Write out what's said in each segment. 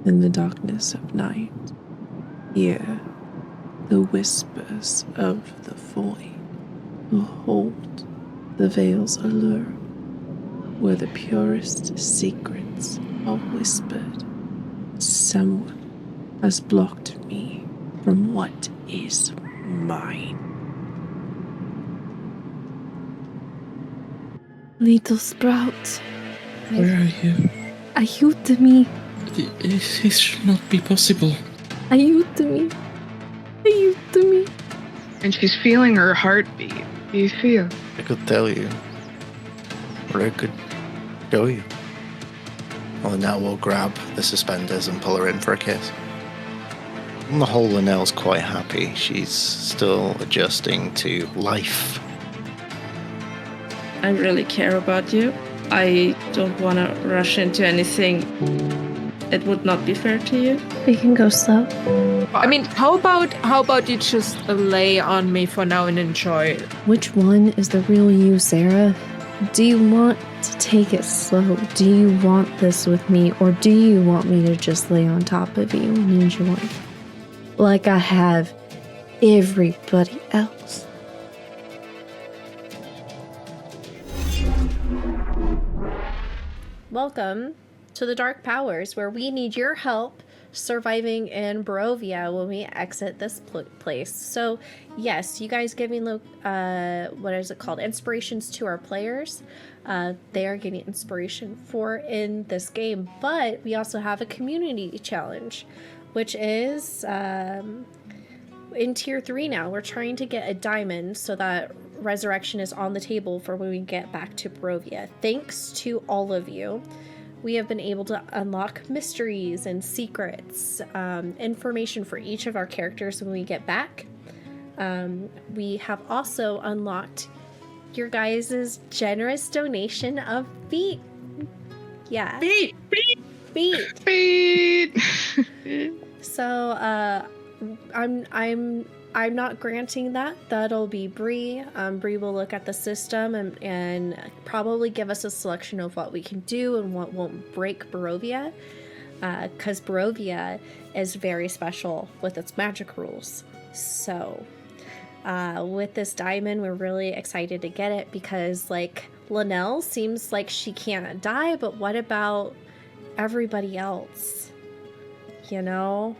in the darkness of night, hear the whispers of the void. Behold the veil's allure, where the purest secrets are whispered. Someone has blocked me from what is mine. Little Sprout. Where are you? Aiutami. This should not be possible. Aiutami. Aiutami. And she's feeling her heartbeat. Do you feel? I could tell you. Or I could show you. Well, now we'll grab the suspenders and pull her in for a kiss. On the whole, Linnell's quite happy. She's still adjusting to life. I really care about you. I don't want to rush into anything. It would not be fair to you. We can go slow. I mean, how about you just lay on me for now and enjoy it? Which one is the real you, Sarah? Do you want to take it slow? Do you want this with me? Or do you want me to just lay on top of you and enjoy? Like I have everybody else. Welcome to the Dark Powers, where we need your help surviving in Barovia when we exit this place. So, yes, you guys giving what is it called? Inspirations to our players. They are getting inspiration for in this game, but we also have a community challenge, which is in tier 3 now. We're trying to get a diamond so that resurrection is on the table for when we get back to Barovia. Thanks to all of you, we have been able to unlock mysteries and secrets, information for each of our characters when we get back. We have also unlocked your guys' generous donation of feet. Yeah. Feet. So, I'm not granting that. That'll be Bree. Bree will look at the system and probably give us a selection of what we can do and what won't break Barovia. Because Barovia is very special with its magic rules. So, with this diamond, we're really excited to get it because, like, Linnell seems like she can't die, but what about everybody else? You know?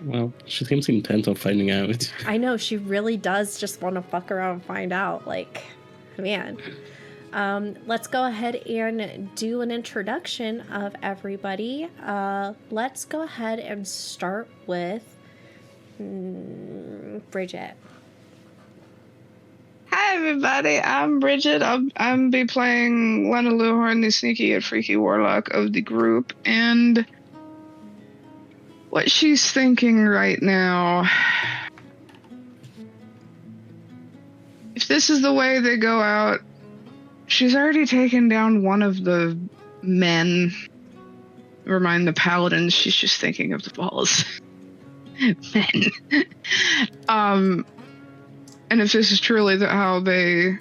Well, she seems intent on finding out. I know, she really does just want to fuck around and find out. Like, man. Let's go ahead and do an introduction of everybody. Let's go ahead and start with Bridget. Hi everybody, I'm Bridget. I'm be playing Lena Luhorn, the sneaky and freaky warlock of the group, and what she's thinking right now, if this is the way they go out, she's already taken down one of the men. Remind the paladins, she's just thinking of the balls. Men. And if this is truly how they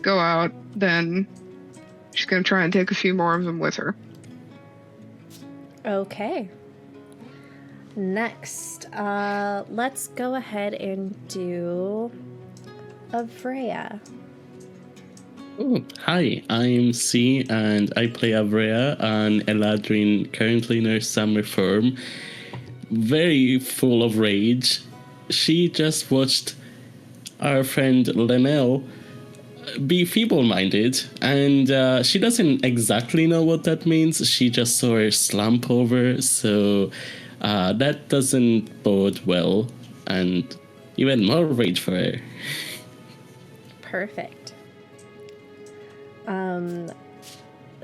go out, then she's going to try and take a few more of them with her. Okay. Next, let's go ahead and do Avrea. Oh, hi, I'm C, and I play Avrea, an Eladrin currently in her summer form. Very full of rage. She just watched our friend Linnell be feeble-minded, and she doesn't exactly know what that means. She just saw her slump over, so that doesn't bode well, and even more rage for her. Perfect.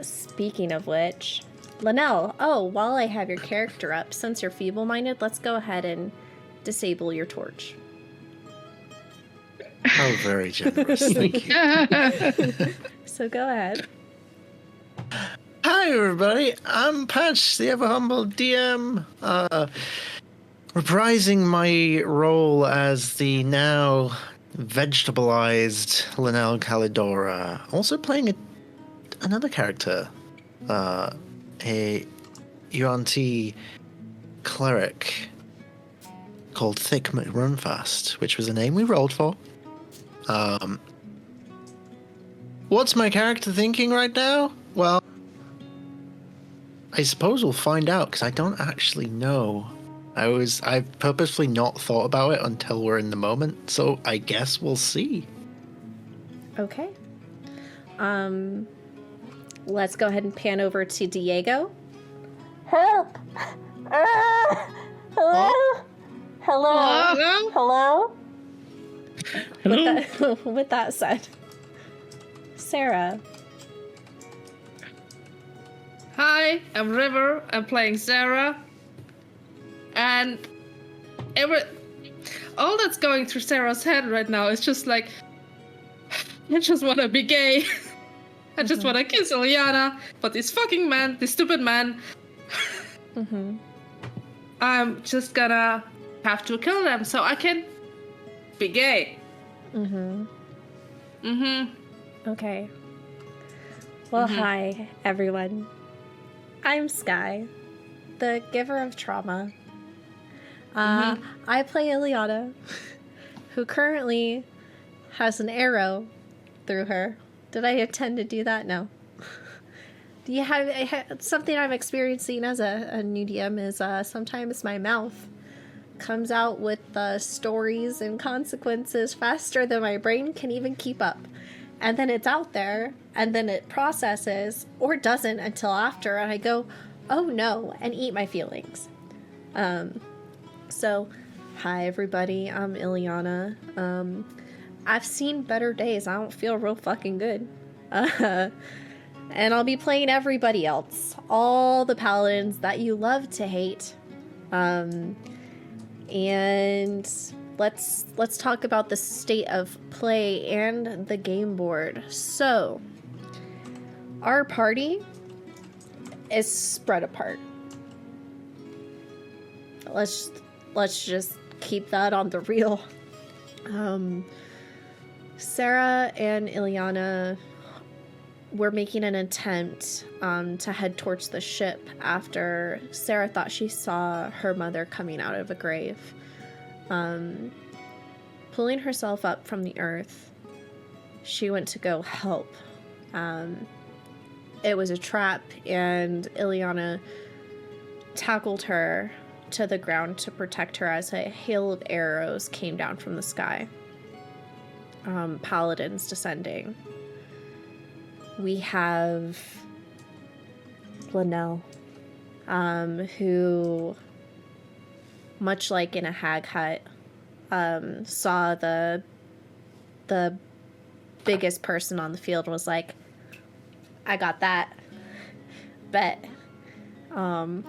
Speaking of which, Linnell, while I have your character up, since you're feeble-minded, let's go ahead and disable your torch. Oh, very generous. Thank you. So go ahead. Hi, everybody. I'm Patch, the ever-humble DM, reprising my role as the now vegetableized Linnell Calidora. Also playing another character, a Yuan-Ti cleric called Thick McRunfast, which was a name we rolled for. What's my character thinking right now? Well, I suppose we'll find out, because I don't actually know. I've purposely not thought about it until we're in the moment, so I guess we'll see. Okay. Let's go ahead and pan over to Diego. Help! Hello? Hello? Hello? Hello? With that said, Sarah. Hi, I'm River. I'm playing Sarah. And all that's going through Sarah's head right now is just like, I just want to be gay. I just want to kiss Ileana, but this fucking man, this stupid man, I'm just gonna have to kill them so I can be gay. Okay. Well, hi, everyone. I'm Sky, the giver of trauma. I play Ileana, who currently has an arrow through her. Did I intend to do that? No. Do you have something I'm experiencing as a new DM is sometimes my mouth comes out with stories and consequences faster than my brain can even keep up. And then it's out there, and then it processes, or doesn't until after, and I go, oh no, and eat my feelings. So, hi everybody, I'm Ileana. I've seen better days, I don't feel real fucking good. And I'll be playing everybody else, all the paladins that you love to hate. And let's talk about the state of play and the game board. So, our party is spread apart. Let's just keep that on the real. Sarah and Ileana were making an attempt to head towards the ship after Sarah thought she saw her mother coming out of a grave. Pulling herself up from the earth, she went to go help. It was a trap, and Ileana tackled her to the ground to protect her as a hail of arrows came down from the sky. Paladins descending. We have Linnell, who, much like in a hag hut, saw the biggest person on the field and was like, I got that. Bet. And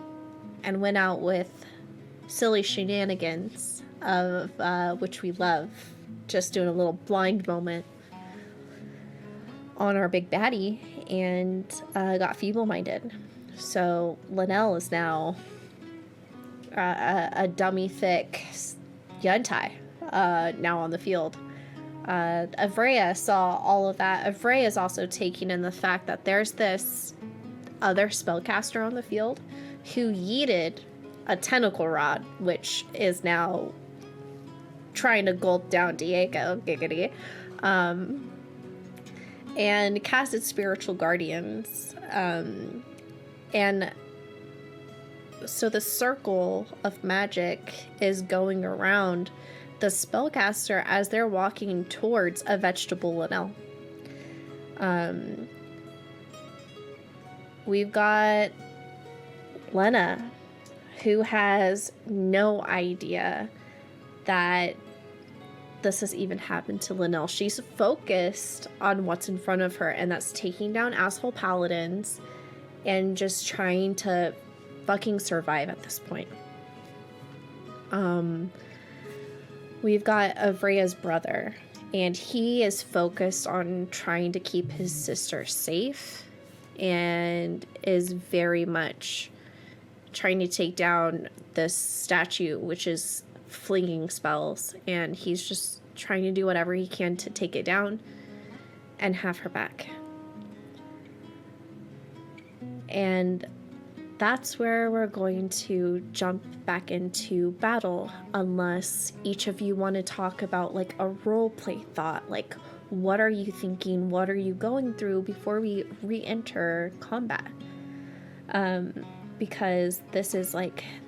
went out with silly shenanigans of which we love. Just doing a little blind moment on our big baddie and got feeble-minded. So Linnell is now a dummy thick Yuntai now on the field. Avrea saw all of that. Avrea is also taking in the fact that there's this other spellcaster on the field who yeeted a tentacle rod, which is now trying to gulp down Diego, giggity, and casted Spiritual Guardians. And so the circle of magic is going around the spellcaster as they're walking towards a vegetable Linnell. We've got Lena, who has no idea that this has even happened to Linnell. She's focused on what's in front of her, and that's taking down asshole paladins and just trying to fucking survive at this point. We've got Avrea's brother, and he is focused on trying to keep his sister safe and is very much trying to take down this statue, which is flinging spells, and he's just trying to do whatever he can to take it down and have her back. And that's where we're going to jump back into battle, unless each of you want to talk about like a role play thought, like what are you thinking, what are you going through before we re-enter combat. Because this is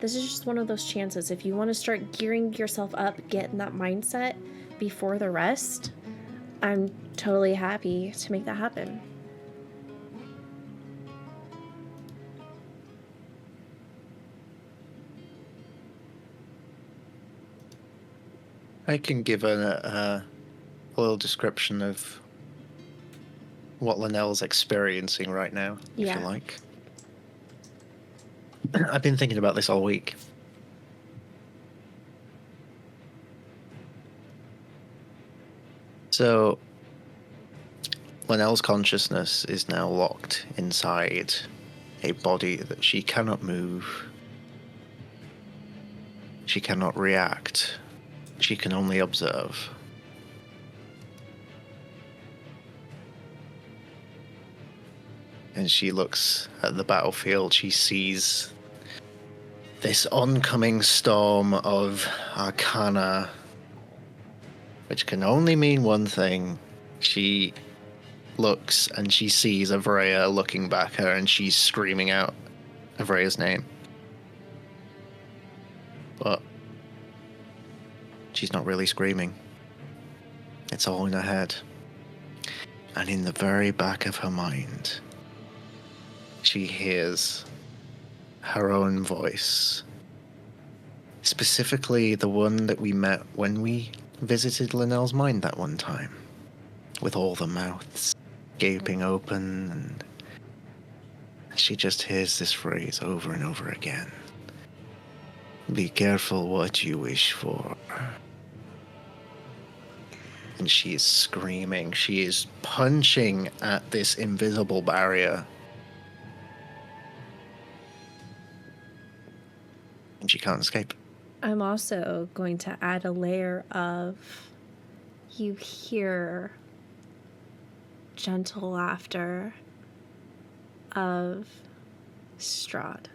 just one of those chances. If you want to start gearing yourself up, get in that mindset before the rest, I'm totally happy to make that happen. I can give a little description of what Linnell's experiencing right now, if Yeah. you like. I've been thinking about this all week. So, Linnell's consciousness is now locked inside a body that she cannot move. She cannot react. She can only observe. And she looks at the battlefield. She sees this oncoming storm of arcana, which can only mean one thing. She looks and she sees Avrea looking back at her, and she's screaming out Avrea's name. But she's not really screaming. It's all in her head. And in the very back of her mind, she hears her own voice. Specifically the one that we met when we visited Linnell's mind that one time. With all the mouths gaping open, and she just hears this phrase over and over again. Be careful what you wish for. And she is screaming. She is punching at this invisible barrier. And she can't escape. I'm also going to add a layer of, you hear gentle laughter of Strahd.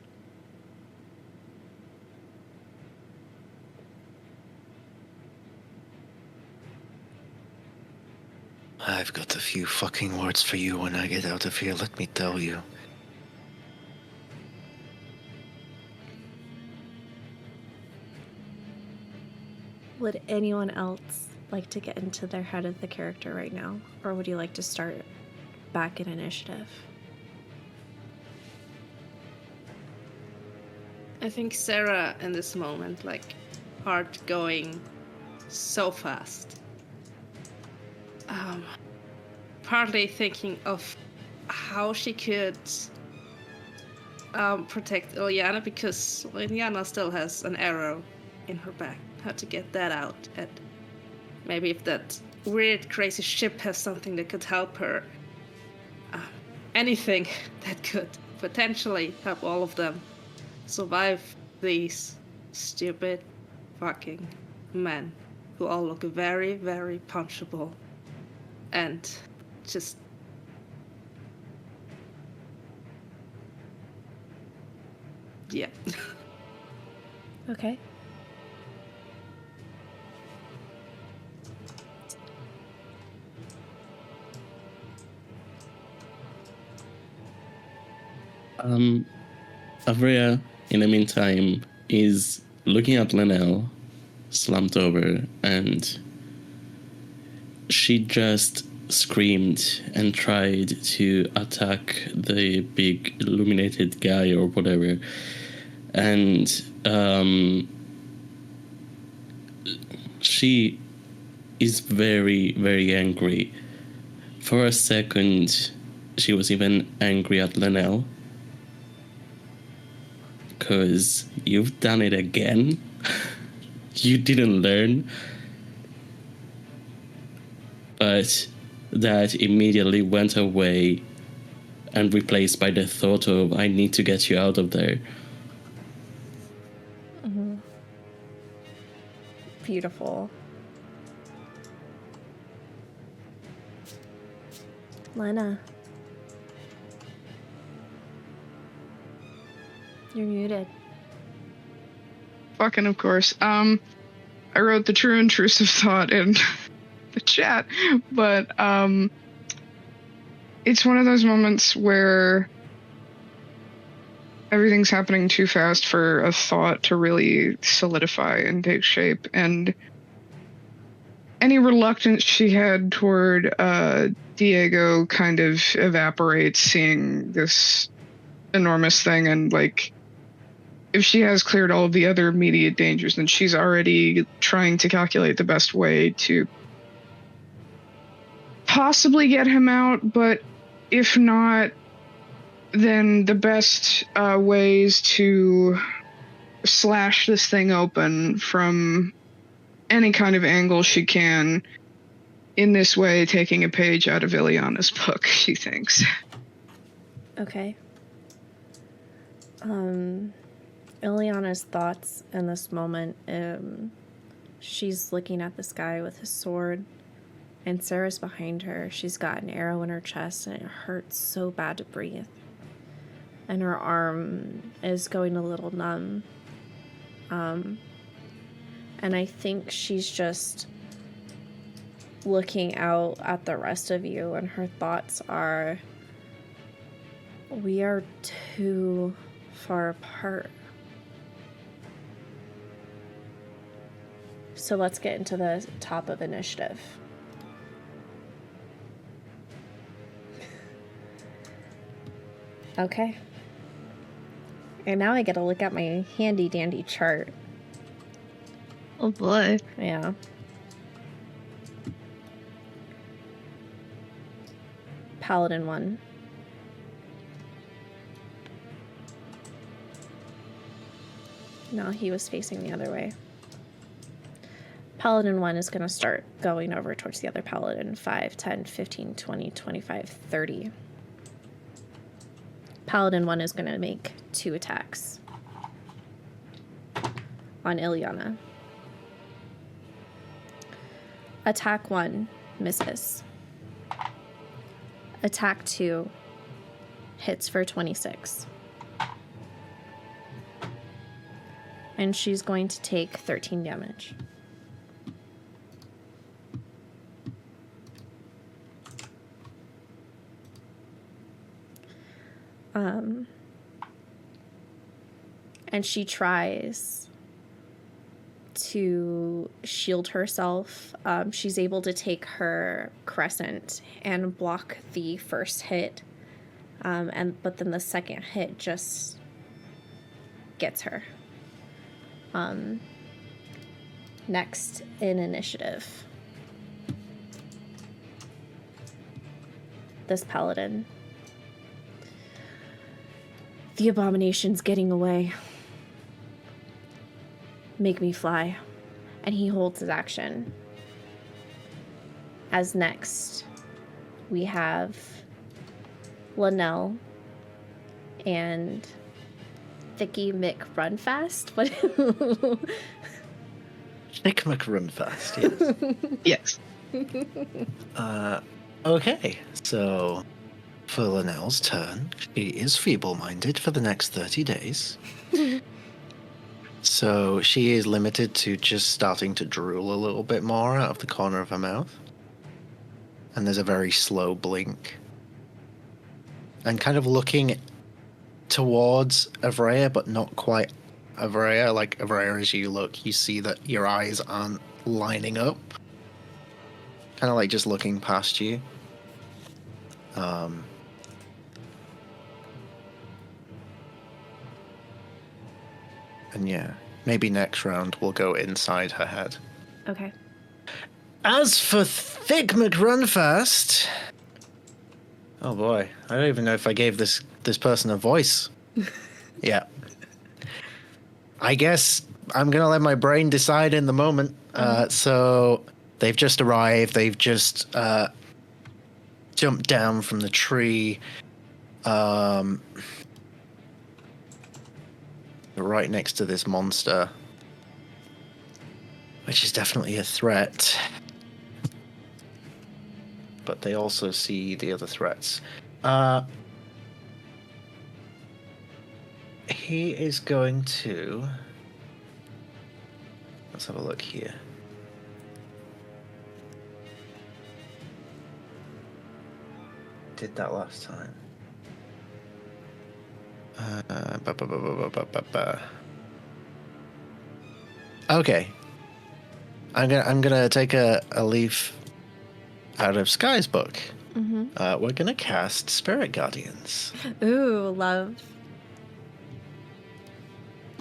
I've got a few fucking words for you when I get out of here, let me tell you. Would anyone else like to get into their head of the character right now? Or would you like to start back in initiative? I think Sarah in this moment, like, heart going so fast. Partly thinking of how she could protect Ilyana, because Ilyana still has an arrow in her back. How to get that out, and maybe if that weird crazy ship has something that could help her. Anything that could potentially help all of them survive these stupid fucking men who all look very, very punchable and just yeah. Okay. Avrea, in the meantime, is looking at Linnell, slumped over, and she just screamed and tried to attack the big illuminated guy or whatever. And she is very, very angry. For a second, she was even angry at Linnell. Because you've done it again. You didn't learn. But that immediately went away and replaced by the thought of, I need to get you out of there. Mm-hmm. Beautiful. Lena. You're muted. Fucking of course. I wrote the true intrusive thought in the chat, but it's one of those moments where everything's happening too fast for a thought to really solidify and take shape, and any reluctance she had toward Diego kind of evaporates seeing this enormous thing, and like, if she has cleared all of the other immediate dangers, then she's already trying to calculate the best way to possibly get him out, but if not, then the best ways to slash this thing open from any kind of angle she can, in this way taking a page out of Ileana's book, she thinks. Okay. Ileana's thoughts in this moment, she's looking at this guy with his sword, and Sarah's behind her. She's got an arrow in her chest, and it hurts so bad to breathe. And her arm is going a little numb. And I think she's just looking out at the rest of you, and her thoughts are, we are too far apart. So let's get into the top of initiative. Okay. And now I get to look at my handy dandy chart. Oh boy. Yeah. Paladin 1. No, he was facing the other way. Paladin 1 is going to start going over towards the other Paladin. 5, 10, 15, 20, 25, 30. Paladin 1 is going to make 2 attacks on Ileana. Attack 1 misses. Attack 2 hits for 26. And she's going to take 13 damage. And she tries to shield herself. She's able to take her crescent and block the first hit, but then the second hit just gets her. Next in initiative, this paladin. The abomination's getting away. Make me fly. And he holds his action. As next, we have Linnell and Thicky Mick Runfast. What? Thick McRunfast, yes. Yes. Okay, so for Linnell's turn, she is feeble-minded for the next 30 days. So she is limited to just starting to drool a little bit more out of the corner of her mouth. And there's a very slow blink. And kind of looking towards Avrea, but not quite Avrea. Like Avrea, as you look, you see that your eyes aren't lining up. Kind of like just looking past you. And yeah, maybe next round we'll go inside her head. Okay. As for Thick McRunfast, oh boy, I don't even know if I gave this person a voice. Yeah. I guess I'm gonna let my brain decide in the moment. So they've just arrived. They've just jumped down from the tree. Right next to this monster, which is definitely a threat. But they also he is going to... Let's have a look here. Did that last time. Okay. I'm gonna take a leaf out of Sky's book. Mm-hmm. We're gonna cast Spirit Guardians. Ooh, love.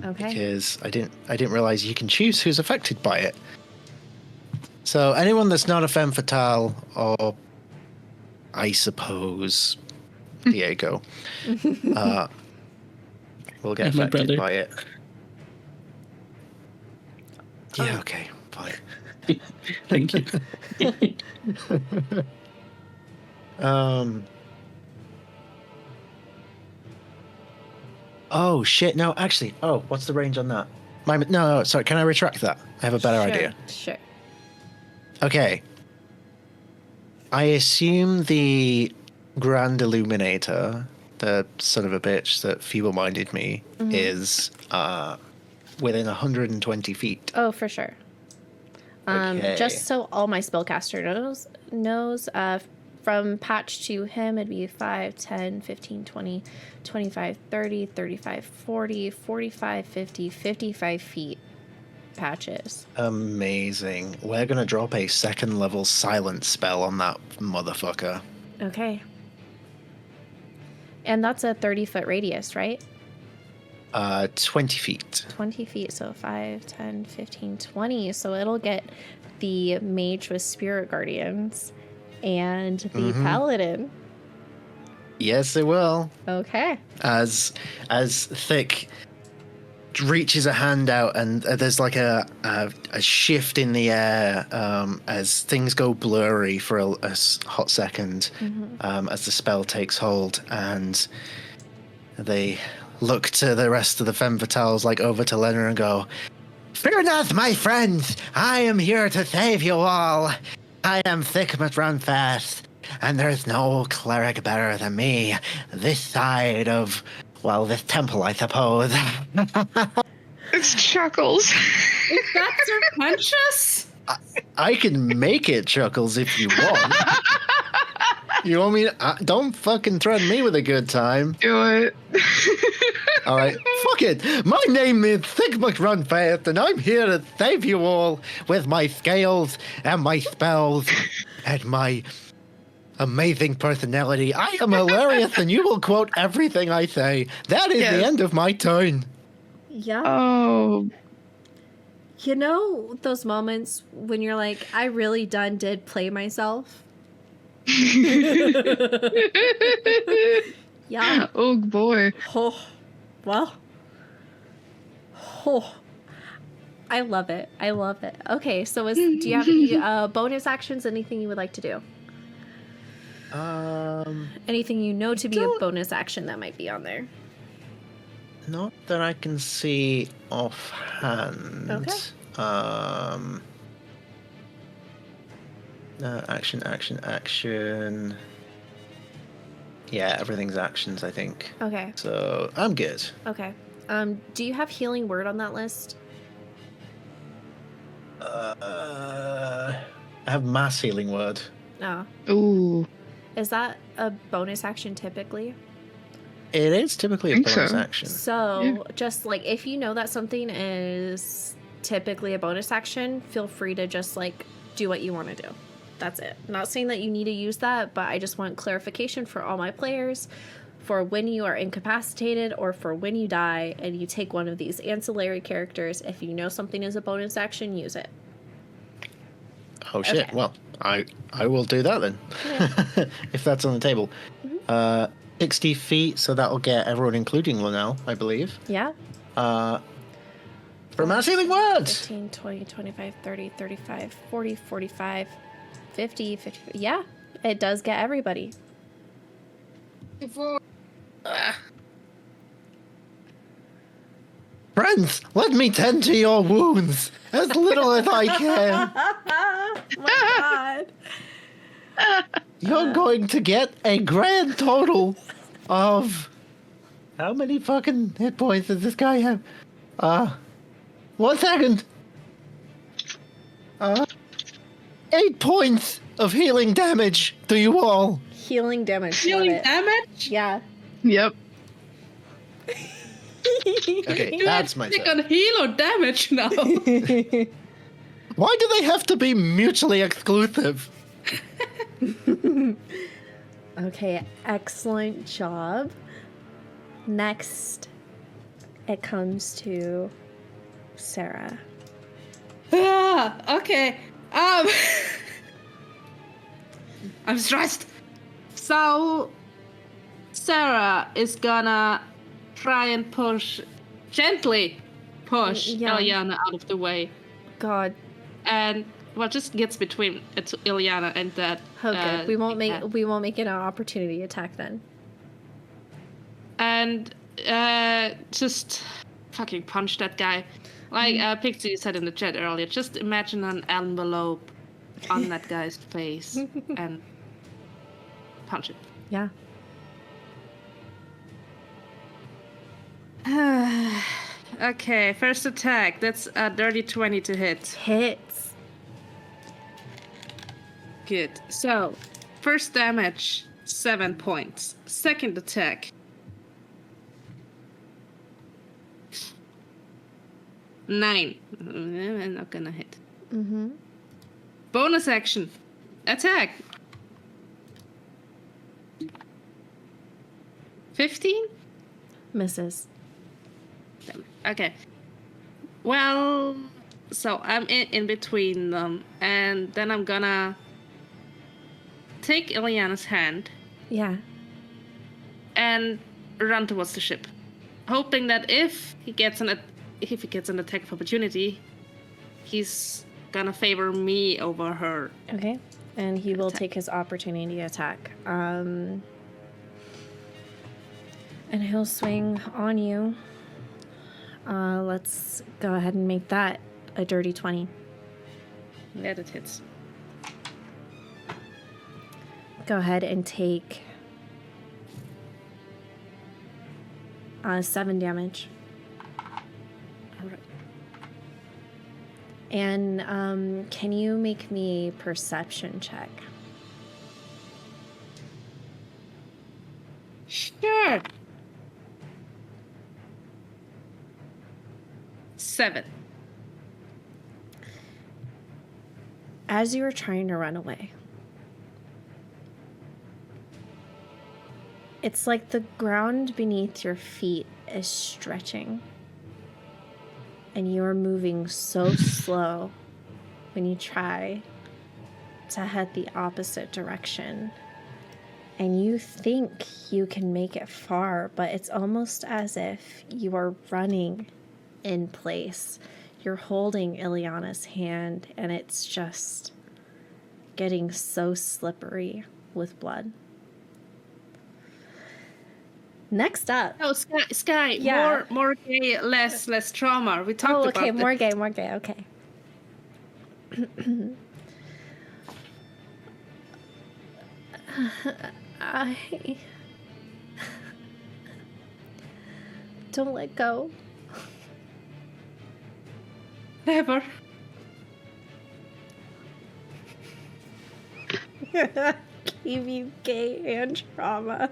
Okay. Because I didn't realize you can choose who's affected by it. So anyone that's not a femme fatale, or I suppose Diego, will get And my affected brother. by it. Yeah, okay, fine. Thank you. Oh shit! No, actually. Oh, what's the range on that? No, sorry. Can I retract that? I have a better idea. Sure. Okay. I assume the Grand Illuminator, the son of a bitch that feeble-minded me, is within 120 feet. Oh, for sure. Okay. Just so all my spellcaster knows, from patch to him, it'd be 5, 10, 15, 20, 25, 30, 35, 40, 45, 50, 55 feet patches. Amazing. We're gonna drop a second level silence spell on that motherfucker. Okay. And that's a 30-foot radius, right? 20 feet. 20 feet, so 5, 10, 15, 20. So it'll get the mage with spirit guardians and the paladin. Yes, it will. Okay. As Thick reaches a hand out, and there's like a shift in the air as things go blurry for a hot second, as the spell takes hold, and they look to the rest of the Femme Fatales, like over to Leonard, and go, "Fear not, my friends! I am here to save you all! I am Thick but run fast, and there's no cleric better than me this side of, well, this temple, I suppose." It's Chuckles. Is that Sir Pontius? I can make it Chuckles if you want. You want me to, don't fucking threaten me with a good time. Do it. All right, fuck it. My name is Thick Run Fast, and I'm here to save you all with my scales and my spells and my amazing personality. I am hilarious, and you will quote everything I say. That is the end of my turn. Yeah. Oh. You know those moments when you're like, I really did play myself? Yeah. Oh boy. Oh, well. Oh, I love it. I love it. Okay, so do you have any bonus actions? Anything you would like to do? Anything you know to be a bonus action that might be on there? Not that I can see offhand. Okay. Action. Yeah, everything's actions, I think. Okay. So I'm good. Okay. Do you have healing word on that list? I have mass healing word. No. Ooh. Is that a bonus action typically? It is typically a Think bonus so. action. So just like if you know that something is typically a bonus action, feel free to just like do what you want to do. That's it. Not saying that you need to use that, but I just want clarification for all my players for when you are incapacitated or for when you die and you take one of these ancillary characters. If you know something is a bonus action, use it. Oh shit. Okay. Well, I will do that then. Yeah. If that's on the table. 60 feet, so that'll get everyone including Linnell, I believe. Yeah. For mass healing word! 15, 20, 25, 30, 35, 40, 45, 50, 50. Yeah, it does get everybody. Friends, let me tend to your wounds as little as I can. Oh my god. You're going to get a grand total of How many fucking hit points does this guy have? 1 second. 8 points of healing damage to you all. Healing damage. Healing love it. damage? Yeah. Yep. Okay, that's my Click turn. on heal or damage now. Why do they have to be mutually exclusive? Okay, excellent job. Next, it comes to Sarah. Okay. I'm stressed. So, Sarah is gonna try and gently push Yeah. Ilyana out of the way. God. And, well, just gets between Ilyana and that. Oh, good. We won't cat. make it an opportunity attack then. And just fucking punch that guy. Like Pixie said in the chat earlier, just imagine an envelope on that guy's face and punch it. Yeah. Okay, first attack. That's a dirty 20 to hit. Hits. Good. So, first damage, 7 points. Second attack. 9. I'm not gonna hit. Mm-hmm. Bonus action. Attack. 15? Misses. Okay. Well, so I'm in between them, and then I'm gonna take Ilyana's hand Yeah. and run towards the ship, hoping that if he gets an attack of opportunity, he's gonna favor me over her. Okay. And he will take his opportunity attack. And he'll swing on you. Let's go ahead and make that a dirty 20. Yeah, that hits. Go ahead and take 7 damage. All right. And can you make me a perception check? Sure. 7. As you are trying to run away, it's like the ground beneath your feet is stretching. And you are moving so slow when you try to head the opposite direction. And you think you can make it far, but it's almost as if you are running in place. You're holding Ilyana's hand, and it's just getting so slippery with blood. Next up. Oh, Sky. Yeah. More gay, less trauma. We talked about okay, that. more gay, okay. I don't let go. Never. Keep you gay and trauma.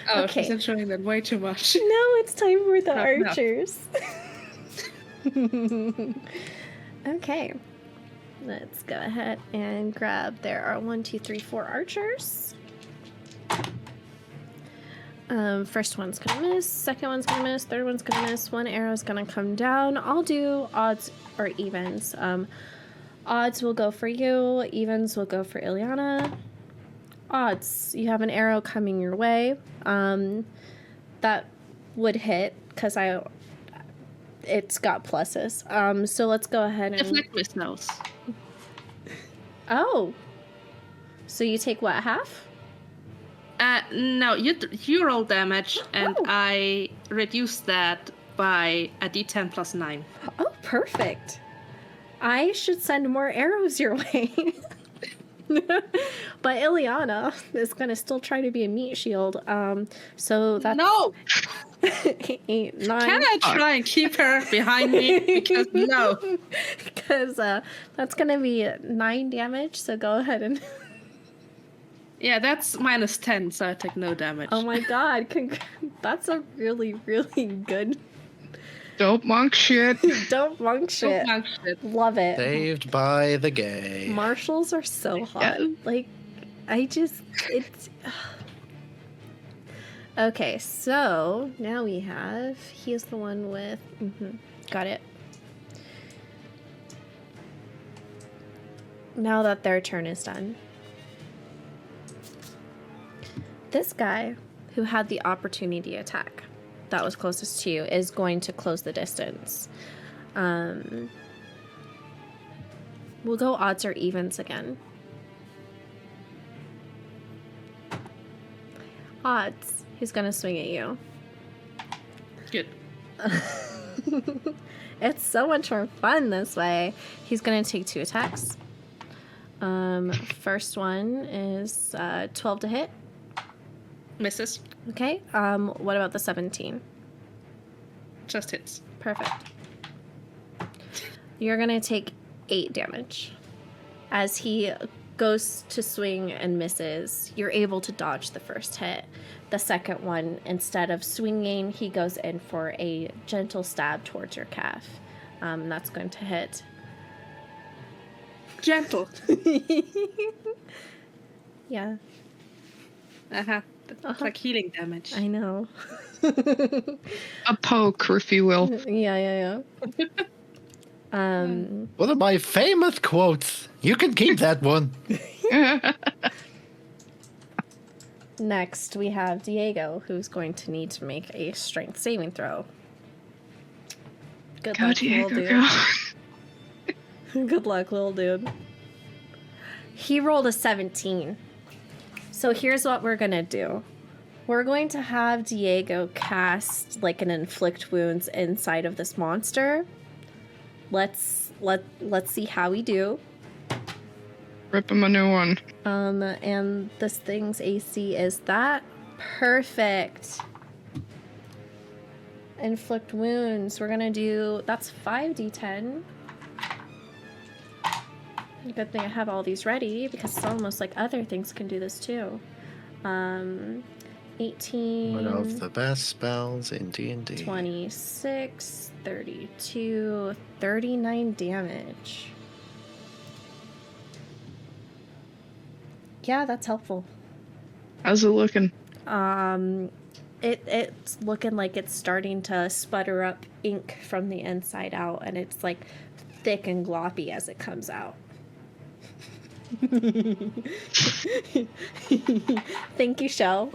Oh, Okay. she's enjoying that way too much. Now it's time for the Not enough. archers. Okay. Let's go ahead and grab. There are 1, 2, 3, 4 archers. First one's gonna miss, second one's gonna miss, third one's gonna miss, one arrow's gonna come down. I'll do odds or evens. Odds will go for you, evens will go for Ilyana. Odds, you have an arrow coming your way. That would hit because it's got pluses. So let's go ahead and Deflect miss knows. Oh. So you take what, half? No, you roll damage, and I reduce that by a d10 plus 9. Oh, perfect. I should send more arrows your way. But Ileana is gonna still try to be a meat shield. So that's No! 8, 9. Can I try and keep her behind me? Because no. Because that's gonna be 9 damage. So go ahead and. Yeah, that's -10, so I take no damage. Oh my god! That's a really, really good. Dope monk shit. Don't monk shit. Don't monk shit. Love it. Saved by the gay. Marshals are so hot. Yeah. Like, it's. Okay, so now we have. He's the one with. Got it. Now that their turn is done, this guy who had the opportunity attack that was closest to you is going to close the distance. We'll go odds or evens again. Odds. He's gonna swing at you. Good. It's so much more fun this way. He's gonna take 2 attacks. First one is 12 to hit. Misses. Okay. What about the 17? Just hits. Perfect. You're gonna take 8 damage. As he goes to swing and misses, you're able to dodge the first hit. The second one, instead of swinging, he goes in for a gentle stab towards your calf. That's going to hit. Gentle. Yeah, Uh-huh. That's like healing damage. I know. A poke, if you will. Yeah. One of my famous quotes. You can keep that one. Next, we have Diego, who's going to need to make a strength saving throw. Good Go, luck, Diego, little go. dude. Good luck, little dude. He rolled a 17. So here's what we're gonna do. We're going to have Diego cast like an inflict wounds inside of this monster. Let's see how we do. Rip him a new one. And this thing's AC is that perfect. Inflict wounds. We're gonna do that's 5d10. Good thing I have all these ready because it's almost like other things can do this too. 18. One of the best spells in D&D. 26, 32, 39 damage. Yeah, that's helpful. How's it looking? It's looking like it's starting to sputter up ink from the inside out, and it's like thick and gloppy as it comes out. Thank you, Shell.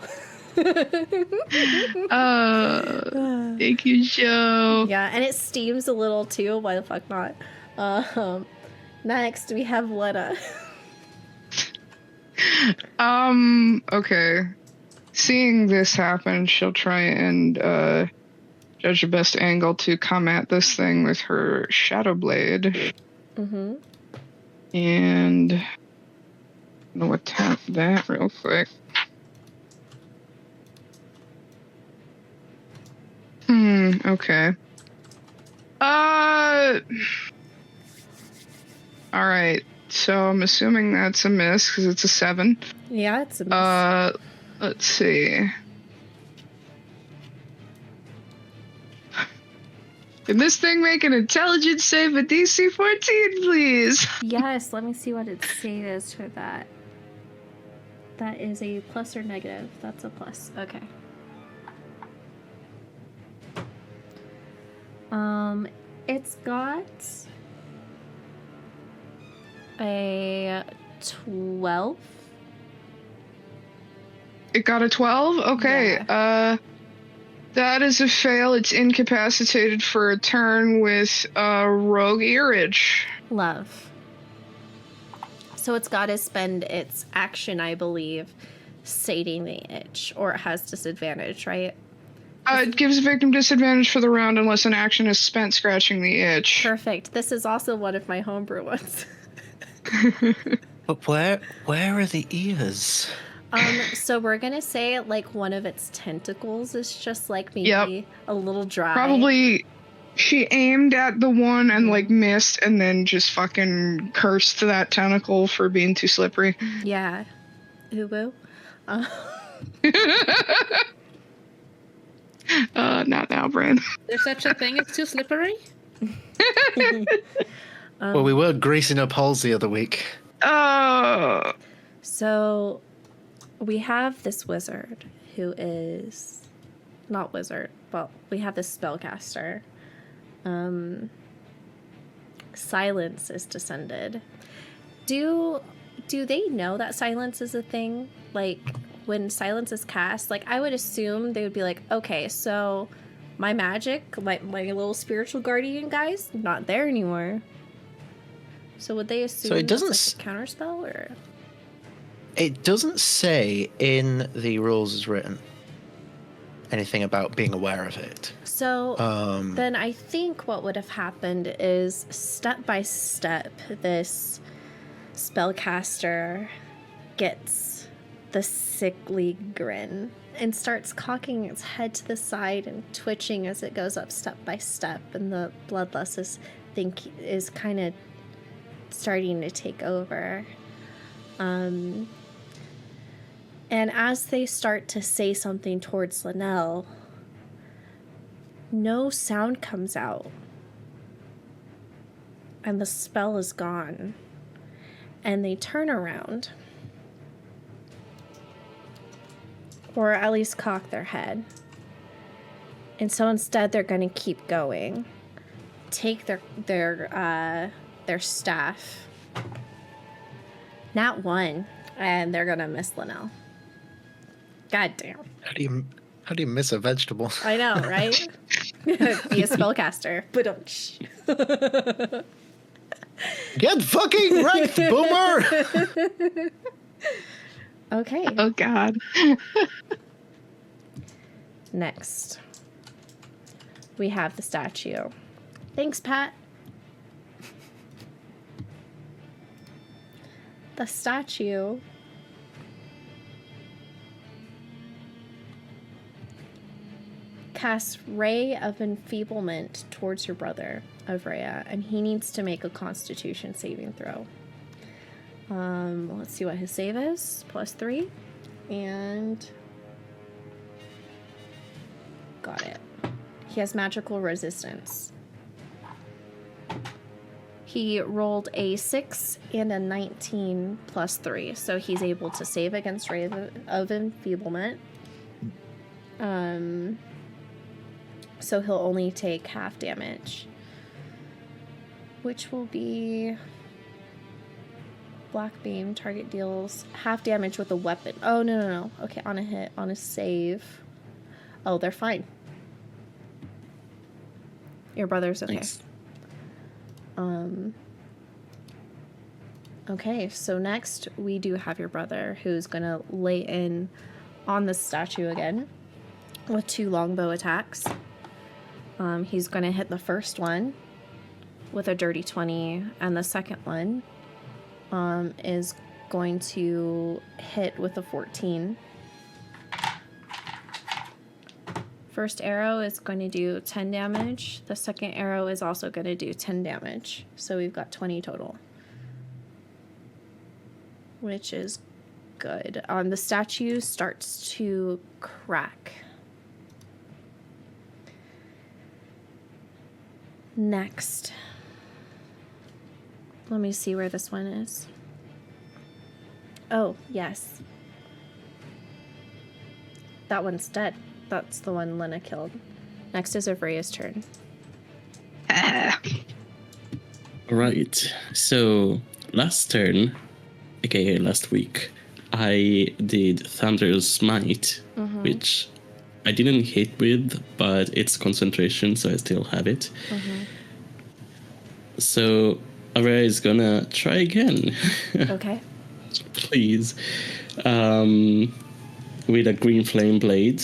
Thank you, Joe. Yeah, and it steams a little too. Why the fuck not? Next, we have Letta. Okay. Seeing this happen, she'll try and judge the best angle to come at this thing with her Shadow Blade. Mm-hmm. And I'm gonna tap that real quick. Okay. Alright. So I'm assuming that's a miss because it's a 7. Yeah, it's a miss. Let's see. Can this thing make an intelligence save at DC 14, please? Yes, let me see what its save is for that. That is a plus or negative. That's a plus. Okay. It's got a 12. It got a 12? Okay. Yeah. That is a fail. It's incapacitated for a turn with Rogue Earage. Love. So it's got to spend its action, I believe, sating the itch, or it has disadvantage, right? It gives victim disadvantage for the round unless an action is spent scratching the itch. Perfect. This is also one of my homebrew ones. But where are the ears? So we're gonna say like one of its tentacles is just like maybe Yep. a little dry. Probably she aimed at the one and like missed and then just fucking cursed that tentacle for being too slippery. Yeah. Uwu. Not now, Bran. There's such a thing as too slippery? Well, we were greasing up holes the other week. Oh. So we have this wizard who is not wizard, but we have this spellcaster. Silence is descended. Do they know that silence is a thing? Like when silence is cast, like I would assume they would be like, okay, so my magic, my little spiritual guardian guys, not there anymore. So would they assume So it doesn't that's like a counterspell or? It doesn't say in the rules as written anything about being aware of it. So then I think what would have happened is step by step, this spellcaster gets the sickly grin and starts cocking its head to the side and twitching as it goes up step by step, and the bloodlust is kind of starting to take over. And as they start to say something towards Linnell, no sound comes out. And the spell is gone. And they turn around. Or at least cock their head. And so instead they're going to keep going. Take their staff. Not one. And they're going to miss Linnell. God damn. How do you miss a vegetable? I know, right? Be a spellcaster. But Get fucking wrecked, boomer! okay. Oh God. Next, we have the statue. Thanks, Pat. The statue casts Ray of Enfeeblement towards your brother, Avrea, and he needs to make a Constitution saving throw. Let's see what his save is. +3. And got it. He has magical resistance. He rolled a 6 and a 19 +3, so he's able to save against Ray of Enfeeblement. So he'll only take half damage, which will be Black Beam. Target deals half damage with a weapon. Oh, no. Okay, on a hit, on a save. Oh, they're fine. Your brother's okay. Thanks. Okay, so next we do have your brother, who's gonna lay in on the statue again with 2 longbow attacks. He's gonna hit the first one with a dirty 20, and the second one is going to hit with a 14. First arrow is going to do 10 damage. The second arrow is also going to do 10 damage. So we've got 20 total, which is good. The statue starts to crack. Next, let me see where this one is. Oh, yes. That one's dead. That's the one Lena killed. Next is Avrea's turn. Right. So last turn, aka last week, I did Thunder's Smite, which I didn't hit with, but it's concentration, so I still have it. So Avrea is gonna try again. Okay. Please. With a green flame blade.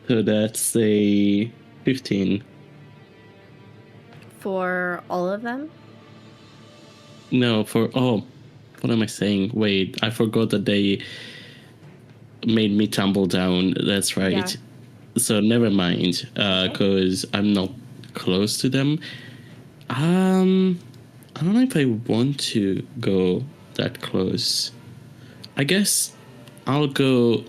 So that's a 15. For all of them? No, what am I saying? Wait, I forgot that they made me tumble down. That's right. Yeah. So never mind, because I'm not close to them. I don't know if I want to go that close. I guess I'll go.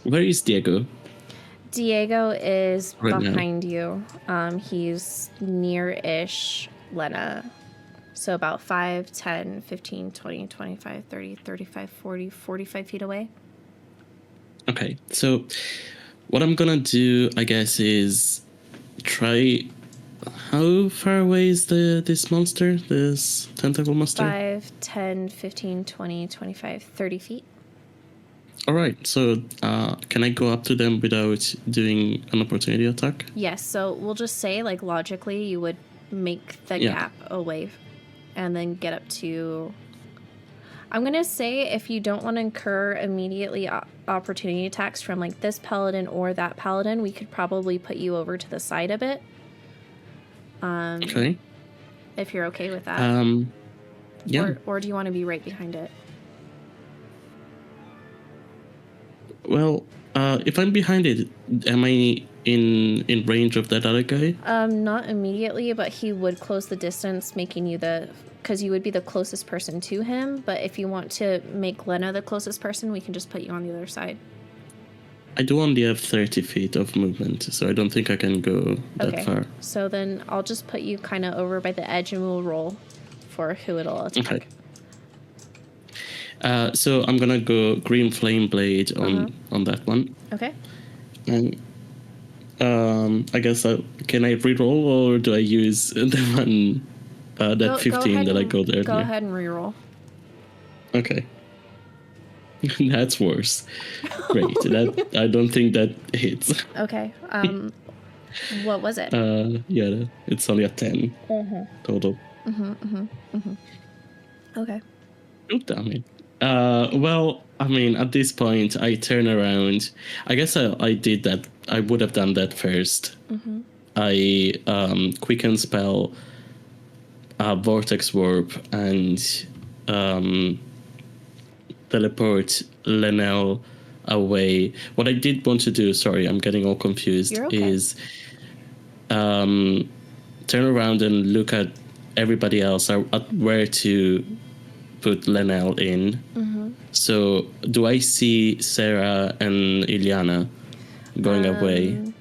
Where is Diego? Diego is Right now. behind you. He's near-ish Lena. So about 5, 10, 15, 20, 25, 30, 35, 40, 45 feet away. Okay, so what I'm gonna do, I guess, is try. How far away is this monster? This tentacle monster? 5, 10, 15, 20, 25, 30 feet. All right, so can I go up to them without doing an opportunity attack? Yes, so we'll just say, like, logically, you would make the gap away and then get up to... I'm going to say if you don't want to incur immediately opportunity attacks from, like, this paladin or that paladin, we could probably put you over to the side a bit. Okay. If you're okay with that. Yeah. Or do you want to be right behind it? Well, if I'm behind it, am I in range of that other guy? Not immediately, but he would close the distance, making you because you would be the closest person to him. But if you want to make Lena the closest person, we can just put you on the other side. I do only have 30 feet of movement, so I don't think I can go that far. So then I'll just put you kind of over by the edge and we'll roll for who it'll attack. Okay. So I'm gonna go green flame blade on that one. Okay. And I guess can I reroll or do I use the one that 15 that I got earlier? Go ahead and reroll. Okay. That's worse. Great. I don't think that hits. Okay. What was it? Yeah, it's only a 10 total. Okay. Oh, damn it. Well, I mean, at this point, I turn around. I guess I did that. I would have done that first. I quicken spell, vortex warp, and teleport Lenel away. What I did want to do, sorry, I'm getting all confused, is turn around and look at everybody else at where to put Lenel in. So do I see Sarah and Ilyana going away?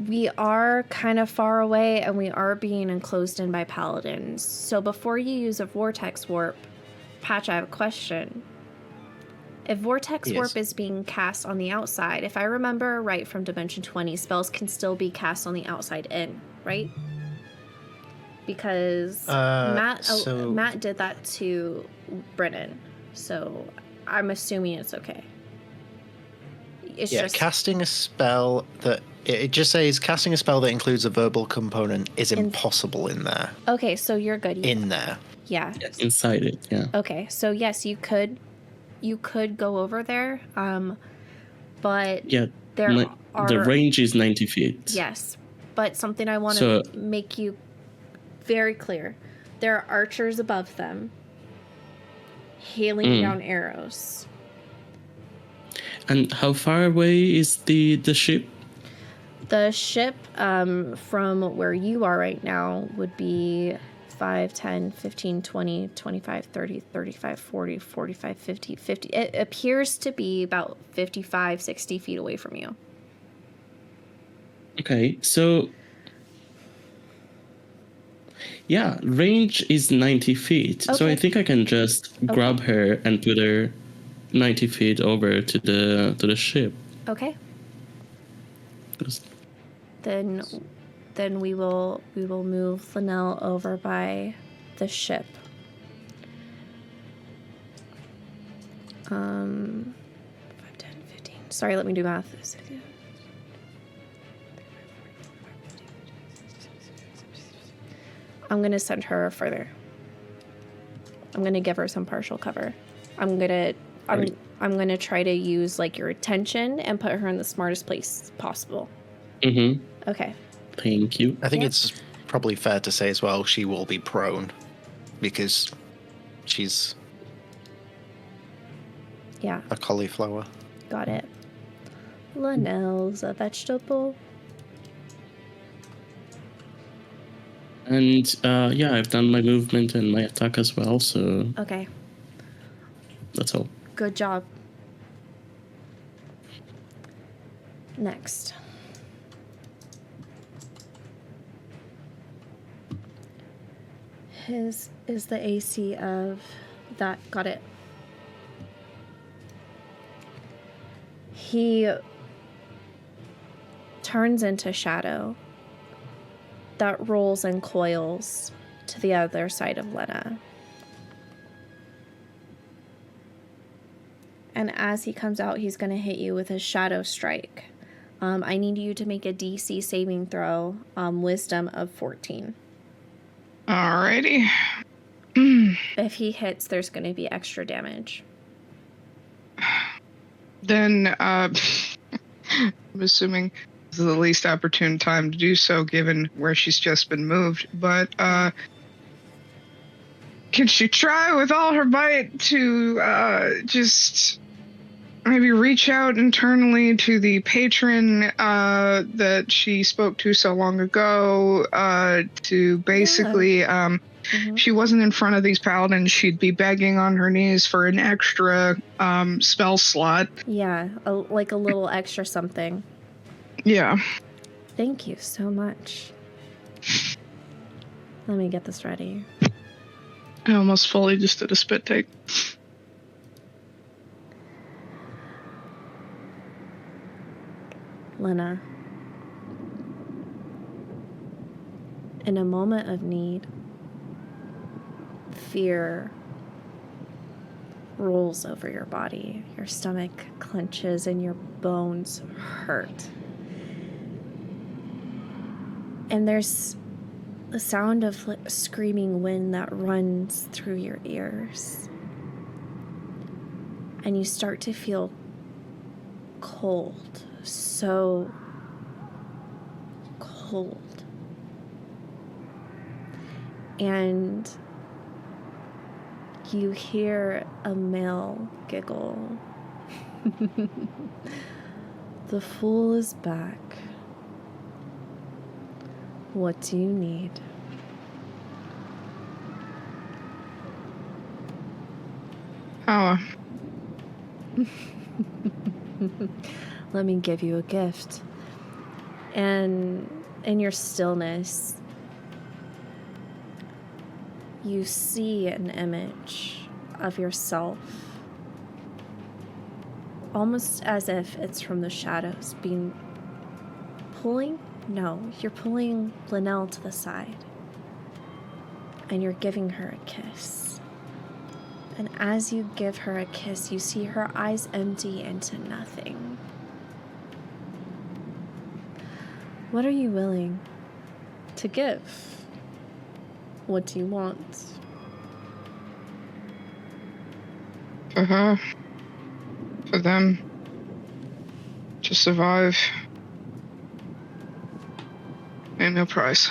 We are kind of far away and we are being enclosed in by paladins. So before you use a vortex warp, Patch, I have a question. If vortex warp is being cast on the outside, if I remember right from Dimension 20, spells can still be cast on the outside in, right? Because Matt did that to Brennan, so I'm assuming it's okay. It's just casting a spell that it just says casting a spell that includes a verbal component is impossible in there. Okay, so you're good. In there. Yeah. Yes. Inside it, yeah. Okay, so yes, you could go over there, but yeah, the range is 90 feet. Yes, but something I want to make you very clear. There are archers above them hailing down arrows. And how far away is the ship? The ship from where you are right now would be 5, 10, 15, 20, 25, 30, 35, 40, 45, 50, 50. It appears to be about 55, 60 feet away from you. Okay, so... yeah, range is 90 feet. Okay. So I think I can just grab her and put her 90 feet over to the ship. Okay. Then we will move Linnell over by the ship. 5, 10, 15. Sorry, let me do math. I'm going to send her further. I'm going to give her some partial cover. I'm I'm going to try to use like your attention and put her in the smartest place possible. Mm-hmm. Okay. Thank you. I think Yeah. it's probably fair to say as well she will be prone because she's Yeah, a cauliflower. got it. Linnell's a vegetable. And yeah, I've done my movement and my attack as well, so Okay, that's all. good job. Next. His is the AC of that. Got it. He turns into shadow that rolls and coils to the other side of Lena. And as he comes out, he's going to hit you with his shadow strike. I need you to make a DC saving throw, wisdom of 14. Alrighty. If he hits, there's going to be extra damage. Then, I'm assuming this is the least opportune time to do so, given where she's just been moved. But, can she try with all her might to, just maybe reach out internally to the patron, that she spoke to so long ago, to basically, she wasn't in front of these paladins, she'd be begging on her knees for an extra spell slot. Yeah, like a little extra something. Yeah. Thank you so much. Let me get this ready. I almost fully just did a spit take. Lena. In a moment of need, fear rolls over your body. Your stomach clenches and your bones hurt. And there's the sound of screaming wind that runs through your ears. And you start to feel cold, so cold. And you hear a male giggle. The fool is back. What do you need? Power. Let me give you a gift. And in your stillness, you see an image of yourself, almost as if it's from the shadows, you're pulling Linnell to the side, and you're giving her a kiss. And as you give her a kiss, you see her eyes empty into nothing. What are you willing to give? What do you want? For her. For them. To survive. Ain't no price.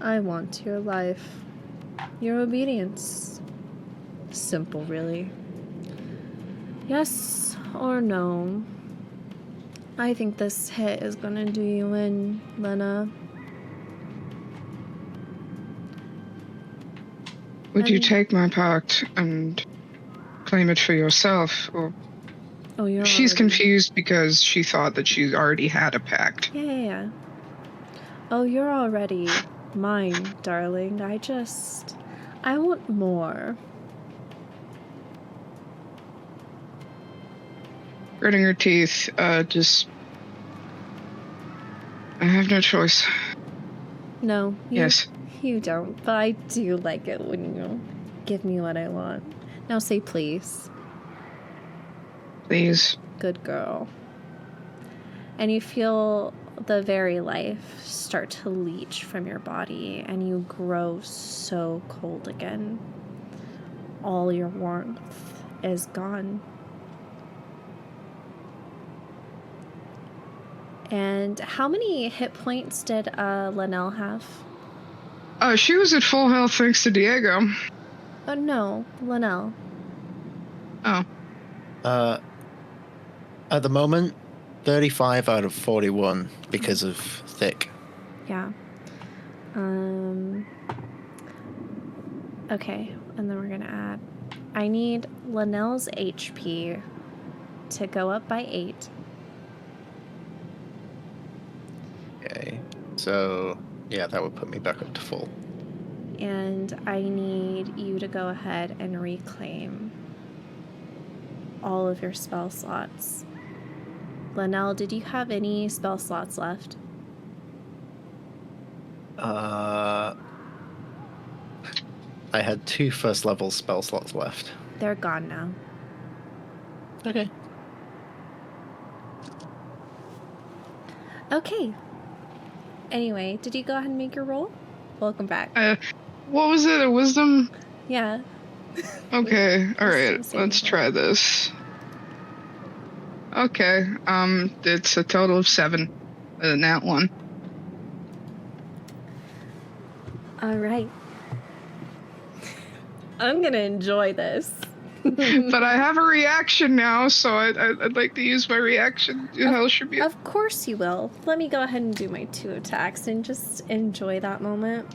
I want your life. Your obedience. Simple, really. Yes or no? I think this hit is gonna do you in, Lena. Would you take my pact and claim it for yourself? Or Oh, you're she's already... confused because she thought that she already had a pact. Yeah. Oh, you're already mine, darling. I want more. Gritting her teeth, I have no choice. No. Yes. You don't, but I do like it when you give me what I want. Now say please. Please. Good girl. And you feel the very life start to leach from your body, and you grow so cold again. All your warmth is gone. And how many hit points did Linnell have? She was at full health thanks to Diego. Oh no, Linnell. Oh. At the moment, 35 out of 41 because of thick. Yeah. Okay, and then we're gonna add. I need Linnell's HP to go up by 8. Okay. So, yeah, that would put me back up to full. And I need you to go ahead and reclaim all of your spell slots. Linnell, did you have any spell slots left? I had 2 first level spell slots left. They're gone now. Okay. Okay. Anyway, did you go ahead and make your roll? Welcome back. What was it? A wisdom? Yeah. Okay. All right. Wisdom saving Let's throw. try this. Okay. It's a total of 7. Nat 1. All right. I'm gonna enjoy this. But I have a reaction now, so I'd like to use my reaction to hellish rebuke. Of course you will. Let me go ahead and do my 2 attacks and just enjoy that moment.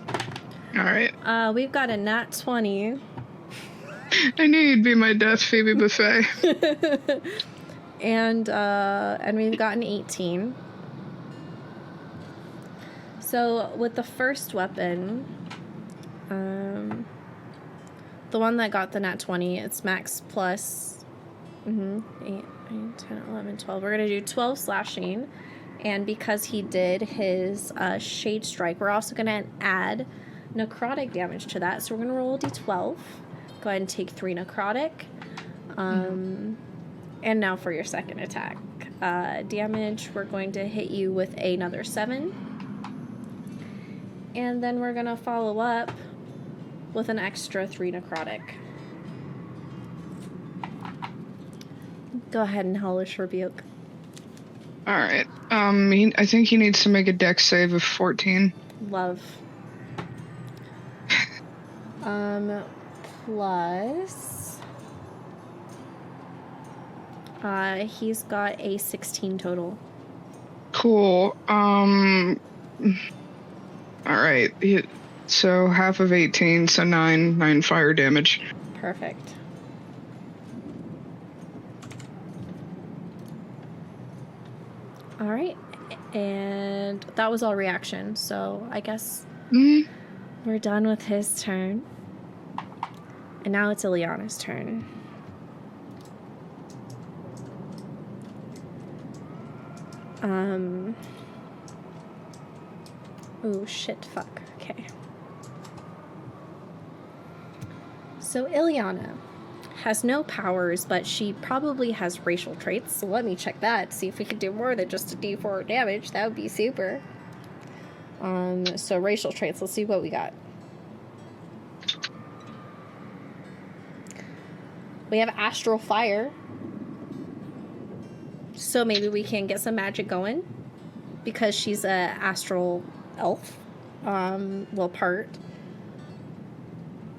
All right. We've got a nat 20. I knew you'd be my death, Phoebe Buffet. and we've got an 18. So with the first weapon, the one that got the nat 20, it's max plus 8, 9, 10, 11, 12. We're going to do 12 slashing. And because he did his Shade Strike, we're also going to add necrotic damage to that. So we're going to roll a d12. Go ahead and take 3 necrotic. And now for your second attack. Damage, we're going to hit you with another 7. And then we're going to follow up with an extra 3 necrotic. Go ahead and hellish rebuke. All right. I think he needs to make a dex save of 14. Love. Plus, he's got a 16 total. Cool. All right. So half of 18, so 9 fire damage. Perfect. All right. And that was all reaction, so I guess we're done with his turn. And now it's Ileana's turn. Oh shit, fuck. Okay. So Ileana has no powers, but she probably has racial traits. So let me check that, see if we can do more than just a d4 damage. That would be super. So racial traits, let's see what we got. We have astral fire. So maybe we can get some magic going because she's a astral elf, well, part.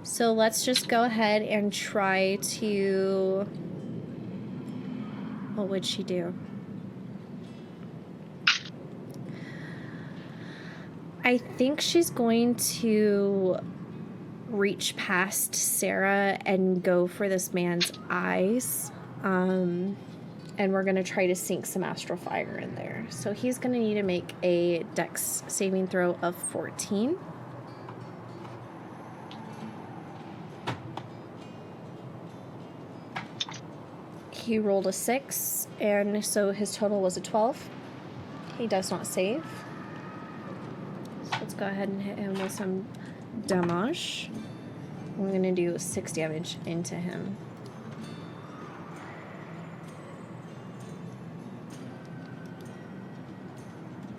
So let's just go ahead and try to... What would she do? I think she's going to reach past Sarah and go for this man's eyes. And we're going to try to sink some astral fire in there. So he's going to need to make a dex saving throw of 14. He rolled a 6, and so his total was a 12. He does not save. So let's go ahead and hit him with some damage. I'm going to do 6 damage into him.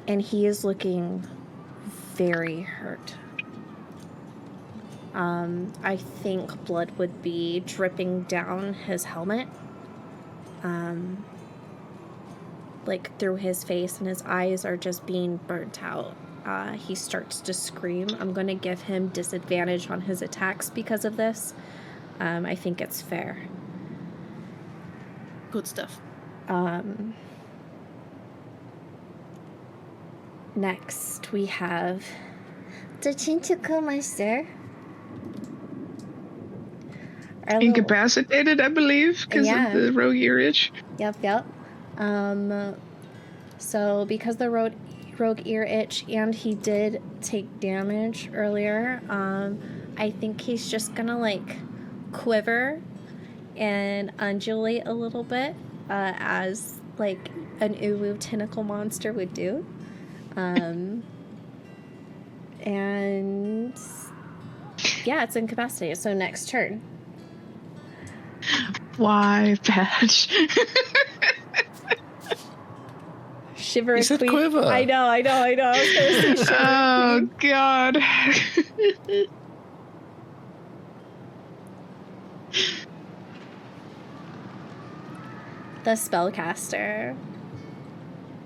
And he is looking very hurt. I think blood would be dripping down his helmet. Like through his face, and his eyes are just being burnt out. He starts to scream. I'm going to give him disadvantage on his attacks because of this. I think it's fair. Good stuff. Next, we have the Chinchuku Master. Incapacitated, I believe, because of the rogue ear itch. Yep. So because the rogue ear itch, and he did take damage earlier, I think he's just gonna like quiver and undulate a little bit, as like an uwu tentacle monster would do. And yeah, it's incapacitated. So next turn. Why, Patch? Shiver You said Queen. quiver. I know. I was gonna say Shiver Oh, Queen. God. The Spellcaster.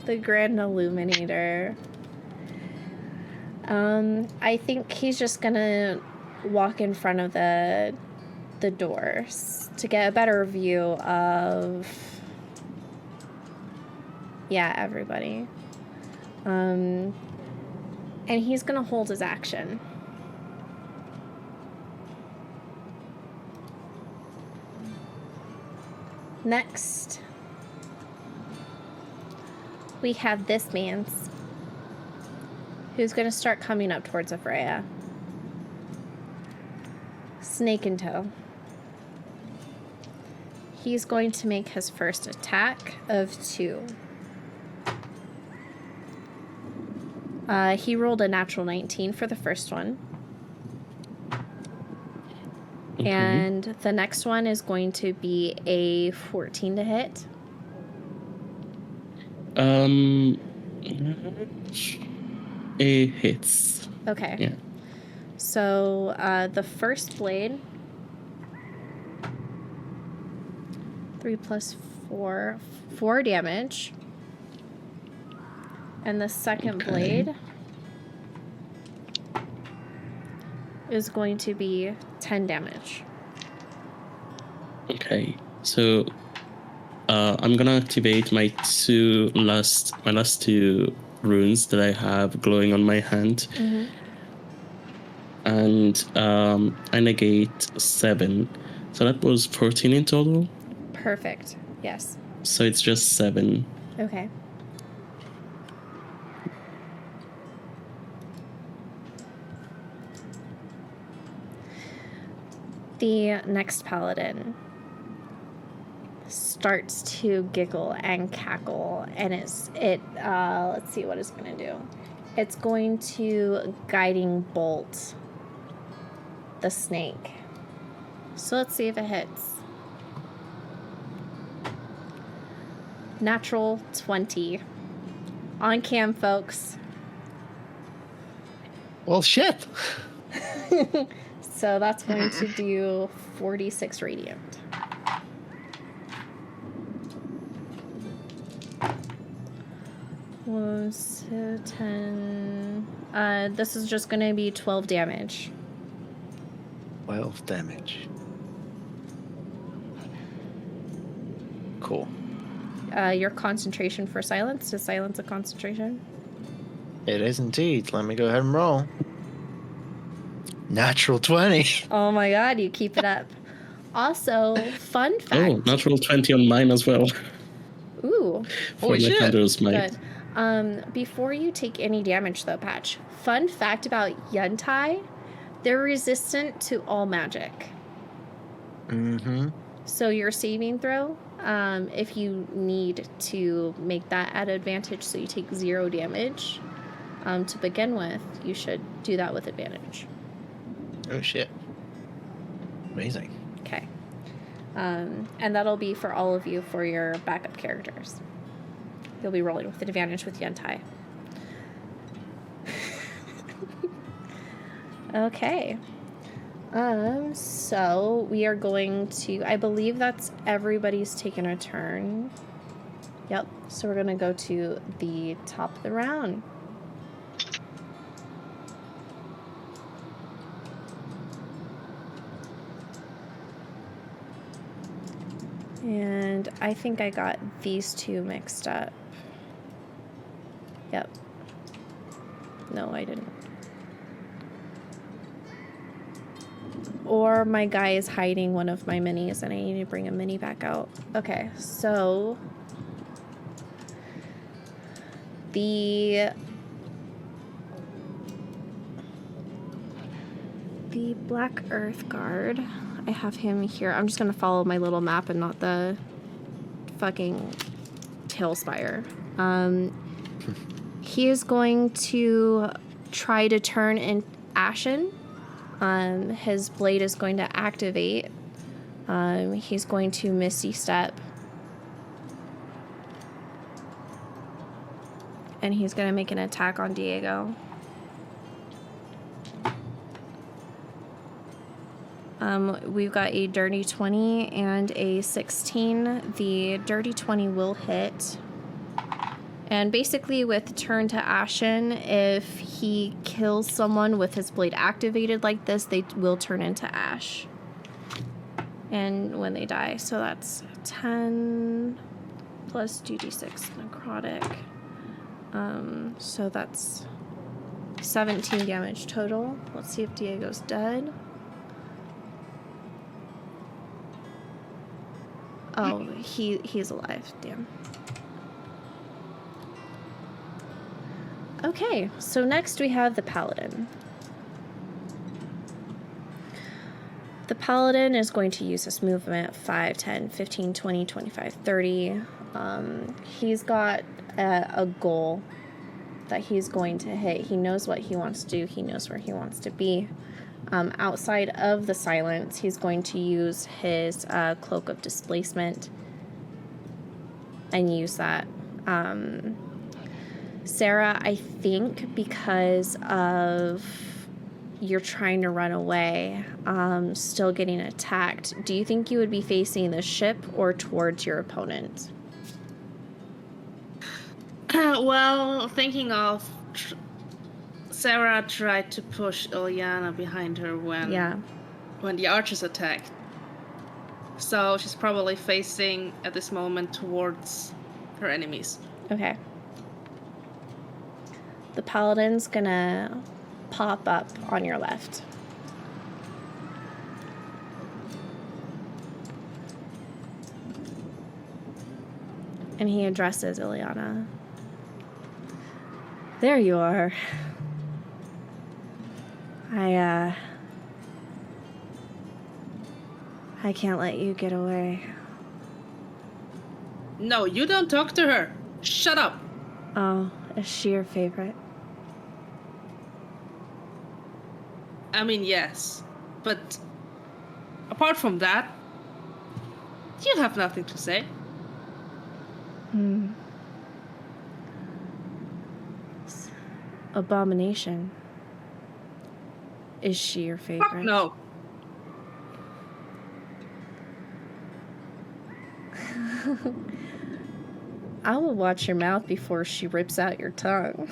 The Grand Illuminator. I think he's just gonna walk in front of the doors to get a better view of everybody. And he's gonna hold his action. Next, we have this man's, who's gonna start coming up towards Afreya. Snake in tow. He's going to make his first attack of 2. He rolled a natural 19 for the first one. Okay. And the next one is going to be a 14 to hit. It hits. Okay. Yeah. So the first blade, 3 plus 4, 4 damage. And the second Okay. blade is going to be 10 damage. Okay. So I'm gonna activate my last 2 runes that I have glowing on my hand. Mm-hmm. And I negate 7. So that was 14 in total. Perfect. Yes. So it's just 7. Okay. The next paladin starts to giggle and cackle, and let's see what it's going to do. It's going to guiding bolt the snake. So let's see if it hits. Natural 20. On cam, folks. Well, shit. So that's going to do 46 radiant. Was 10. This is just going to be 12 damage. 12 damage. Cool. Your concentration for silence. Is silence a concentration? It is indeed. Let me go ahead and roll. Natural 20. Oh my god, you keep it up. Also, fun fact. Oh, natural 20 on mine as well. Ooh, For Holy my shit. Thunderous Might. good. Before you take any damage though, Patch, fun fact about Yuntai, they're resistant to all magic. Mm-hmm. So your saving throw, if you need to make that at advantage so you take 0 damage to begin with, you should do that with advantage. Oh, shit. Amazing. Okay. And that'll be for all of you for your backup characters. You'll be rolling with advantage with Yuntai. Okay. So we are going to, I believe that's everybody's taken a turn. Yep, so we're gonna go to the top of the round. And I think I got these two mixed up. Yep. No, I didn't. Or my guy is hiding one of my minis and I need to bring a mini back out. Okay, so the Black Earth Guard, I have him here. I'm just gonna follow my little map and not the fucking Tailspire. He is going to try to turn in ashen. His blade is going to activate. He's going to Misty Step. And he's going to make an attack on Diego. We've got a dirty 20 and a 16. The dirty 20 will hit. And basically with Turn to Ashen, if he kills someone with his blade activated like this, they will turn into ash. And when they die, so that's 10 plus 2d6 necrotic. So that's 17 damage total. Let's see if Diego's dead. Oh, he's alive. Damn. Okay, so next we have the Paladin. The Paladin is going to use his movement 5, 10, 15, 20, 25, 30. He's got a goal that he's going to hit. He knows what he wants to do. He knows where he wants to be. Outside of the silence, he's going to use his Cloak of Displacement and use that. Sarah, I think because of you're trying to run away, still getting attacked, do you think you would be facing the ship or towards your opponent? Well, thinking of Sarah tried to push Ilyana behind her when the archers attacked. So she's probably facing at this moment towards her enemies. Okay. The Paladin's gonna pop up on your left. And he addresses Ilyana. There you are. I can't let you get away. No, you don't talk to her. Shut up. Oh, is she your favorite? I mean, yes. But apart from that, you have nothing to say. Abomination. Is she your favorite? Fuck no. I will watch your mouth before she rips out your tongue.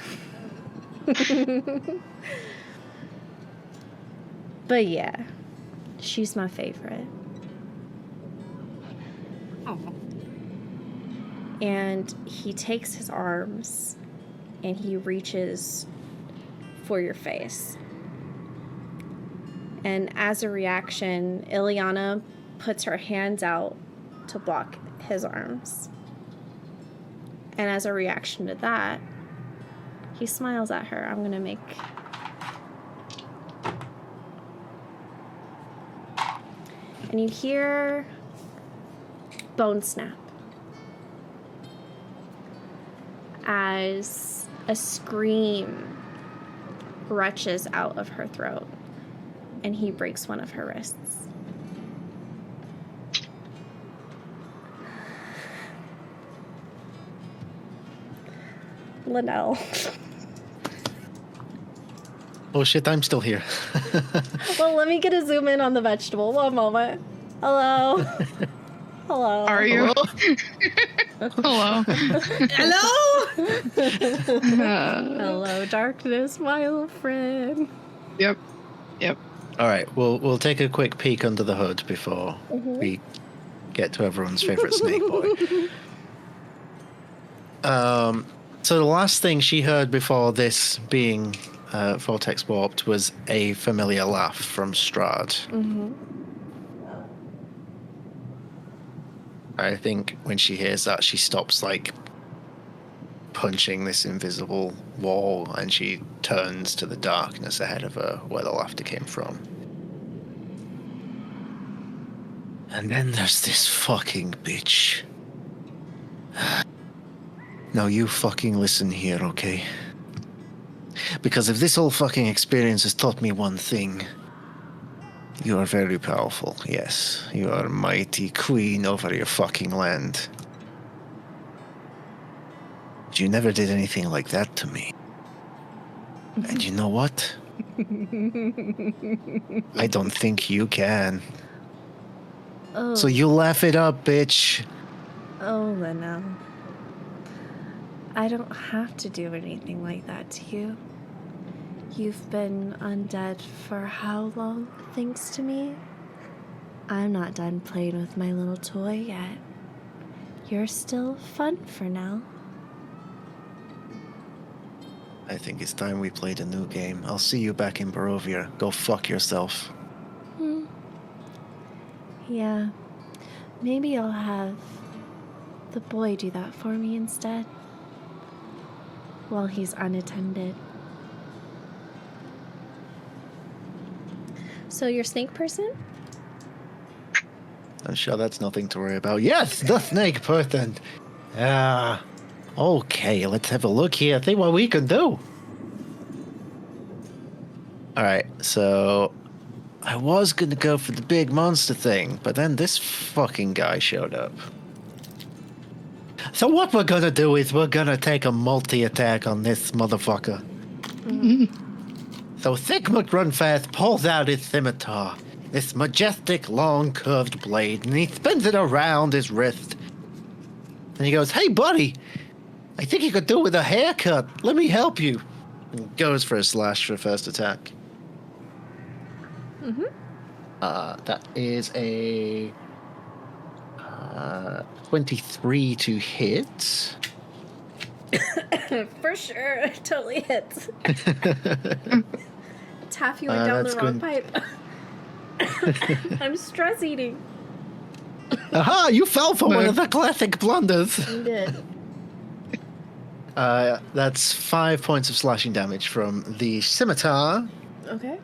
But yeah, she's my favorite. Oh. And he takes his arms and he reaches for your face. And as a reaction, Ilyana puts her hands out to block his arms. And as a reaction to that, he smiles at her. I'm gonna make... And you hear bone snap as a scream retches out of her throat, and he breaks one of her wrists. Linnell. Oh shit, I'm still here. Well, let me get a zoom in on the vegetable. One moment. Hello. Hello. Are you? Hello? Hello. Hello, darkness, my old friend. Yep. All right, we'll take a quick peek under the hood before we get to everyone's favorite snake boy. So the last thing she heard before this being vortex warped was a familiar laugh from Strahd. I think when she hears that, she stops like punching this invisible wall and she turns to the darkness ahead of her where the laughter came from. And then there's this fucking bitch. Now you fucking listen here, okay? Because if this whole fucking experience has taught me one thing, you are very powerful, yes. You are a mighty queen over your fucking land. But you never did anything like that to me. And you know what? I don't think you can. Oh. So you laugh it up, bitch. Oh, Lena. I don't have to do anything like that to you. You've been undead for how long, thanks to me? I'm not done playing with my little toy yet. You're still fun for now. I think it's time we played a new game. I'll see you back in Barovia. Go fuck yourself. Yeah. Maybe I'll have the boy do that for me instead. While he's unattended. So you're snake person? I'm sure that's nothing to worry about. Yes, the snake person. Okay, let's have a look here. Think what we can do. Alright, so I was gonna go for the big monster thing, but then this fucking guy showed up. So what we're gonna do is we're gonna take a multi-attack on this motherfucker. So Thick McRunfast pulls out his scimitar, this majestic, long, curved blade, and he spins it around his wrist. And he goes, "Hey, buddy, I think you could do with a haircut. Let me help you." And goes for a slash for first attack. That is a 23 to hit. For sure, it totally hits. Taffy went down the wrong pipe. I'm stress eating. Aha! You fell for one of the classic blunders. You did. That's 5 points of slashing damage from the scimitar. Okay.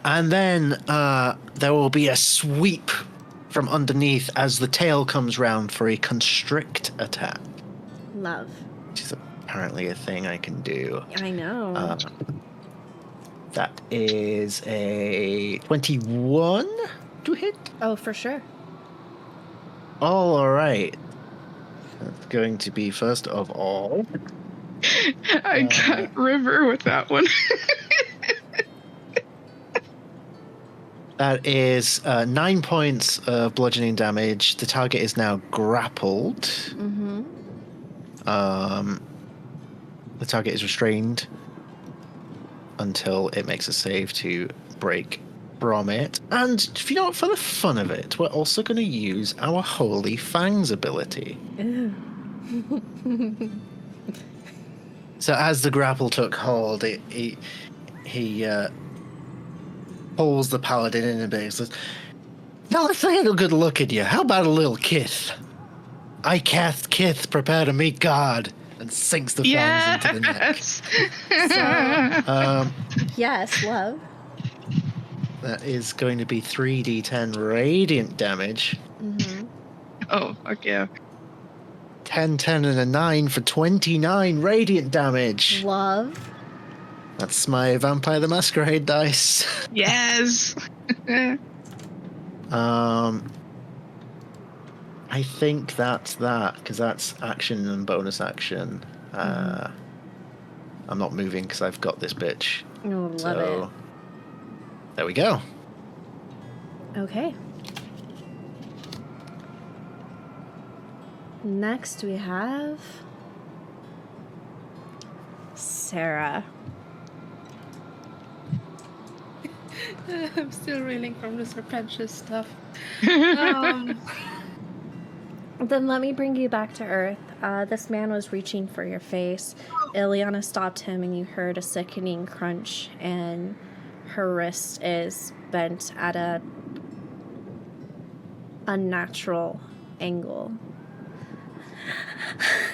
And then there will be a sweep from underneath as the tail comes round for a constrict attack. Love. Which is apparently a thing I can do. I know. That is a 21 to hit. Oh, for sure. All right. That's going to be first of all. I got River with that one. That is 9 points of bludgeoning damage. The target is now grappled. The target is restrained until it makes a save to break from it. And you know what, for the fun of it, we're also going to use our Holy Fangs ability. So as the grapple took hold, he pulls the paladin in a bit and says, "Now let's take a good look at you. How about a little kiss? I cast kiss, prepare to meet God," and sinks the fangs into the neck. So, yes, love. That is going to be 3d10 radiant damage. Oh, fuck yeah. 10, 10, and a 9 for 29 radiant damage. Love. That's my Vampire the Masquerade dice. Yes. I think that's that, because that's action and bonus action. I'm not moving because I've got this bitch. Oh, love So there we go. it. Okay. Next we have Sarah. I'm still reeling from the serpentine stuff. Then let me bring you back to Earth. This man was reaching for your face. Ileana stopped him, and you heard a sickening crunch, and her wrist is bent at a unnatural angle.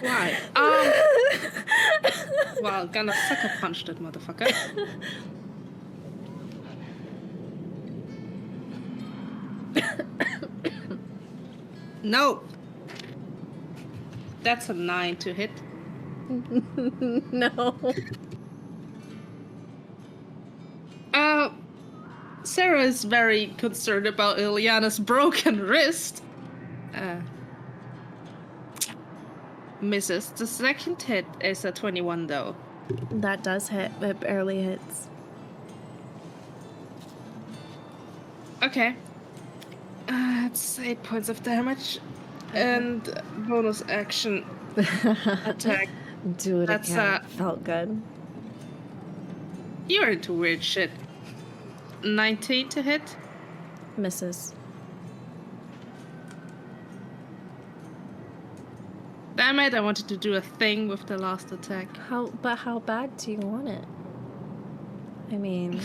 Why? Well, gonna sucker punch that motherfucker. No. That's a 9 to hit. No. Sarah is very concerned about Ileana's broken wrist. Misses. The second hit is a 21 though. That does hit. It barely hits. Okay. It's 8 points of damage. And bonus action attack. Do it That's, again. Felt good. You're into weird shit. 19 to hit. Misses. Damn it, I wanted to do a thing with the last attack. How bad do you want it? I mean...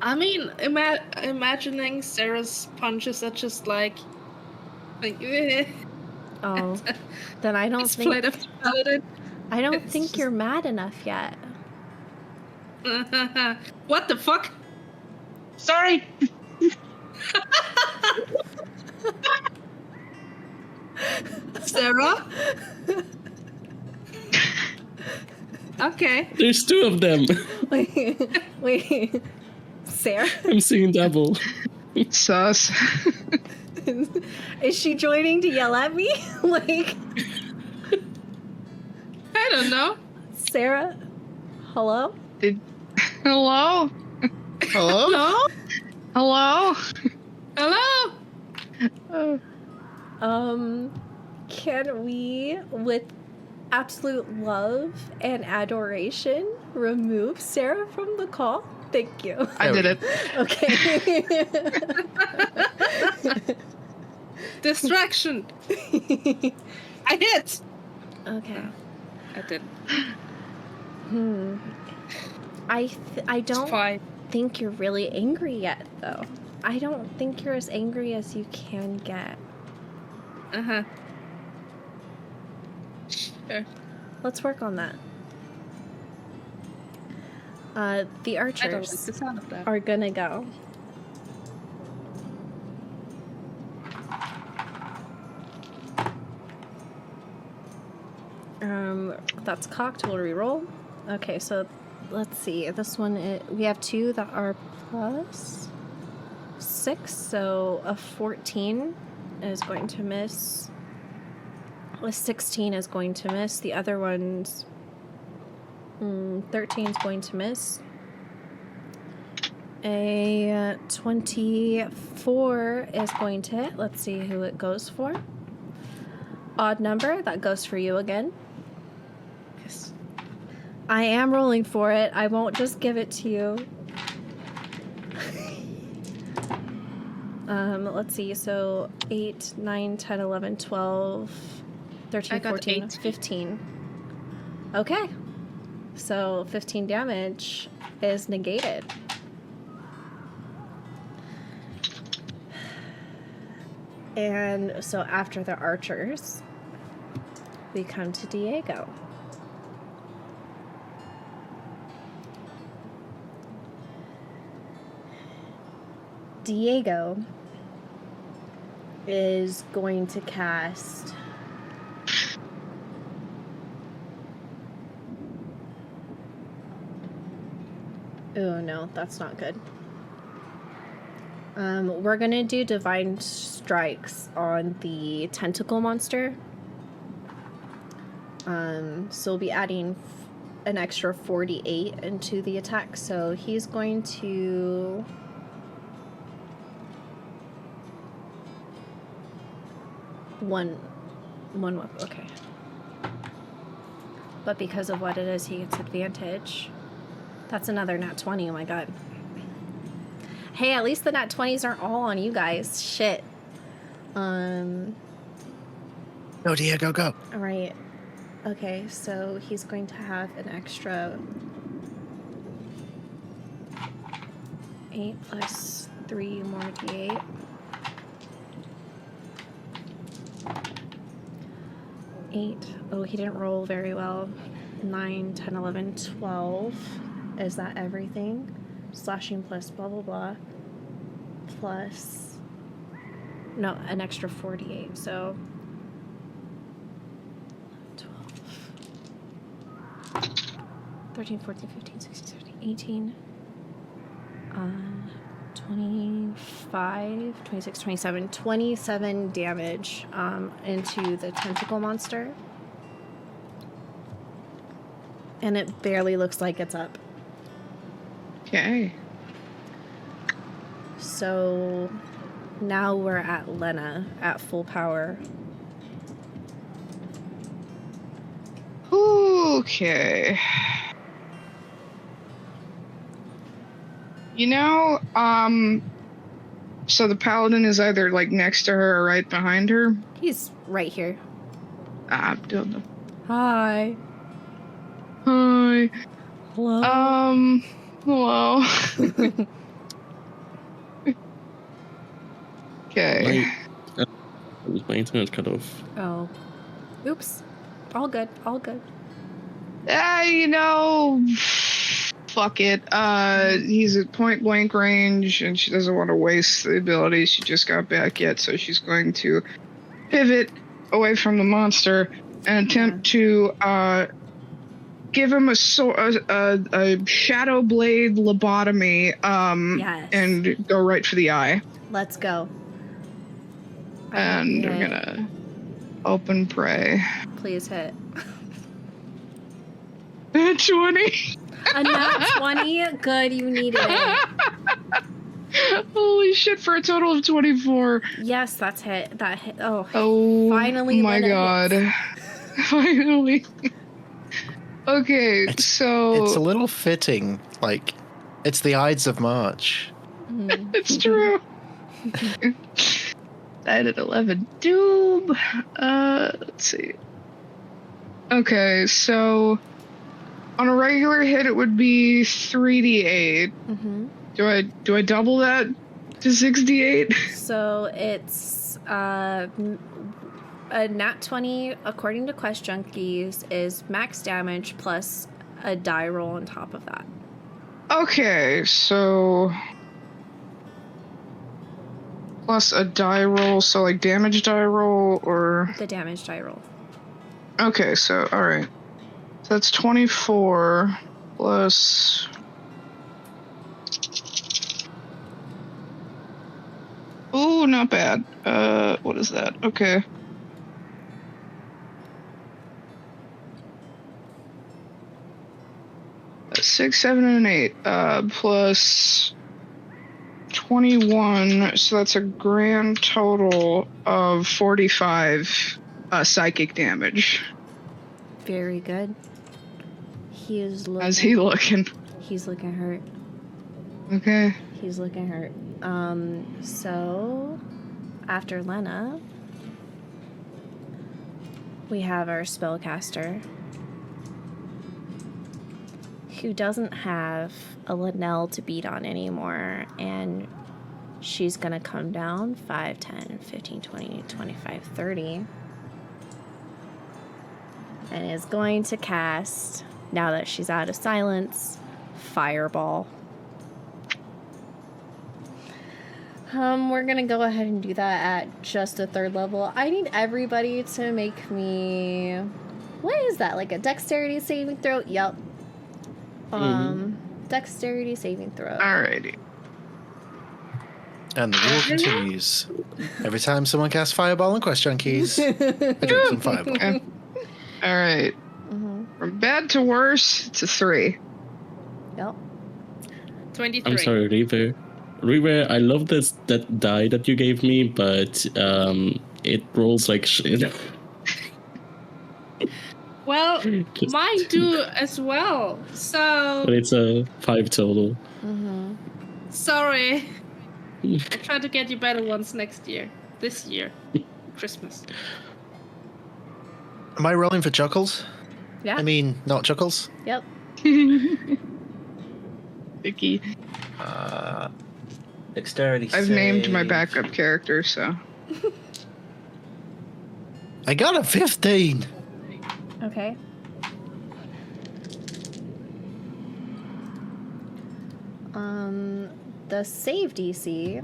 I mean, imagining Sarah's punches are just like Oh, then I don't split think... of paladin. I don't It's think just- you're mad enough yet. What the fuck? Sorry. Sarah? Okay. There's two of them. Wait. Sarah? I'm seeing double. Sus. Is she joining to yell at me? Like, I don't know. Sarah? Hello? Hello? Hello? Hello? Hello? Hello? Can we, with absolute love and adoration, remove Sarah from the call? Thank you. I did it. Okay. Distraction. I hit. Okay. I did. I don't Fine. think you're really angry yet, though. I don't think you're as angry as you can get. Uh-huh. Sure. Let's work on that. The I don't like archers the sound of that. are gonna go. That's cocked. We'll reroll. Okay, so let's see. This one, we have two that are plus 6, so a 14 is going to miss. A 16 is going to miss. The other one's 13 is going to miss. A 24 is going to hit. Let's see who it goes for. Odd number, that goes for you again. Yes. I am rolling for it. I won't just give it to you. Let's see. So 8, 9, 10, 11, 12, 13, I got 14, 8. 15. Okay. So 15 damage is negated. And so after the archers, we come to Diego. Diego is going to cast oh no, that's not good. We're gonna do divine strikes on the tentacle monster. So we'll be adding an extra 48 into the attack. So he's going to... One weapon, okay. But because of what it is, he gets advantage. That's another nat 20, oh my god. Hey, at least the nat 20s aren't all on you guys. Shit. Go, Diego, go. Alright. Okay, so he's going to have an extra 8 plus 3 more d8. Oh, he didn't roll very well. 9, 10, 11, 12. Is that everything? Slashing plus blah, blah, blah. Plus... No, an extra 48, so... 12. 13, 14, 15, 16, 17, 18. 25, 26, 27, 27 damage into the tentacle monster. And it barely looks like it's up. Okay. So now we're at Lena at full power. Okay. You know, so the paladin is either like next to her or right behind her. He's right here. I don't know. Hi. Hi. Hello. Hello. Okay. My internet cut off. Oh. Oops. All good. All good. You know, fuck it. He's at point blank range, and she doesn't want to waste the ability. She just got back yet, so she's going to pivot away from the monster and attempt to give him a shadow blade lobotomy. Yes. And go right for the eye. Let's go. And we're gonna open prey. Please hit. 20. A nat 20? Good, you needed it. Holy shit, for a total of 24. Yes, that's hit. That hit. Oh, Finally, my god. Hits. Finally. Okay, so... It's a little fitting. Like, it's the Ides of March. It's true. Died at 11. Doom. Let's see. Okay, so... On a regular hit, it would be 3d8. Mm-hmm. Do I double that to 6d8? So it's a nat 20, according to Quest Junkies, is max damage plus a die roll on top of that. Okay, so plus a die roll, so like damage die roll or The damage die roll. okay, so all right. So that's 24 plus ooh, not bad. What is that? Okay. That's 6, 7, and 8. Plus 21. So that's a grand total of 45 psychic damage. Very good. He is looking... How's he looking? He's looking hurt. Okay. He's looking hurt. So after Lena, we have our spellcaster, who doesn't have a Linnell to beat on anymore, and she's gonna come down 5, 10, 15, 20, 25, 30, and is going to cast, now that she's out of silence, Fireball. We're gonna go ahead and do that at just a 3rd level. I need everybody to make me... What is that? Like a dexterity saving throw? Yup. Dexterity saving throw. Alrighty. And the rule continues. Every time someone casts Fireball on Quest Junkies, I drink some Fireball. Okay. All right. Mm-hmm. From bad to worse, it's a 3. Yep. 23. I'm sorry, Reaver. Reaver, I love that die that you gave me, but it rolls like shit. Well, Just- mine do as well. So But it's a 5 total. Mm-hmm. sorry. I'll try to get you better ones next year. This year. Christmas. Am I rolling for Chuckles? Yeah. I mean, not Chuckles. Yep. Vicky. Dexterity. I've named my backup character, so. I got a 15. Okay. The save DC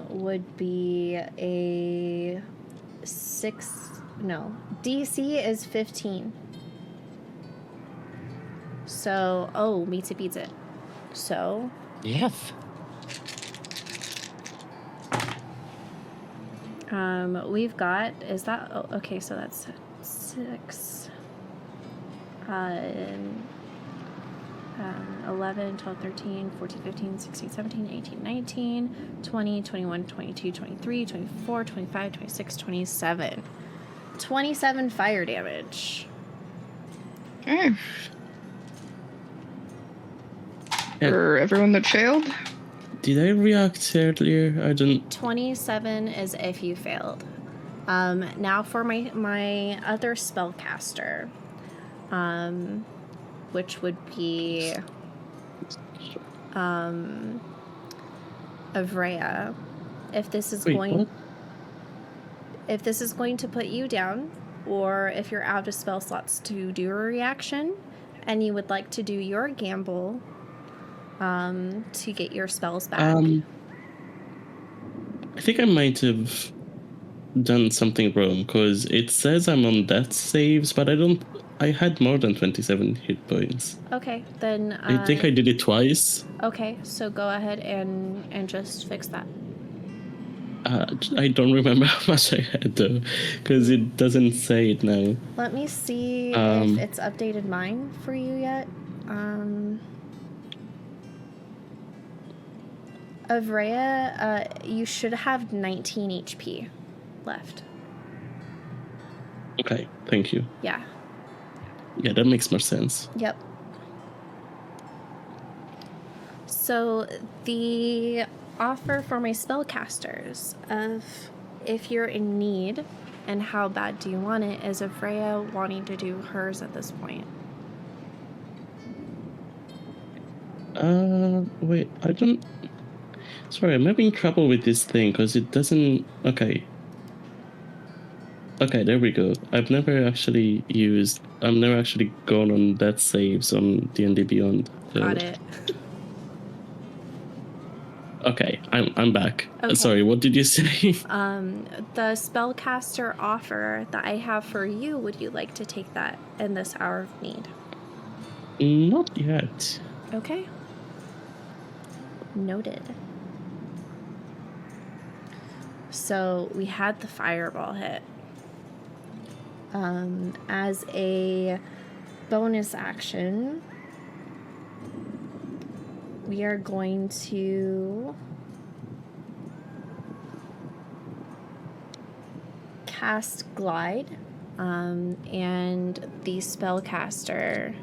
would be a 6. No, DC is 15. So, meets it beats it. So, Yes. we've got, is that, okay, so that's 6, 11, 12, 13, 14, 15, 16, 17, 18, 19, 20, 21, 22, 23, 24, 25, 26, 27. 27 fire damage. Okay. Yeah. For everyone that failed. Did I react earlier? I don't. 27 is if you failed. Now for my other spellcaster, which would be Avrea. If this is Wait, going what? if this is going to put you down, or if you're out of spell slots to do a reaction, and you would like to do your gamble to get your spells back. I think I might have done something wrong because it says I'm on death saves, but I had more than 27 hit points. Okay, then I think I did it twice. okay, so go ahead and just fix that. I don't remember how much I had though, because it doesn't say it now. Let me see if it's updated mine for you yet. Avrea, you should have 19 HP left. Okay, thank you. Yeah. Yeah, that makes more sense. Yep. So the offer for my spellcasters of if you're in need and how bad do you want it is Avrea wanting to do hers at this point. Wait, I don't. Sorry, I'm having trouble with this thing because it doesn't. Okay. Okay, there we go. I've never actually gone on death saves on D&D Beyond. So. Got it. Okay, I'm back. Okay. Sorry, what did you say? The spellcaster offer that I have for you, would you like to take that in this hour of need? Not yet. Okay. Noted. So we had the fireball hit. As a bonus action, we are going to cast Glide, and the spellcaster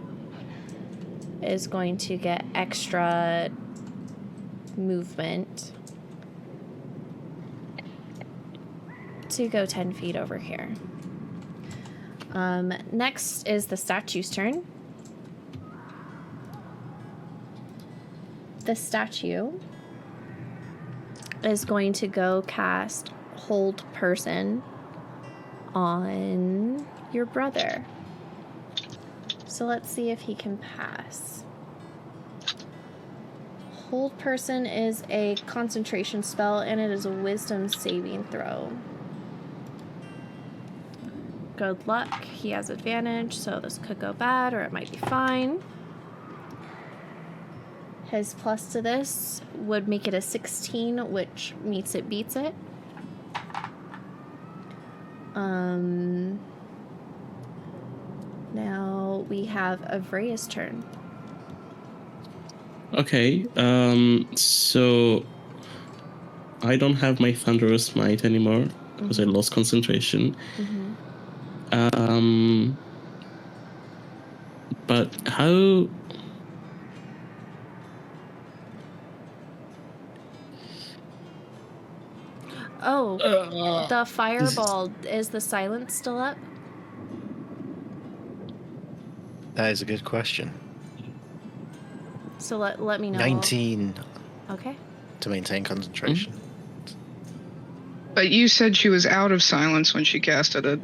is going to get extra movement to go 10 feet over here. Next is the statue's turn. The statue is going to go cast Hold Person on your brother. So let's see if he can pass. Hold Person is a concentration spell, and it is a wisdom saving throw. Good luck. He has advantage, so this could go bad or it might be fine. His plus to this would make it a 16, which meets it, beats it. Now we have Avrea's turn. Okay, so I don't have my Thunderous Might anymore because I lost concentration. But how... Oh, the fireball, is the silence still up? That is a good question. So let me know. 19 Okay. to maintain concentration. But you said she was out of silence when she casted it.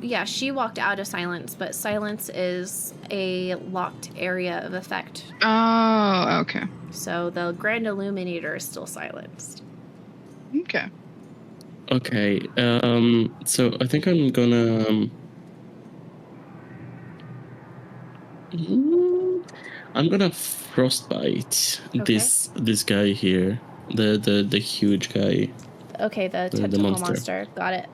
Yeah, she walked out of silence, but silence is a locked area of effect. Oh, okay. So the Grand Illuminator is still silenced. Okay. Okay, so I think I'm gonna... I'm gonna frostbite Okay. this guy here, the huge guy. Okay, the The tentacle monster. monster. Got it.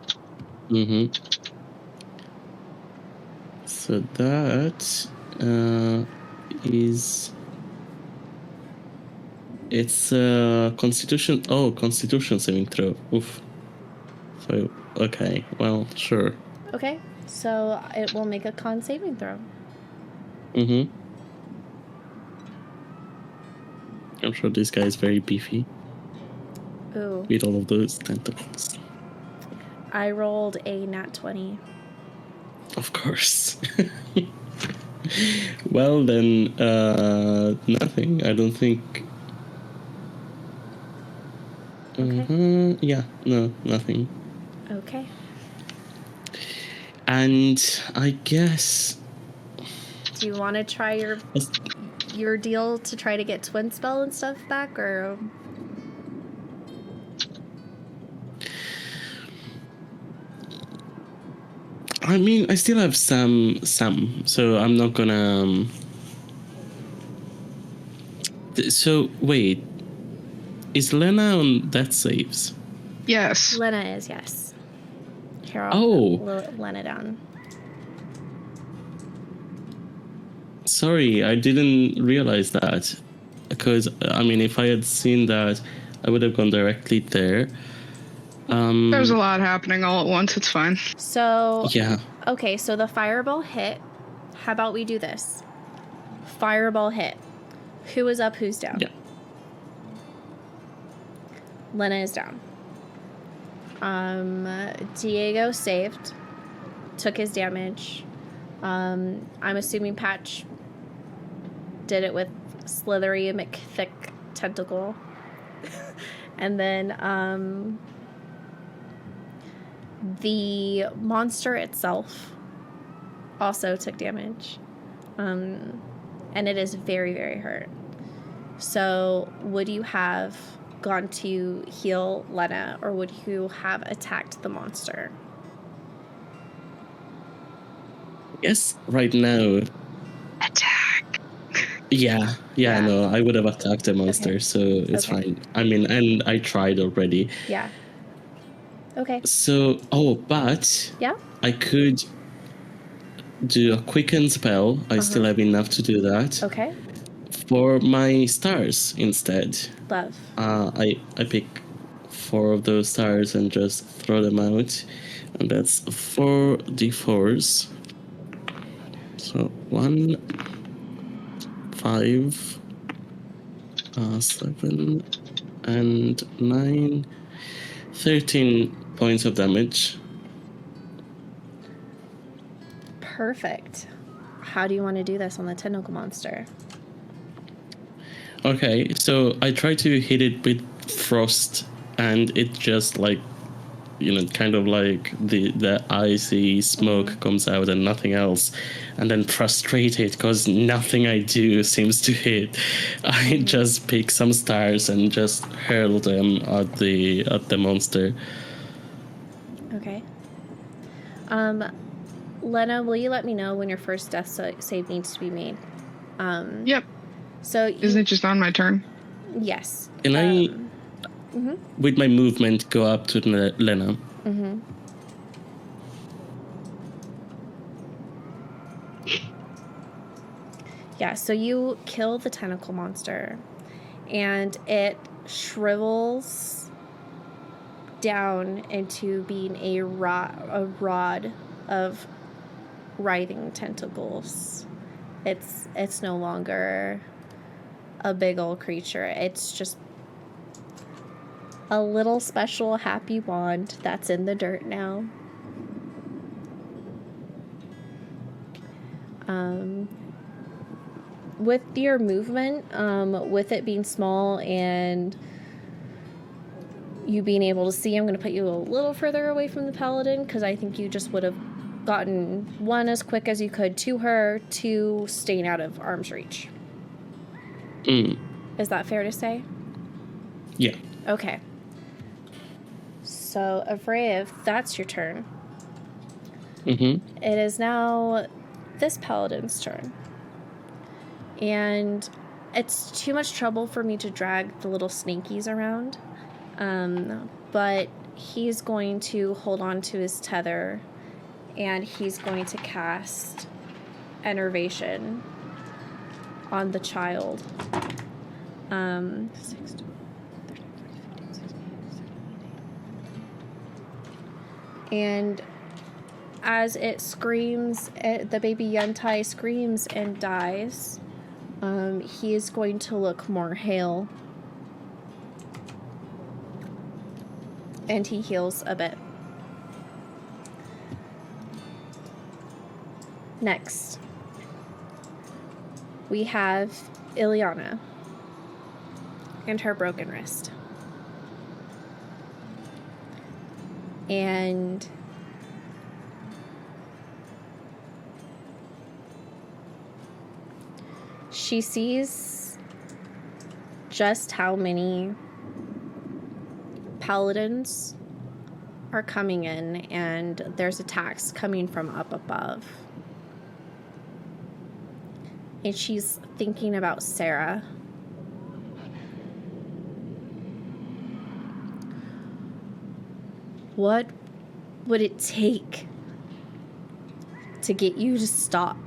So that is... It's Constitution... Oh, Constitution saving throw. Oof. So, okay, well, sure. Okay, so it will make a con saving throw. I'm sure this guy is very beefy Ooh. with all of those tentacles. I rolled a nat 20. Of course. Well, then, nothing. I don't think... Okay. Yeah, no, nothing. Okay. And I guess... Do you want to try your deal to try to get twin spell and stuff back, or? I mean, I still have some, so I'm not gonna... So, wait. Is Lena on death saves? Yes. Lena is, yes. Here, I'll Oh. put Lena down. Sorry, I didn't realize that. Because, I mean, if I had seen that, I would have gone directly there. There's a lot happening all at once. It's fine. So, Yeah. okay, so the fireball hit. How about we do this? Fireball hit. Who is up, who's down? Yeah. Lena is down. Diego saved. Took his damage. I'm assuming Patch did it with Slithery McThick Tentacle. And then the monster itself also took damage. And it is very, very hurt. So would you have gone to heal Lena, or would you have attacked the monster? Yes, right now. Attack. Yeah, Yeah. no, I would have attacked the monster, Okay. so it's Okay. fine. I mean, and I tried already. Yeah. Okay. So, but Yeah. I could do a quicken spell. I still have enough to do that. Okay. For my stars instead. Love. I pick 4 of those stars and just throw them out. And that's 4 d4s. So 1, 5, 7, and 9, 13 points of damage. Perfect. How do you want to do this on the tentacle monster? Okay, so I try to hit it with frost, and it just like, kind of like the icy smoke comes out and nothing else. And then frustrated because nothing I do seems to hit, I just pick some stars and just hurl them at the monster. Okay. Lena, will you let me know when your first death save needs to be made? Yep. So Isn't it just on my turn? Yes. Can I, with my movement, go up to Lena? Mm-hmm. Yeah, so you kill the tentacle monster, and it shrivels down into being a rod of writhing tentacles. It's no longer a big old creature. It's just a little special happy wand that's in the dirt now. With your movement, with it being small and you being able to see, I'm going to put you a little further away from the paladin because I think you just would have gotten one as quick as you could to her, two staying out of arm's reach. Is that fair to say? Yeah. Okay. So, Avreev, that's your turn. It is now this paladin's turn. And it's too much trouble for me to drag the little snakies around. But he's going to hold on to his tether and he's going to cast Enervation on the child. 6, 12, 13, 14, 15, 16, 17, 18. And as it screams, the baby Yuntai screams and dies, he is going to look more hale. And he heals a bit. Next, we have Ileana and her broken wrist. And she sees just how many paladins are coming in, and there's attacks coming from up above. And she's thinking about Sarah. What would it take to get you to stop?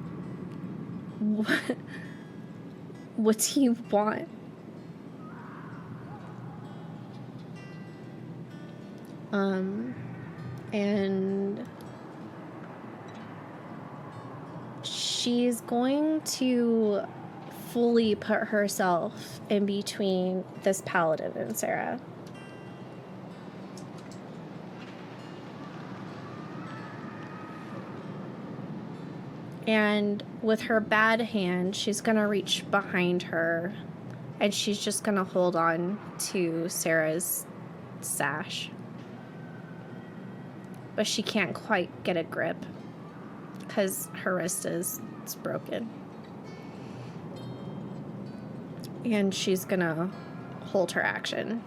What do you want? And she's going to fully put herself in between this paladin and Sarah. And with her bad hand, she's gonna reach behind her and she's just gonna hold on to Sarah's sash. But she can't quite get a grip because her wrist is broken. And she's gonna hold her action.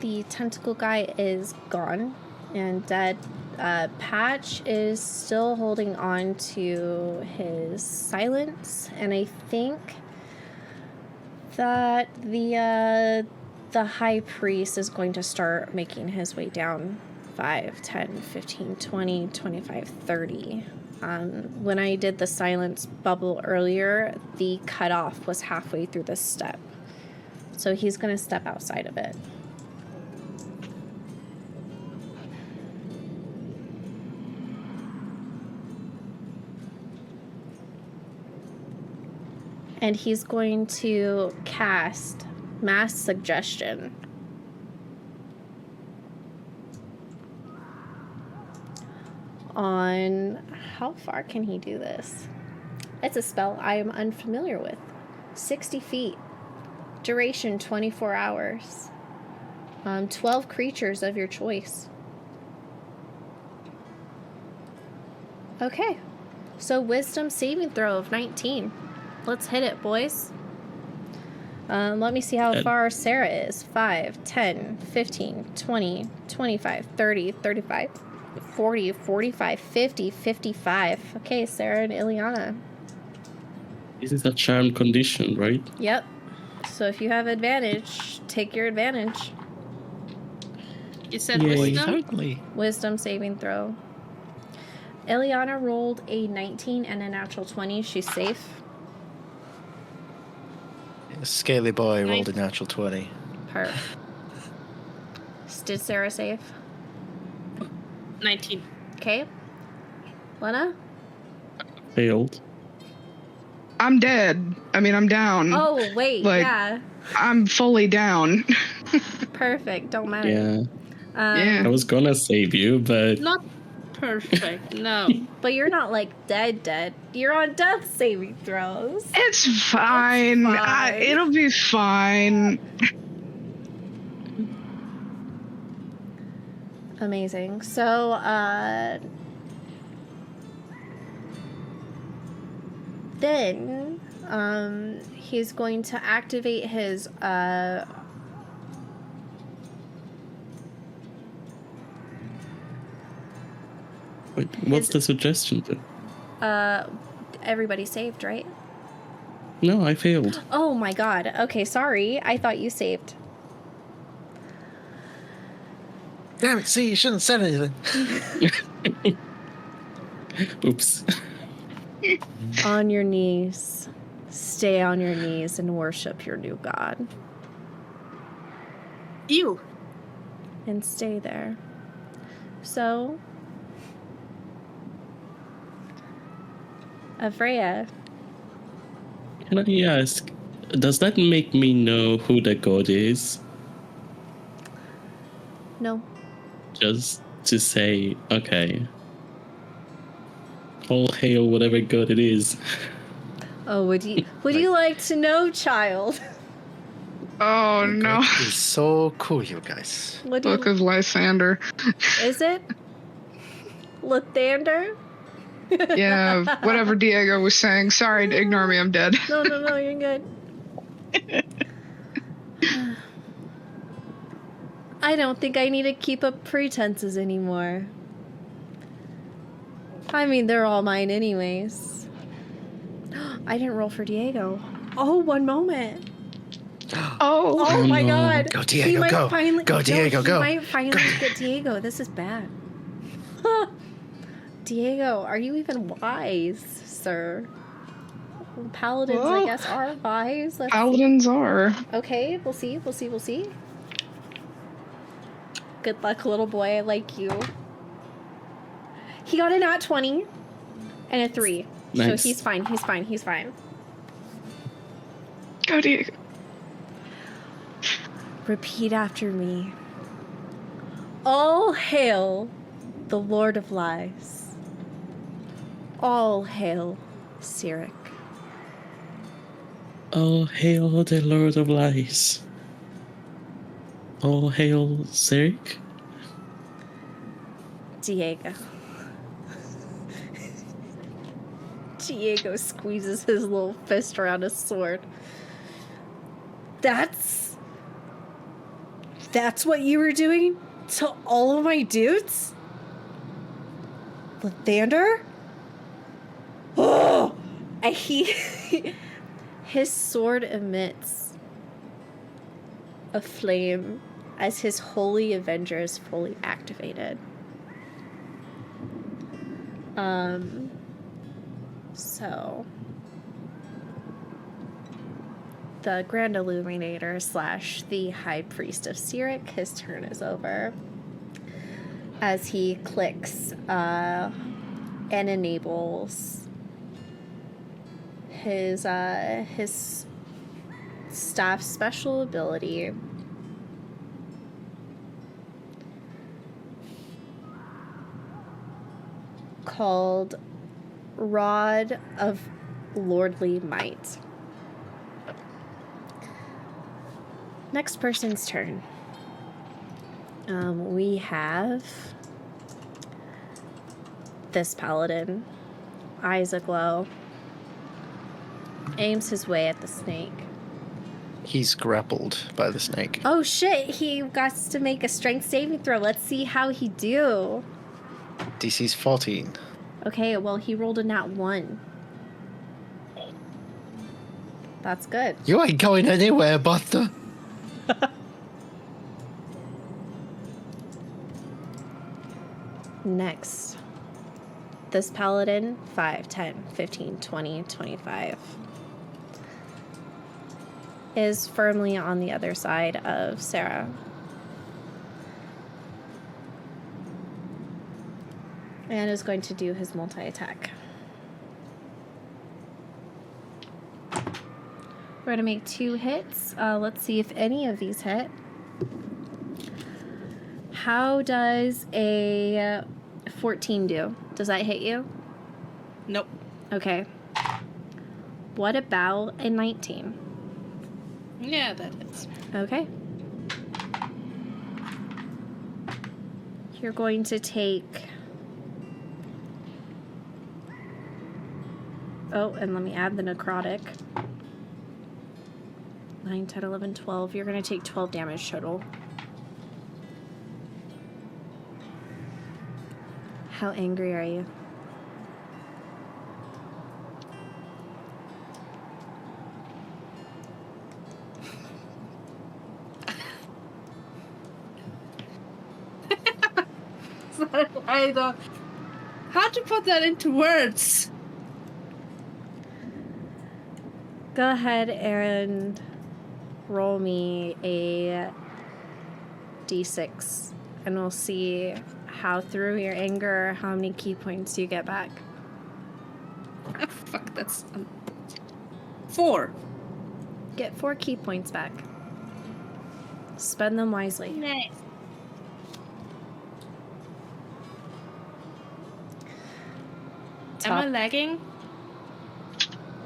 The tentacle guy is gone and dead. Patch is still holding on to his silence, and I think that the high priest is going to start making his way down 5, 10, 15, 20, 25, 30. When I did the silence bubble earlier, the cutoff was halfway through this step. So he's going to step outside of it. And he's going to cast Mass Suggestion on... How far can he do this? It's a spell I am unfamiliar with. 60 feet. Duration 24 hours. 12 creatures of your choice. Okay. So wisdom saving throw of 19. Let's hit it, boys. Let me see how far Sarah is. 5, 10, 15, 20, 25, 30, 35. 40, 45, 50, 55. Okay, Sarah and Ileana. This is a charm condition, right? Yep. So if you have advantage, take your advantage. You said Yay. Why, wisdom? certainly. Wisdom saving throw. Ileana rolled a 19 and a natural 20. She's safe. Scaly boy rolled a natural 20. Perf. Did Sarah save? 19. Okay. Lena? Failed. I'm dead. I mean, I'm down. Oh, wait. Like- Yeah. I'm fully down. Perfect. Don't matter. Yeah. Yeah. I was gonna save you, but Not perfect, no. But you're not like dead. You're on death saving throws. It's fine. fine. It'll be fine. Amazing. So, then, he's going to activate his, wait, what's the suggestion then? everybody saved, right? No, I failed. Oh my god. Okay, sorry. I thought you saved. Damn it, see, you shouldn't have said anything. Oops. On your knees. Stay on your knees and worship your new god. Ew. And stay there. So, Avreya, Can I ask, does that make me know who the god is? no. Just to say, okay. All hail whatever god it is. Oh, would you like to know, child? Oh no. It's so cool, you guys. What do Book you, of Lysander. is it? Lathander? Yeah, whatever Diego was saying. Sorry, ignore me. I'm dead. No, you're good. I don't think I need to keep up pretenses anymore. I mean, they're all mine anyways. I didn't roll for Diego. Oh, one moment. Oh. Oh my no. god. Go, Diego, He might go. Finally, Go, Diego, he go. might finally get Diego. This is bad. Diego, are you even wise, sir? Paladins, I Well, guess, are wise. Let's see. Paladins are. Okay, we'll see. Good luck, little boy. I like you. He got a nat 20 and a 3. Nice. So he's fine. Go Diego. Repeat after me. All hail the Lord of Lies. All hail Cyric. All hail the Lord of Lies. All hail Cyric. Diego. Diego squeezes his little fist around his sword. That's what you were doing to all of my dudes? Lathander? Oh! And his sword emits a flame as his holy avenger is fully activated. So the Grand Illuminator / the High Priest of Cyric, his turn is over. As he clicks and enables his staff special ability called Rod of Lordly Might. Next person's turn. We have this paladin, eyes aglow, aims his way at the snake. He's grappled by the snake. Oh shit, he got to make a strength saving throw. Let's see how he do. DC's 14. Okay, well, he rolled a nat 1. That's good. You ain't going anywhere, Buster. Next. This paladin, 5, 10, 15, 20, 25, is firmly on the other side of Sarah. And is going to do his multi-attack. We're going to make 2 hits. Let's see if any of these hit. How does a 14 do? Does that hit you? Nope. Okay. What about a 19? Yeah, that is. Okay. You're going to take... Oh, and let me add the necrotic. 9, 10, 11, 12. You're going to take 12 damage total. How angry are you? I don't... How to put that into words? Go ahead and roll me a d6, and we'll see how through your anger, how many key points you get back. Oh, fuck, that's... 4. Get 4 key points back. Spend them wisely. Nice. Am I lagging?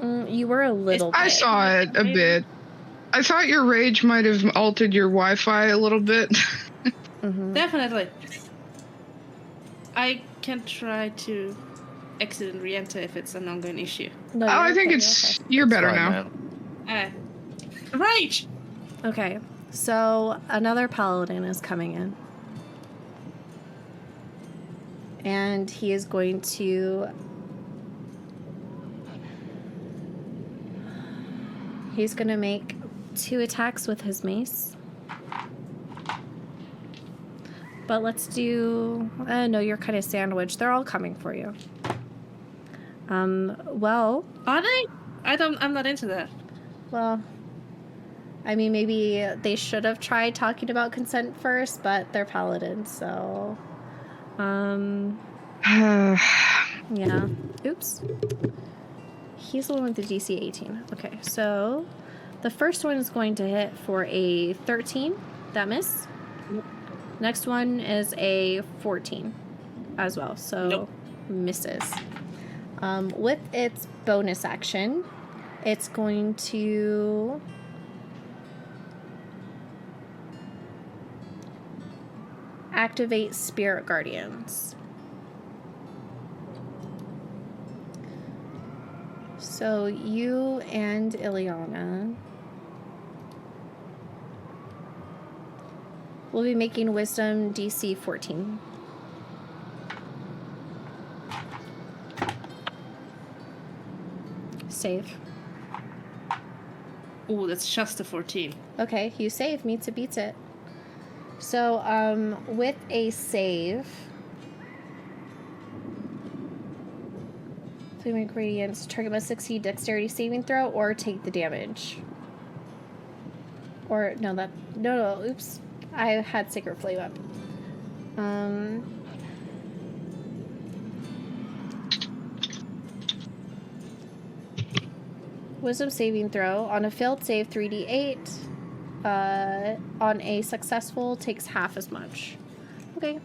You were a little bit. I saw it a bit. I thought your rage might have altered your Wi-Fi a little bit. Mm-hmm. Definitely. I can try to exit and re-enter if it's an ongoing issue. No, Oh, I think okay, it's... You're better Fine now. Rage! Okay, so another paladin is coming in. And he is going to... He's going to make 2 attacks with his mace. But let's do... no, you're kind of sandwiched. They're all coming for you. Well... Are they? I'm not into that. Well... I mean, maybe they should have tried talking about consent first, but they're paladins, so... yeah. Oops. He's the one with the DC 18. Okay, so... The first one is going to hit for a 13. That miss. Nope. Next one is a 14 as well, so nope. Misses. With its bonus action, it's going to... activate Spirit Guardians. So you and Ileana will be making Wisdom DC 14. Save. Ooh, that's just a 14. Okay, you save. Meets it, beats it. So, with a save, Flame Ingredients, target must succeed Dexterity saving throw or take the damage. Or, no, oops. I had Sacred Flame up. Wisdom saving throw. On a failed save, 3d8. On a successful, takes half as much. Okay.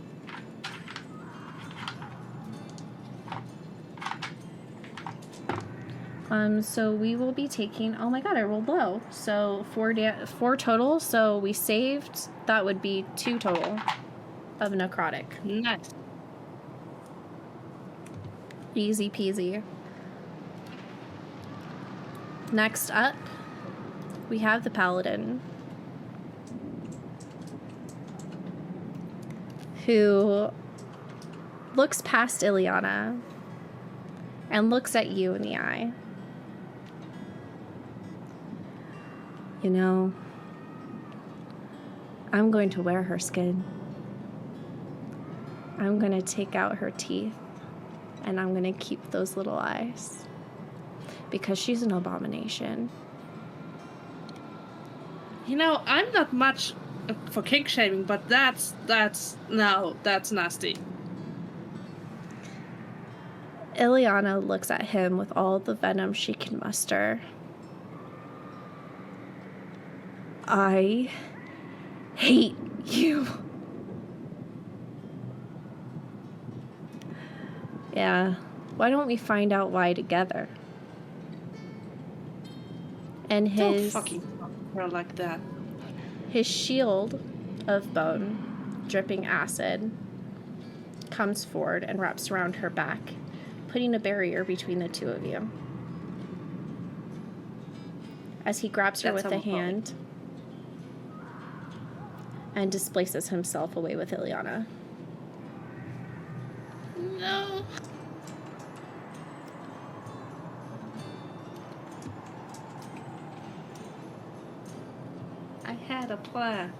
So we will be taking... Oh my god, I rolled low. So 4 total. So we saved. That would be 2 total of necrotic. Nice. Easy peasy. Next up, we have the paladin, who looks past Ileana and looks at you in the eye. You know, I'm going to wear her skin. I'm going to take out her teeth, and I'm going to keep those little eyes. Because she's an abomination. You know, I'm not much for kink shaming, but that's nasty. Ileana looks at him with all the venom she can muster. I hate you. Yeah, why don't we find out why together? And Don't his fucking talk to her like that. his shield of bone, dripping acid, comes forward and wraps around her back, putting a barrier between the two of you. As he grabs her with a hand and displaces himself away with Ileana. No. I had a plan.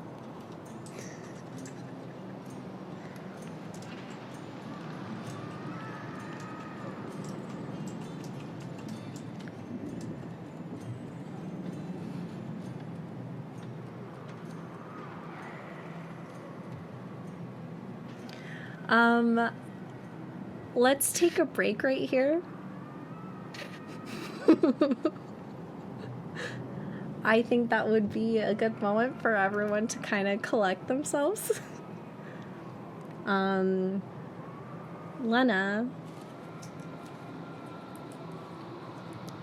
Let's take a break right here. I think that would be a good moment for everyone to kind of collect themselves. Lena.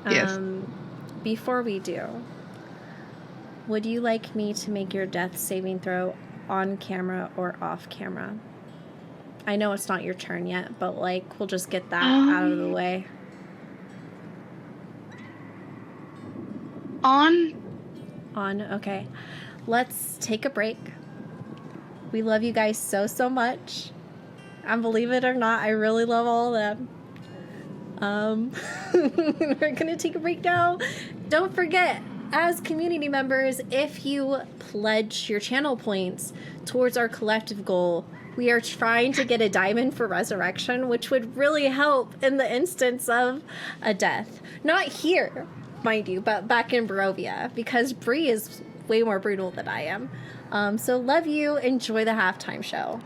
Yes. Before we do, would you like me to make your death saving throw on camera or off camera? I know it's not your turn yet, but like we'll just get that out of the way. On. Okay. Let's take a break. We love you guys so much. And believe it or not, I really love all of them. We're gonna take a break now. Don't forget, as community members, if you pledge your channel points towards our collective goal, we are trying to get a diamond for resurrection, which would really help in the instance of a death. Not here, mind you, but back in Barovia, because Bree is way more brutal than I am. So love you. Enjoy the halftime show.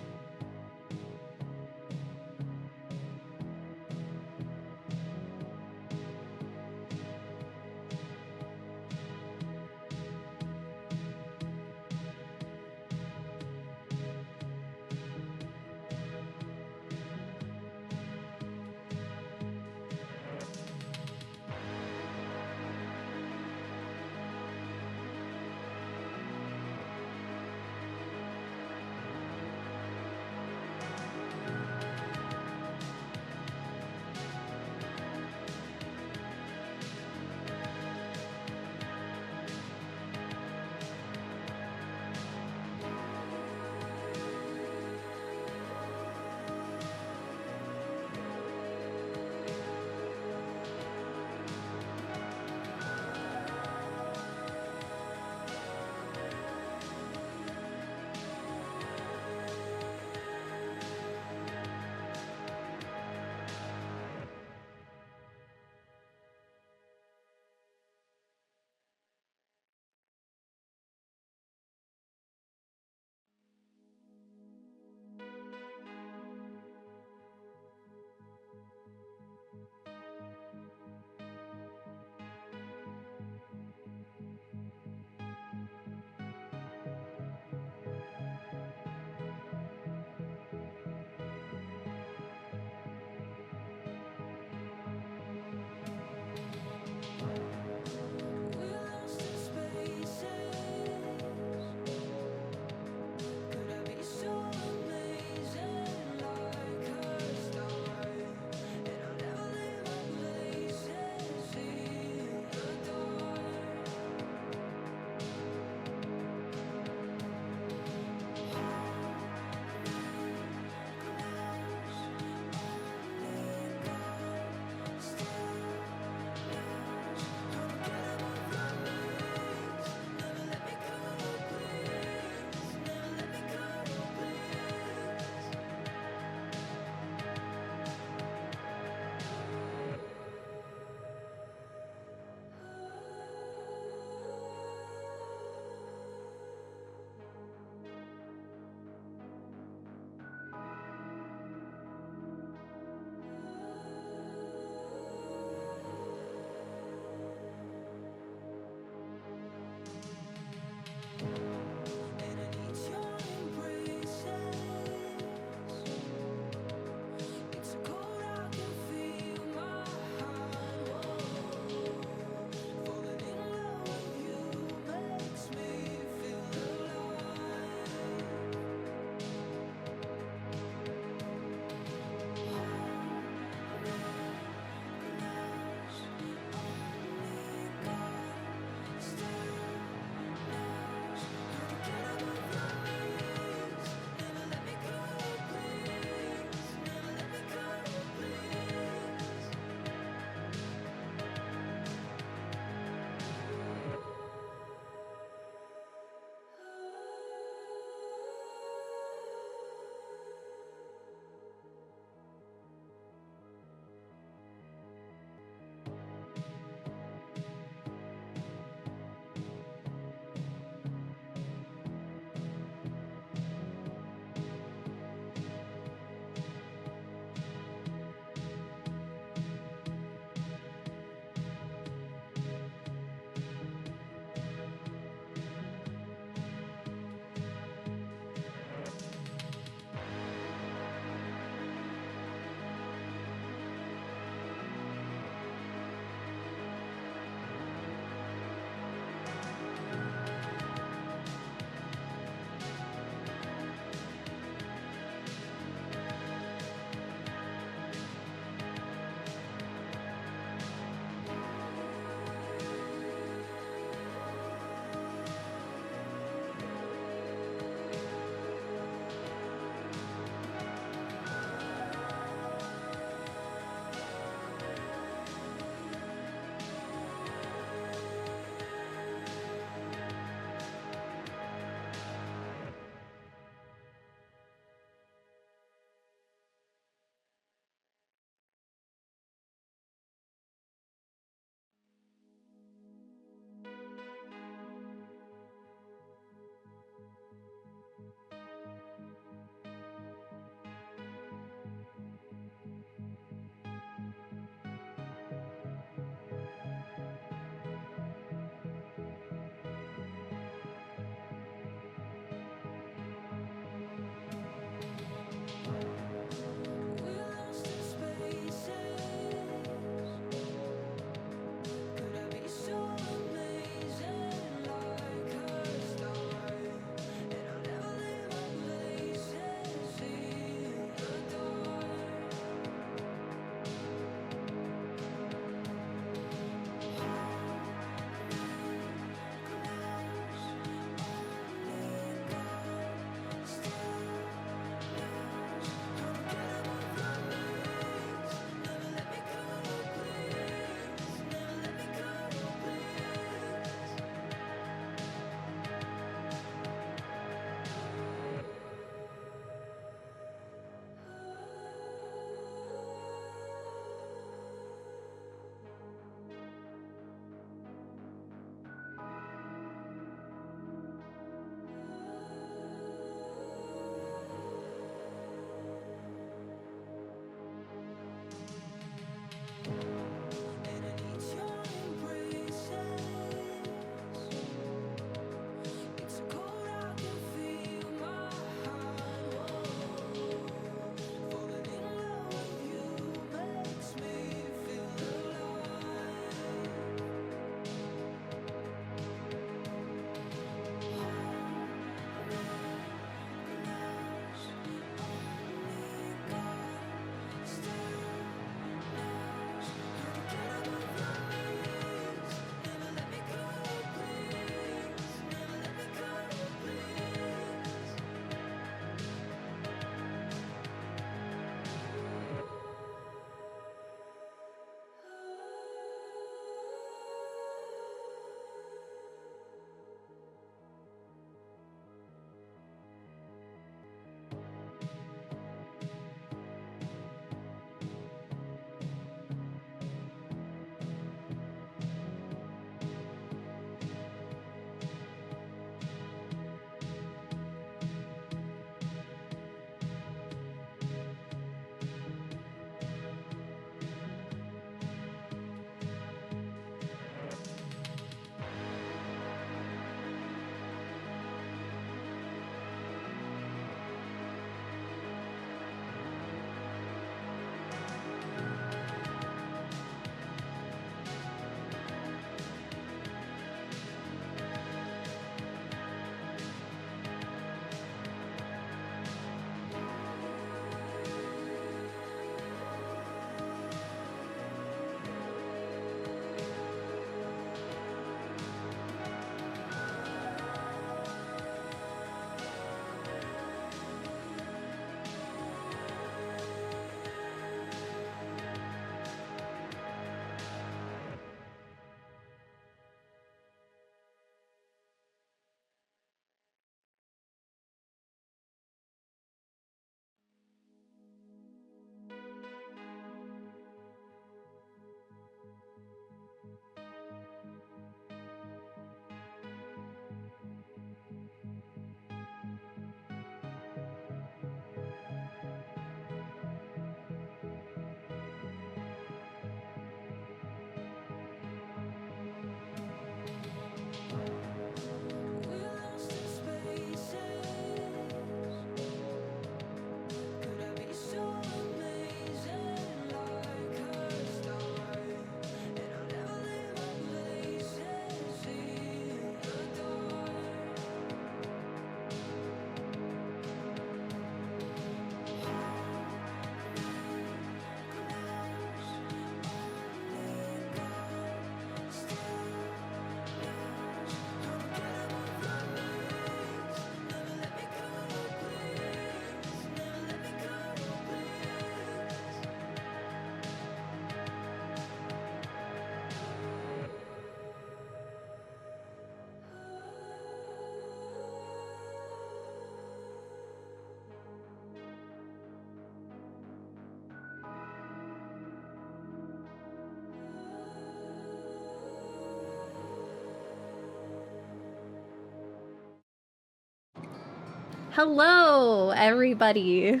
Hello, everybody.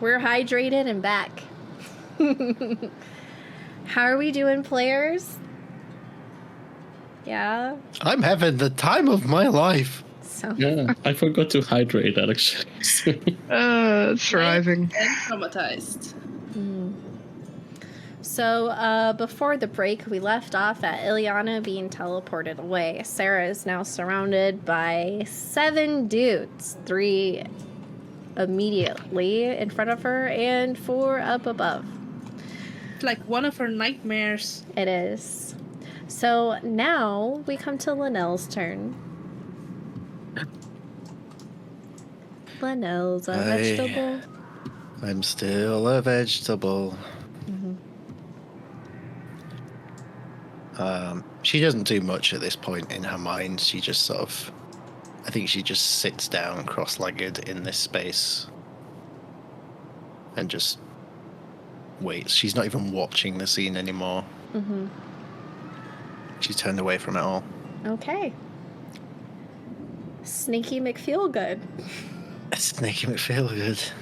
We're hydrated and back. How are we doing, players? Yeah. I'm having the time of my life. So Yeah, I forgot to hydrate actually. Thriving. And traumatized. So, before the break, we left off at Ileana being teleported away. Sarah is now surrounded by 7 dudes, 3 immediately in front of her and 4 up above. It's like one of her nightmares. It is. So now we come to Linnell's turn. Linnell's a vegetable. I'm still a vegetable. She doesn't do much at this point in her mind. She just sort of, I think she just sits down cross-legged in this space and just waits. She's not even watching the scene anymore. She's turned away from it all. Okay. Sneaky McFeelgood. Snakey McFeelgood.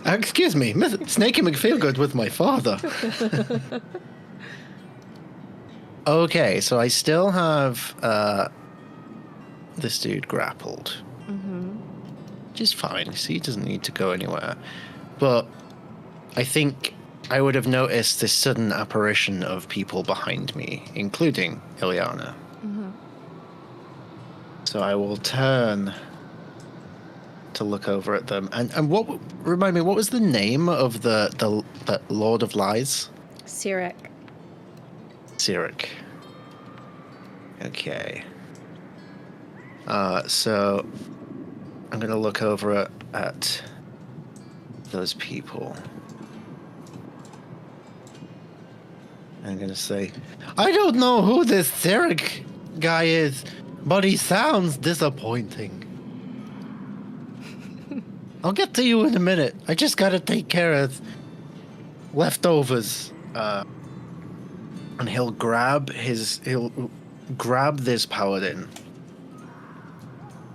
Excuse me, Snakey McFeelgood with my father. Okay, so I still have this dude grappled. Which is fine, so he doesn't need to go anywhere. But I think I would have noticed this sudden apparition of people behind me, including Ileana. So I will turn to look over at them. And what, remind me, what was the name of the Lord of Lies? Sirik. Sirik. Okay. So I'm going to look over at those people. I'm going to say, I don't know who this Sirik guy is, but he sounds disappointing. I'll get to you in a minute. I just got to take care of leftovers. And he'll grab this paladin,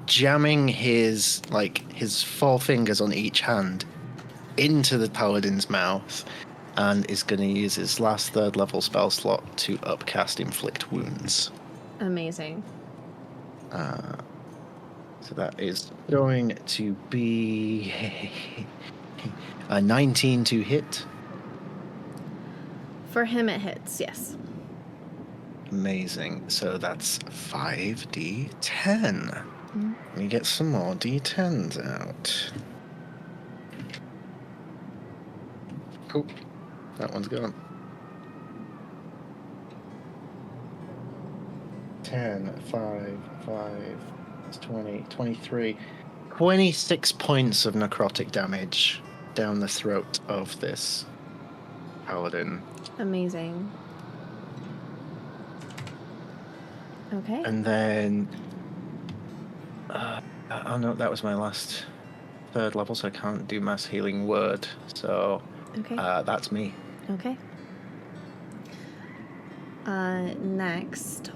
jamming his 4 fingers on each hand into the paladin's mouth, and is going to use his last 3rd level spell slot to upcast Inflict Wounds. Amazing. So that is going to be a 19 to hit. For him, it hits, yes. Amazing. So that's 5d10. Let me get some more d10s out. Oh, that one's gone. 10, 5, that's 20, 23. 26 points of necrotic damage down the throat of this paladin. Amazing. Okay. And then... oh no, that was my last 3rd level, so I can't do mass healing word. So Okay. that's me. Okay. Next,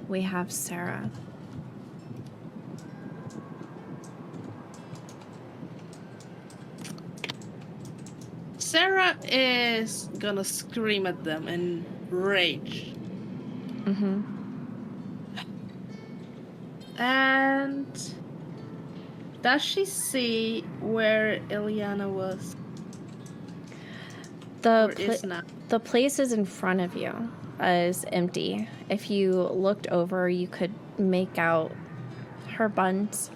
we have Sarah. Sarah is gonna scream at them in rage. And does she see where Ileana was? Or is not? The place is in front of you is empty. If you looked over, you could make out her buns.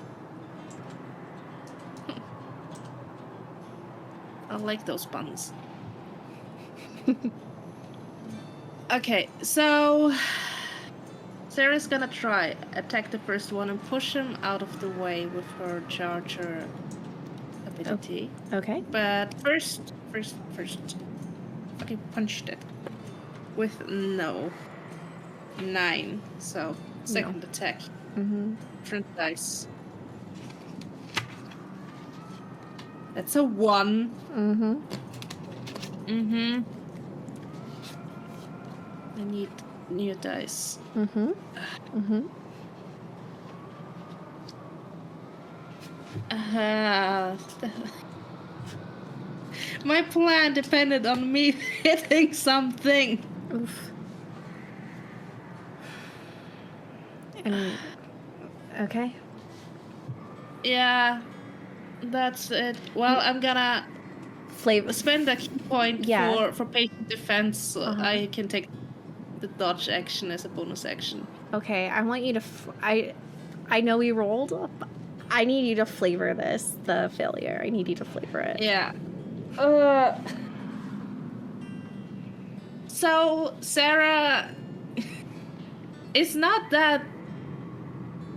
I like those buns. Okay, so Sarah's gonna try attack the first one and push him out of the way with her charger ability. Okay. But first, fucking punched it with 9. So second attack. Different dice. That's a 1. I need new dice. My plan depended on me hitting something. Oof. And okay. Yeah, that's it. Well, I'm gonna Flavor. spend a key point Yeah. for patient defense. So Uh-huh. I can take the dodge action as a bonus action. Okay, I want you to. I know we rolled. But I need you to flavor this. The failure. I need you to flavor it. Yeah. So Sarah is not that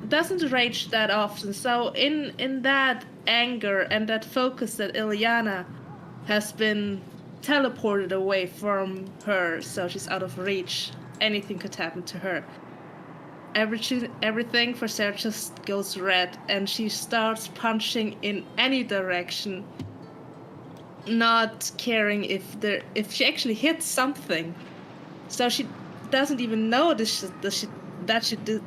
doesn't rage that often. So in that anger and that focus that Ilyana has been teleported away from her, so she's out of reach. Anything could happen to her. Everything for Sarah just goes red, and she starts punching in any direction, not caring if she actually hits something. So she doesn't even notice that she did.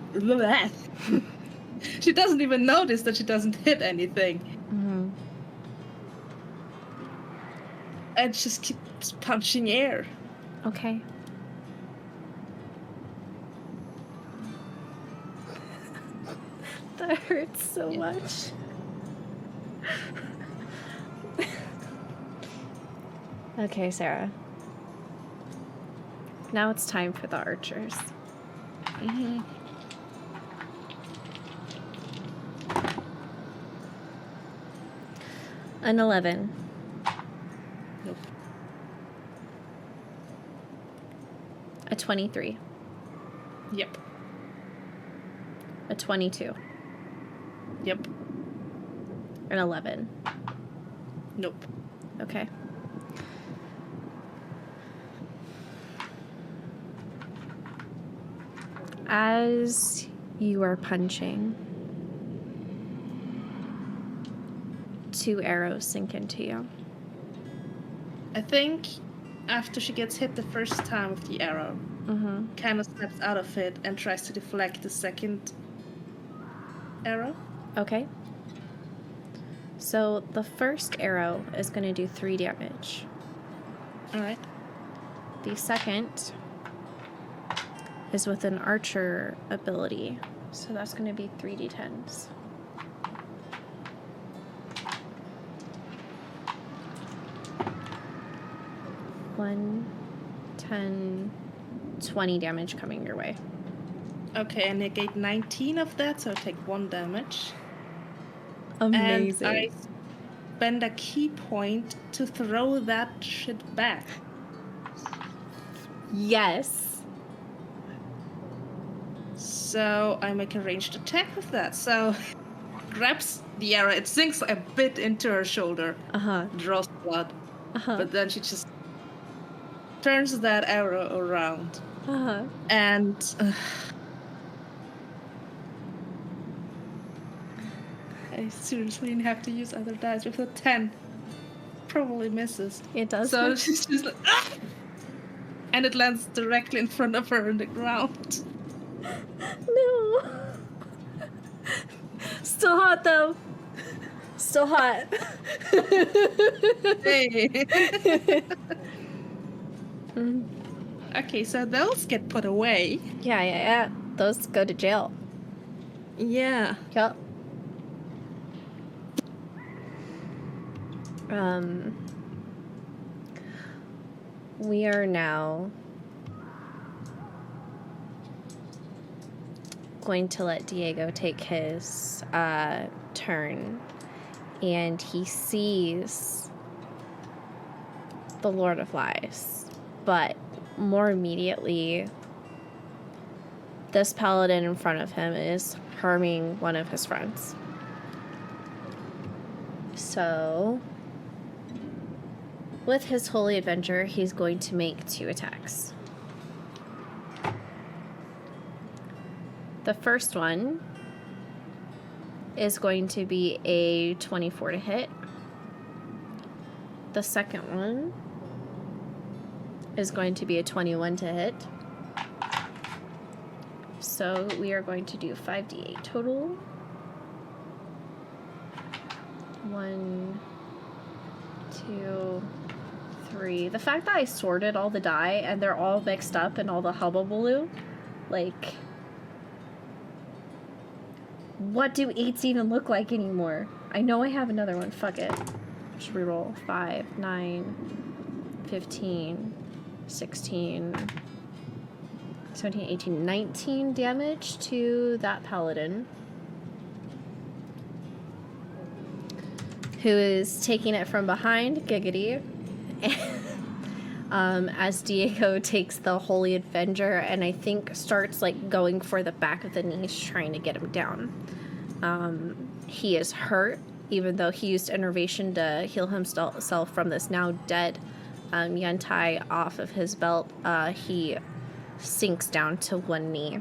She doesn't even notice that she doesn't hit anything. Mm-hmm. And just keeps punching air. Okay. That hurts so much. Okay, Sarah. Now it's time for the archers. Mm-hmm. An 11. Nope. A 23. Yep. A 22. Yep. An 11. Nope. Okay. As you are punching, 2 arrows sink into you. I think after she gets hit the first time with the arrow, Mm-hmm. kind of steps out of it and tries to deflect the second arrow. Okay. So the first arrow is going to do 3 damage. All right. The second is with an archer ability. So that's going to be 3d10s. One, 10, 20 damage coming your way. Okay, I negate 19 of that, so I take 1 damage. Amazing. And I spend a key point to throw that shit back. Yes. So I make a ranged attack with that. So grabs the arrow, it sinks a bit into her shoulder, Uh-huh. draws blood, Uh-huh. but then she just turns that arrow around. Uh-huh. And I seriously have to use other dice with a 10. Probably misses. It does. So miss. she's just like, ah! And it lands directly in front of her on the ground. No. Still hot though. Still hot. Hey. Mm. Okay, so those get put away. Yeah. Those go to jail. Yeah. Yep. We are now going to let Diego take his turn, and he sees the Lord of Lies, but more immediately, this paladin in front of him is harming one of his friends. So, with his Holy Avenger, he's going to make 2 attacks. The first one is going to be a 24 to hit. The second one is going to be a 21 to hit. So we are going to do 5d8 total. 1, 2, 3. The fact that I sorted all the die and they're all mixed up in all the hubbubaloo, like, what do 8s even look like anymore? I know I have another one. Fuck it. Just reroll. 5, 9, 15, 16, 17, 18, 19 damage to that paladin, who is taking it from behind, giggity, as Diego takes the Holy Avenger and I think starts like going for the back of the knees, trying to get him down. He is hurt, even though he used Innervation to heal himself from this now dead Yantai off of his belt. He sinks down to one knee.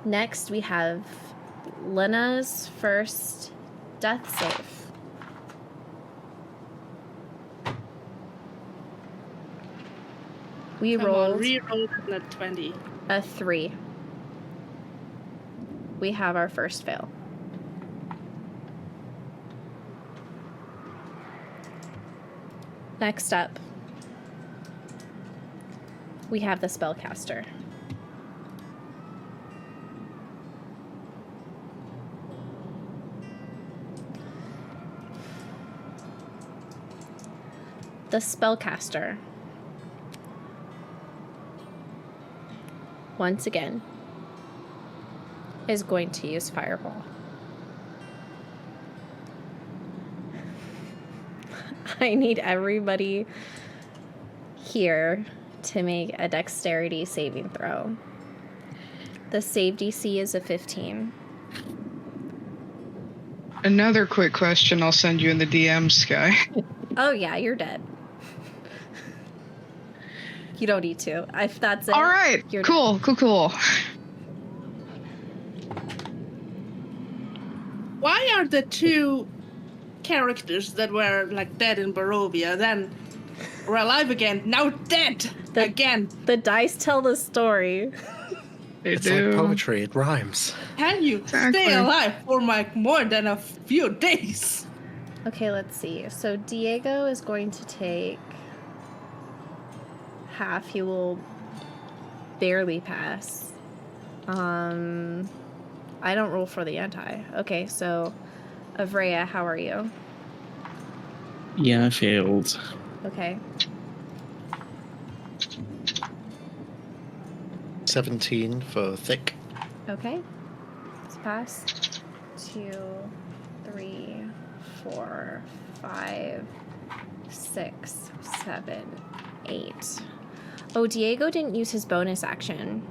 Next, we have Lena's first death save. We rolled Rerolled a 20. a 3. We have our first fail. Next up, we have the spellcaster. The spellcaster, once again, is going to use Fireball. I need everybody here to make a dexterity saving throw. The save DC is a 15. Another quick question I'll send you in the DM, Sky. Oh yeah, you're dead. You don't need to. If that's it. All right, you're cool. Why are the two characters that were like dead in Barovia then were alive again, now dead again? The dice tell the story. It's like poetry, it rhymes. Can you stay alive for like more than a few days? Okay, let's see. So Diego is going to take half. He will barely pass. I don't roll for the anti. Okay, so Avrea, how are you? Yeah, I failed. Okay. 17 for thick. Okay. Let's pass. 2, 3, 4, 5, 6, 7, 8. Oh, Diego didn't use his bonus action.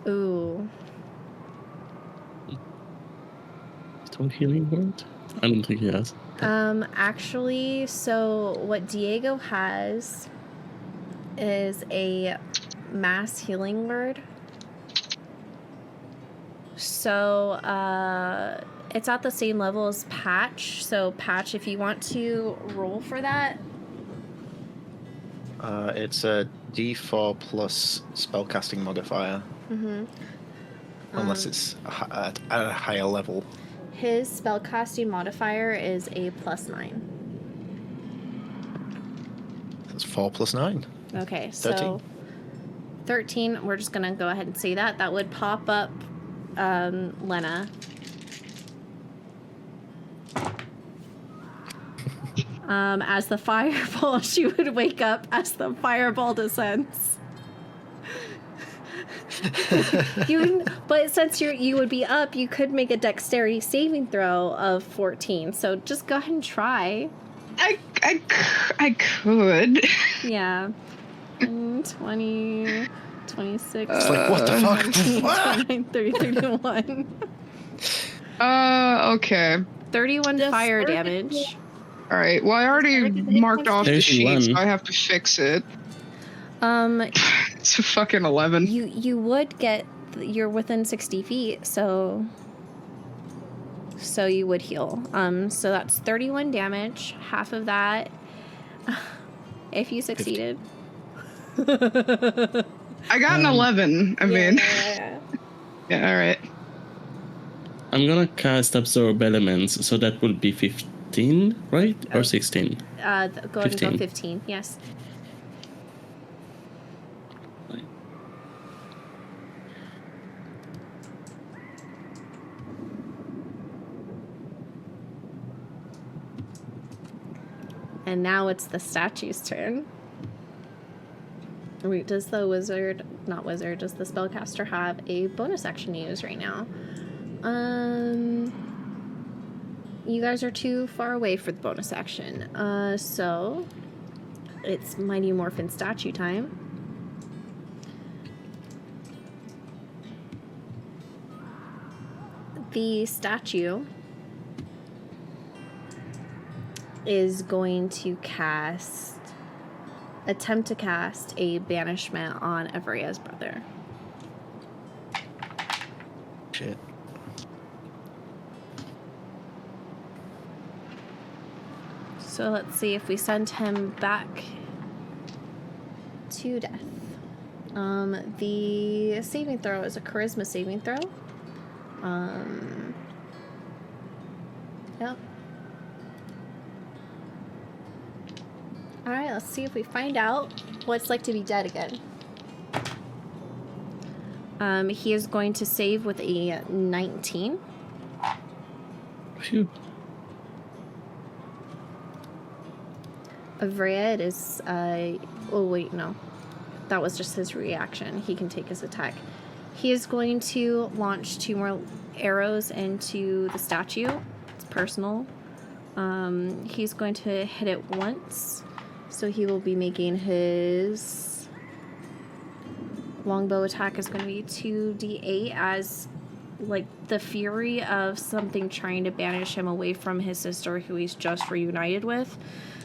Ooh. Don't healing word? I don't think he has. Actually, so what Diego has is a mass healing word. So, it's at the same level as Patch. So, Patch, if you want to roll for that. It's a D4 plus spellcasting modifier. Mm-hmm. Unless it's at a higher level. His spellcasting modifier is a +9. That's 4 plus 9. Okay, so 13. We're just gonna go ahead and say that. That would pop up Lena. As the fireball, she would wake up as the fireball descends. But since you would be up, you could make a dexterity saving throw of 14. So just go ahead and try. I could. Yeah. 20, 26. It's like, what the fuck? 29, 30, 31. Okay. 31 Just fire work it. damage. All right. Well, I already marked off the sheet, 31. so I have to fix it. It's a fucking 11. You would get, you're within 60 feet, so you would heal. So that's 31 damage. Half of that, if you succeeded. I got an 11. I mean, Yeah. yeah, all right. I'm gonna cast Absorb Elements, so that would be 15, right? Or 16? Go ahead and go 15. 15, yes. And now it's the statue's turn. Wait, does the does the spellcaster have a bonus action to use right now? You guys are too far away for the bonus action. So it's Mighty Morphin statue time. The statue is going to attempt to cast a banishment on Evrea's brother. Shit. So let's see if we send him back to death. The saving throw is a charisma saving throw. Yep. Alright, let's see if we find out what it's like to be dead again. He is going to save with a 19. Phew. Evrea, it is, oh wait, no. That was just his reaction. He can take his attack. He is going to launch 2 more arrows into the statue. It's personal. He's going to hit it once. So he will be making his longbow attack is going to be 2d8 as like the fury of something trying to banish him away from his sister who he's just reunited with.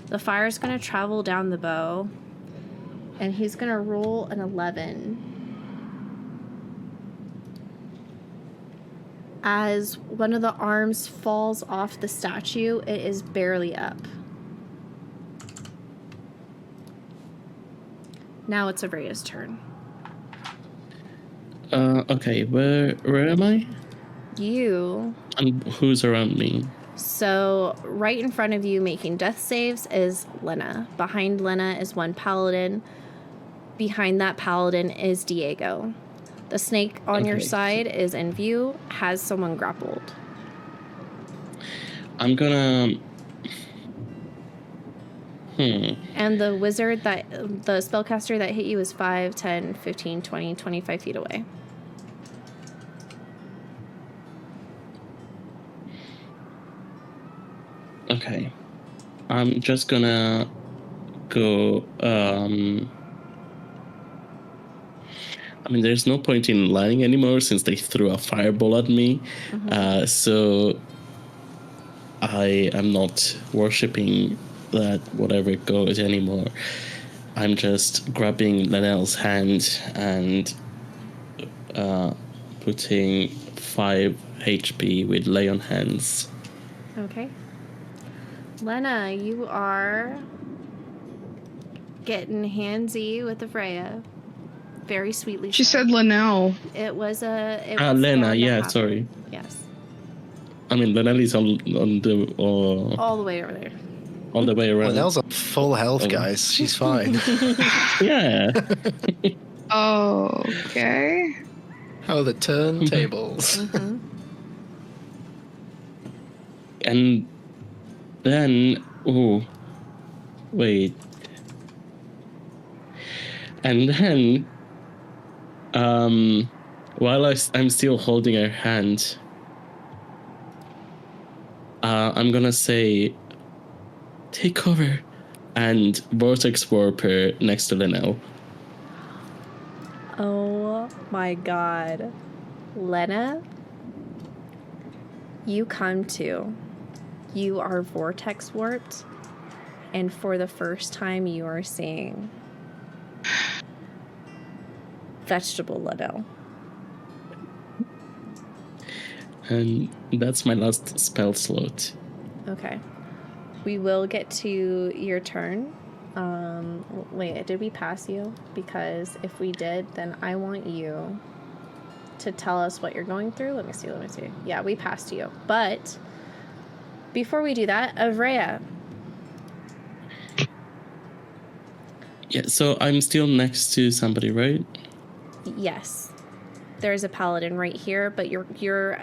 The fire is going to travel down the bow and he's going to roll an 11. As one of the arms falls off the statue, it is barely up. Now it's Evrea's turn. Okay, where am I? You. And who's around me? So right in front of you making death saves is Lena. Behind Lena is one paladin. Behind that paladin is Diego. The snake on your side is in view, has someone grappled. I'm gonna... And the wizard the spellcaster that hit you is 5, 10, 15, 20, 25 feet away. Okay. I'm just gonna go, I mean, there's no point in lying anymore since they threw a fireball at me. Mm-hmm. So I am not worshipping that whatever goes anymore. I'm just grabbing Lanelle's hand and putting 5 HP with lay on hands. Okay. Lena, you are getting handsy with Evrea. Very sweetly. She said Linnell. It was a... Lena, yeah, sorry. Yes. I mean, Lanelle is on the... all the way over there. All the way around. Linnell's at full health, guys. She's fine. Yeah. Okay. Oh, the turntables. Mm-hmm. And then... Oh. Wait. And then... while I'm still holding her hand... I'm gonna say... Take cover. And Vortex Warp her next to Linnell. Oh my god. Lena, you come to. You are vortex warped, and for the first time you are seeing vegetable Linnell. And that's my last spell slot. Okay. We will get to your turn. Wait, did we pass you? Because if we did, then I want you to tell us what you're going through. Let me see. Yeah, we passed you. But before we do that, Avrea. Yeah, so I'm still next to somebody, right? Yes. There's a paladin right here, but you're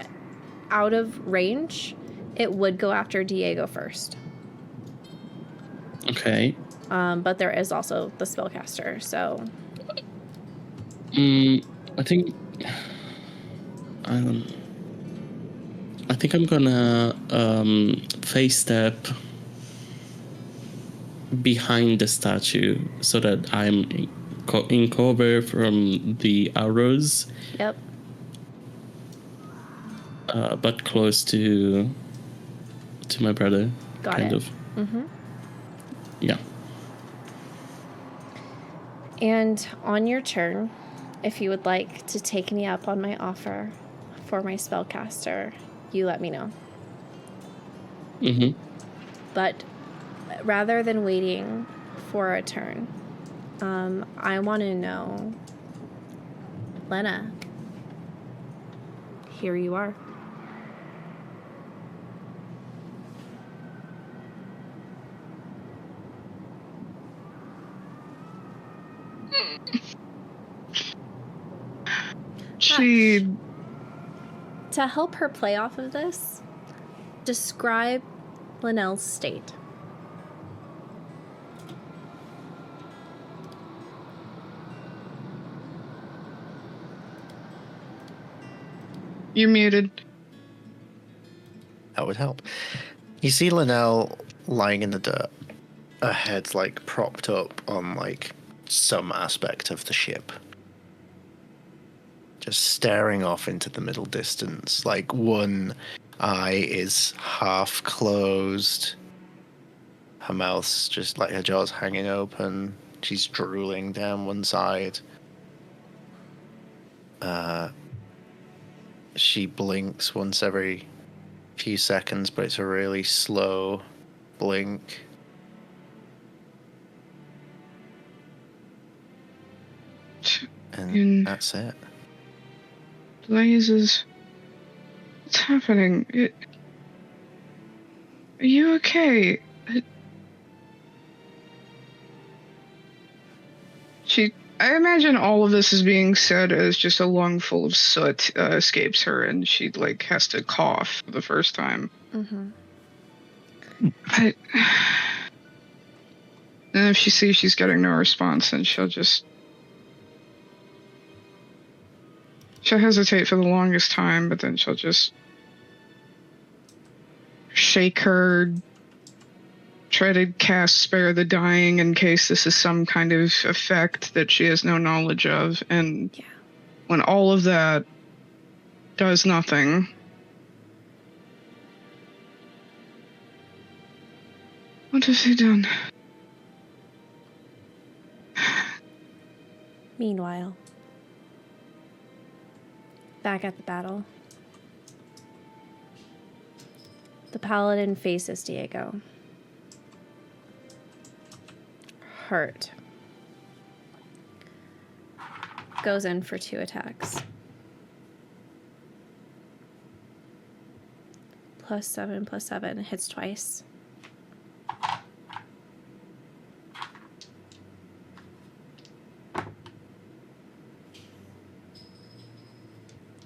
out of range. It would go after Diego first. Okay. But there is also the spellcaster, so I think I'm gonna face step behind the statue so that I'm in cover from the arrows. yep. But close to my brother. Got kind it. of. Mm-hmm. Yeah. And on your turn, if you would like to take me up on my offer for my spellcaster, you let me know. Mm-hmm. But rather than waiting for a turn, I want to know, Lena, here you are. To help her play off of this, describe Linnell's state. You're muted. That would help. You see Linnell lying in the dirt. Her head's like propped up on like some aspect of the ship. Just staring off into the middle distance. Like one eye is half closed. Her mouth's just like her jaw's hanging open. She's drooling down one side. She blinks once every few seconds, but it's a really slow blink. And that's it. Blazes. What's happening? Are you okay? I imagine all of this is being said as just a lungful of soot escapes her, and she like has to cough for the first time. Mm-hmm. And if she sees she's getting no response, then she'll hesitate for the longest time, but then she'll just shake her, try to cast Spare the Dying in case this is some kind of effect that she has no knowledge of. And when all of that does nothing, what has he done? Meanwhile, back at the battle, the paladin faces Diego. Hurt. Goes in for 2 attacks. +7/+7 hits twice.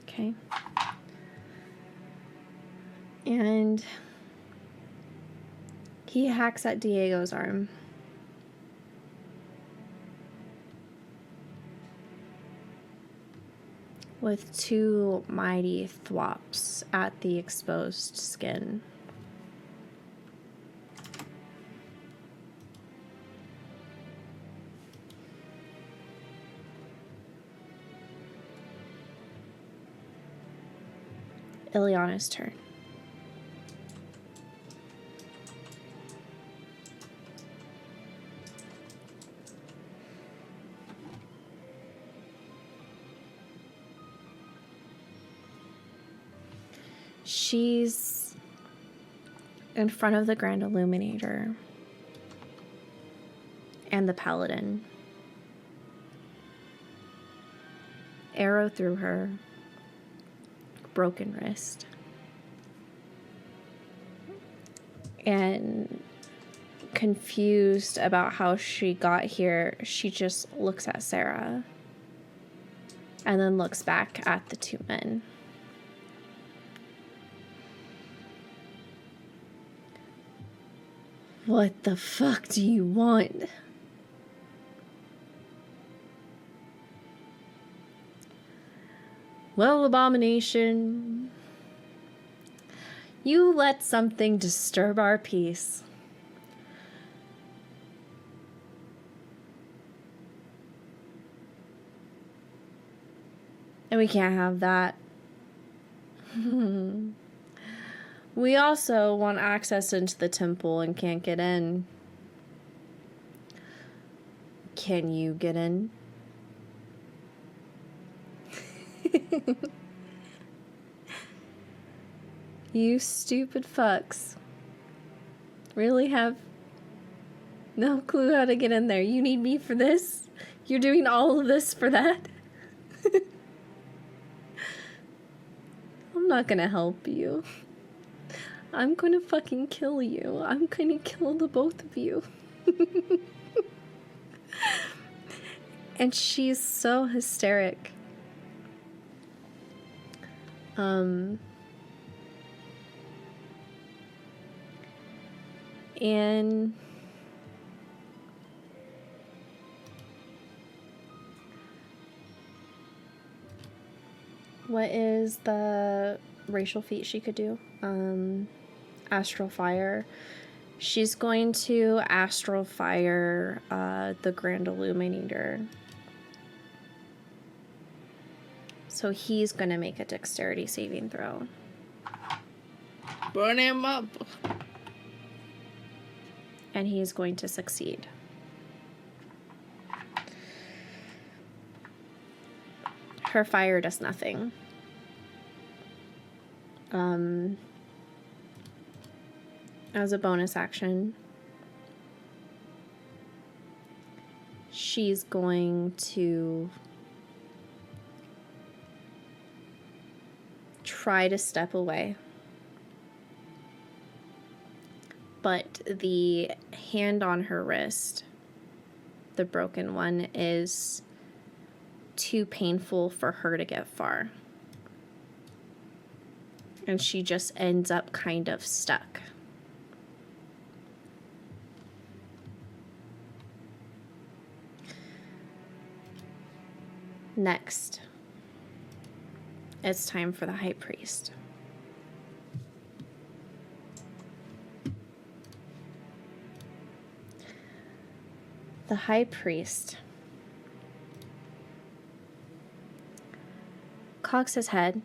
Okay. And he hacks at Diego's arm. With 2 mighty thwops at the exposed skin. Ileana's turn. She's in front of the Grand Illuminator. and the paladin. Arrow through her. Broken wrist. And confused about how she got here, she just looks at Sarah and then looks back at the two men. What the fuck do you want? Well, Abomination, you let something disturb our peace. And we can't have that. We also want access into the temple and can't get in. Can you get in? You stupid fucks really have no clue how to get in there. You need me for this? You're doing all of this for that? I'm not gonna help you. I'm gonna fucking kill you. I'm gonna kill the both of you. And she's so hysteric. And what is the racial feat she could do? Astral Fire. She's going to Astral Fire the Grand Illuminator. So he's going to make a dexterity saving throw. Burn him up. And he's going to succeed. Her fire does nothing. As a bonus action, she's going to try to step away. But the hand on her wrist, the broken one, is too painful for her to get far. And she just ends up kind of stuck. Next, it's time for the High Priest. The High Priest cocks his head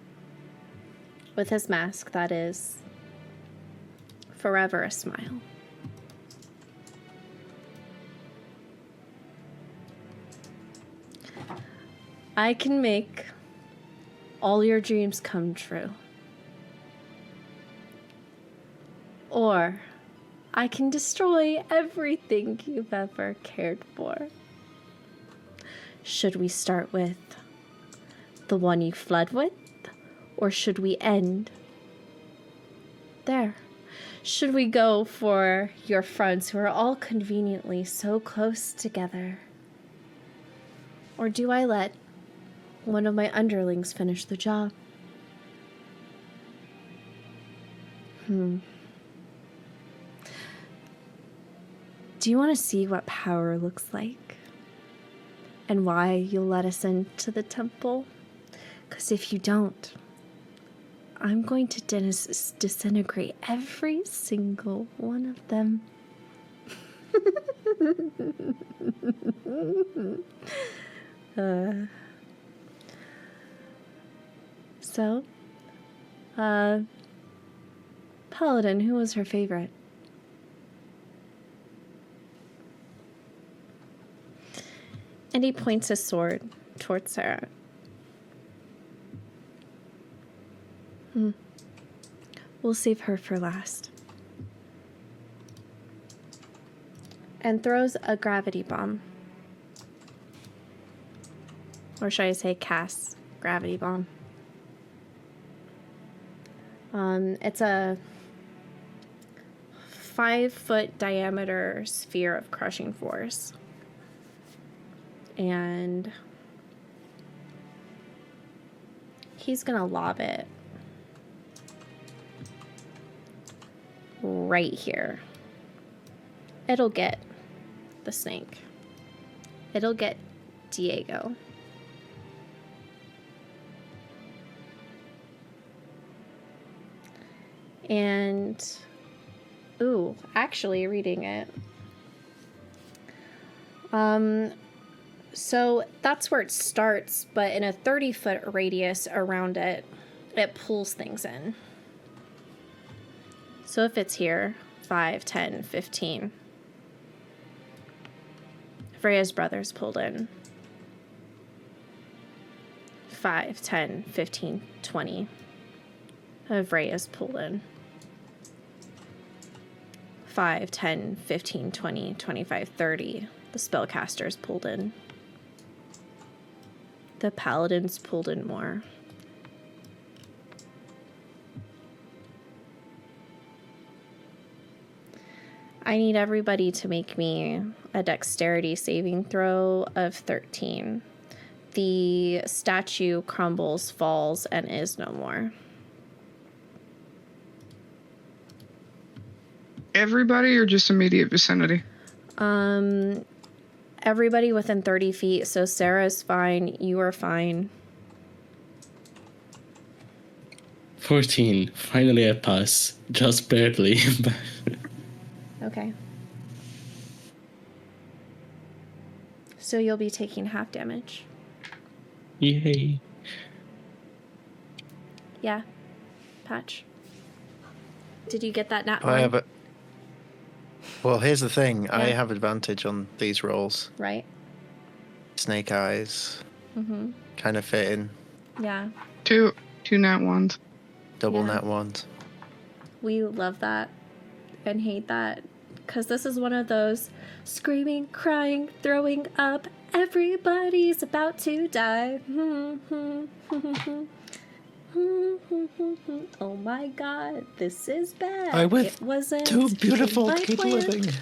with his mask that is forever a smile. I can make all your dreams come true. Or I can destroy everything you've ever cared for. Should we start with the one you fled with? Or should we end there? Should we go for your friends who are all conveniently so close together? Or do I let one of my underlings finish the job? Do you want to see what power looks like? And why you'll let us into the temple? Because if you don't, I'm going to disintegrate every single one of them. So, Paladin, who was her favorite? And he points his sword towards Sarah. We'll save her for last. and throws a gravity bomb. Or should I say casts gravity bomb. It's a 5-foot diameter sphere of crushing force. And he's gonna lob it right here. It'll get the snake. It'll get Diego. And, ooh, actually reading it. So that's where it starts, but in a 30-foot radius around it, it pulls things in. So if it's here, 5, 10, 15. Freya's brother's pulled in. 5, 10, 15, 20. Freya's pulled in. 5, 10, 15, 20, 25, 30. The spellcaster's pulled in. The paladin's pulled in more. I need everybody to make me a dexterity saving throw of 13. The statue crumbles, falls, and is no more. Everybody or just immediate vicinity? Everybody within 30 feet. So Sarah's fine. You are fine. 14. Finally I pass. Just barely. Okay. So you'll be taking half damage. Yay. Yeah. Patch. Did you get that nat I one? have it. Well, here's the thing. I Yeah. have advantage on these rolls. Right? Snake eyes. Mm-hmm. Kind of fitting. Yeah. Two nat ones. Double Yeah. net ones. We love that and hate that. Because this is one of those screaming, crying, throwing up, everybody's about to die. Oh my god, this is bad. I with it wasn't Too beautiful my to keep plan. living.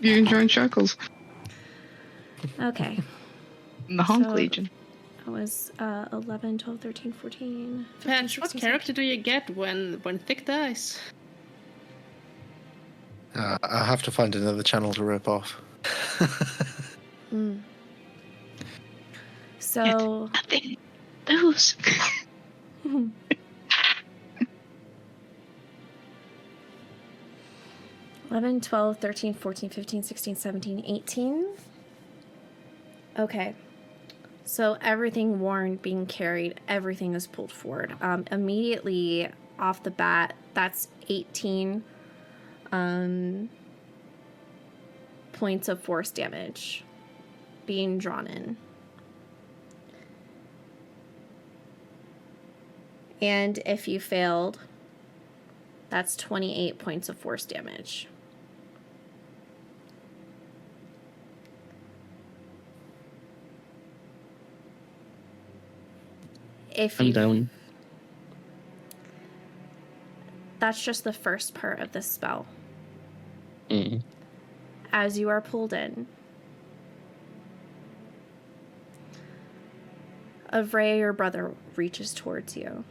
You can join Chuckles Okay. in the Honk So- Legion. That was 11, 12, 13, 14. 15, Patch, what 16, character do you get when Thick dies? I have to find another channel to rip off. So, Nothing. Those. 11, 12, 13, 14, 15, 16, 17, 18. Okay. So everything worn, being carried, everything is pulled forward. Immediately off the bat, that's 18 points of force damage being drawn in. And if you failed, that's 28 points of force damage. If I'm you, down. that's just the first part of the spell. Mm. As you are pulled in, Avray, your brother, reaches towards you.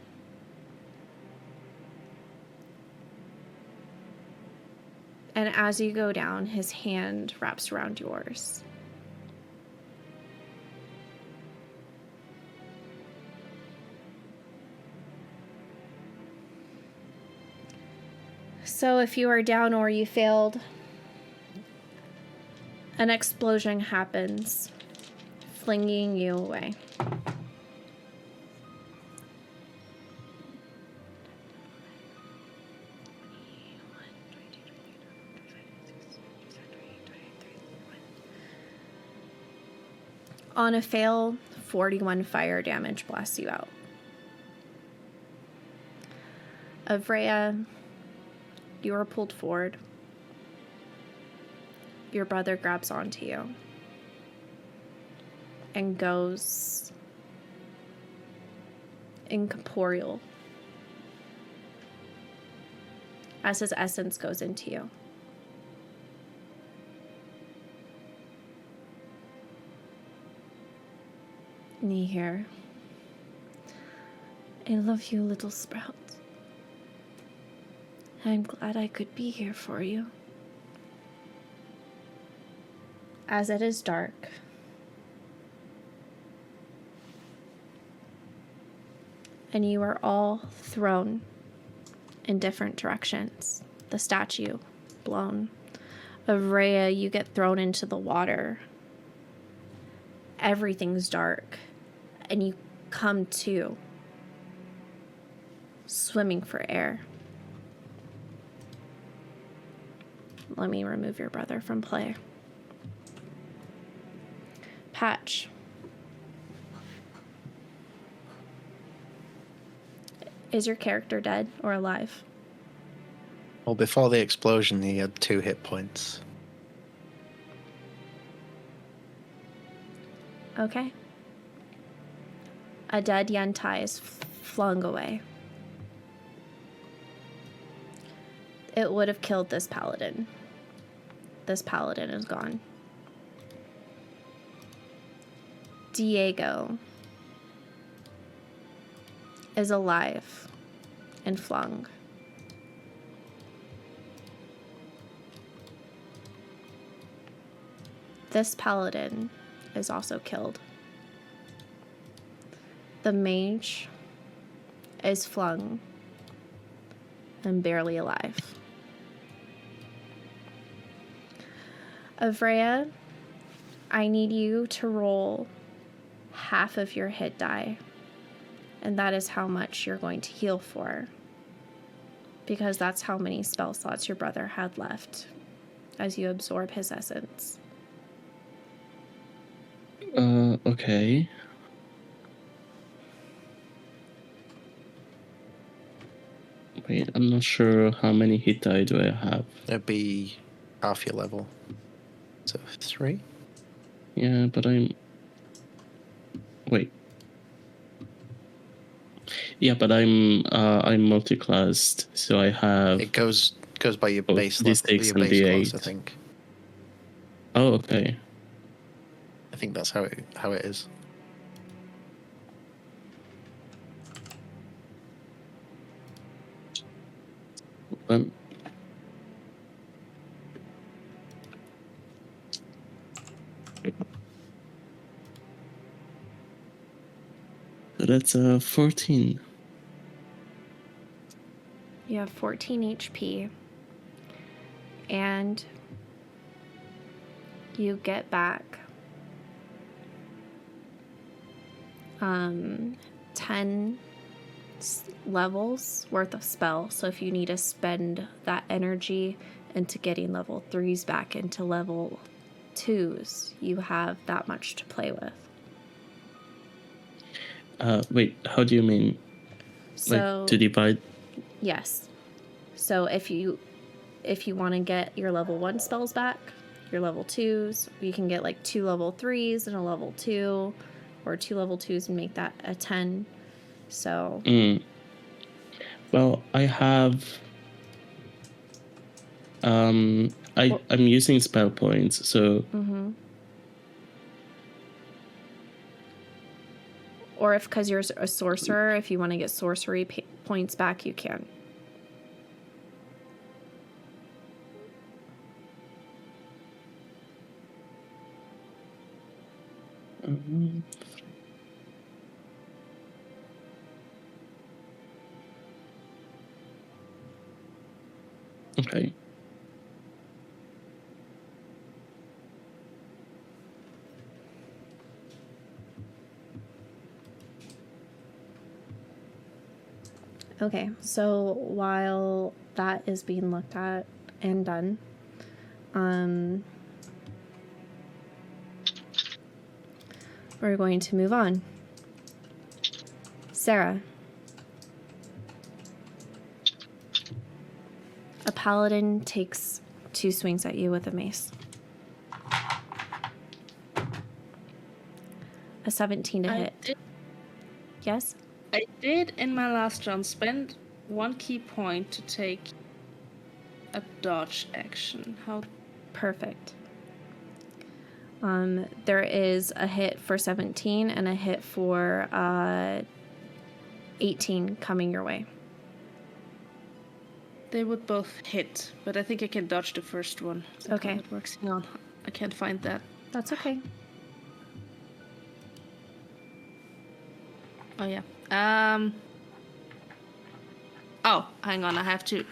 And as you go down, his hand wraps around yours. So if you are down or you failed, an explosion happens, flinging you away. On a fail, 41 fire damage blasts you out. Avrea, you are pulled forward. your brother grabs onto you and goes incorporeal as his essence goes into you. And you hear, I love you, little sprout. I'm glad I could be here for you. As it is dark, and you are all thrown in different directions. The statue blown. Of Rhea, you get thrown into the water. Everything's dark, and you come to swimming for air. Let me remove your brother from play. Patch. Is your character dead or alive? Well, before the explosion, he had 2 hit points. Okay. A dead Yantai is flung away. It would have killed this paladin. This paladin is gone. Diego is alive and flung. This paladin is also killed. The mage is flung and barely alive. Avrea, I need you to roll half of your hit die, and that is how much you're going to heal for, because that's how many spell slots your brother had left as you absorb his essence. Okay. Wait, I'm not sure how many hit die do I have. It'd be half your level. So 3? Yeah, but I'm... Wait. Yeah, but I'm multi-classed, so I have... It goes by your base this level, takes your an base D8. class, I think. Oh, okay. I think that's how it is. Um, so that's 14. You have 14 HP, and you get back 10 levels worth of spell. So if you need to spend that energy into getting level 3s back into level 2s, you have that much to play with. Wait, how do you mean? So Like, to divide? yes. So if you want to get your level 1 spells back, your level 2s, you can get like 2 level 3s and a level 2, or 2 level 2s and make that a 10. So Well, I have I'm using spell points, so or if, because you're a sorcerer, if you want to get sorcery points back, you can. Okay. Okay, so while that is being looked at and done, we're going to move on. Sarah. A paladin takes 2 swings at you with a mace. A 17 to I hit. did, Yes? I did in my last round spend 1 key point to take a dodge action. How? Perfect. There is a hit for 17 and a hit for 18 coming your way. They would both hit, but I think I can dodge the first one. Is that Okay. how it works? Hang on. I can't find that. That's okay. Oh yeah. Oh, hang on. I have to.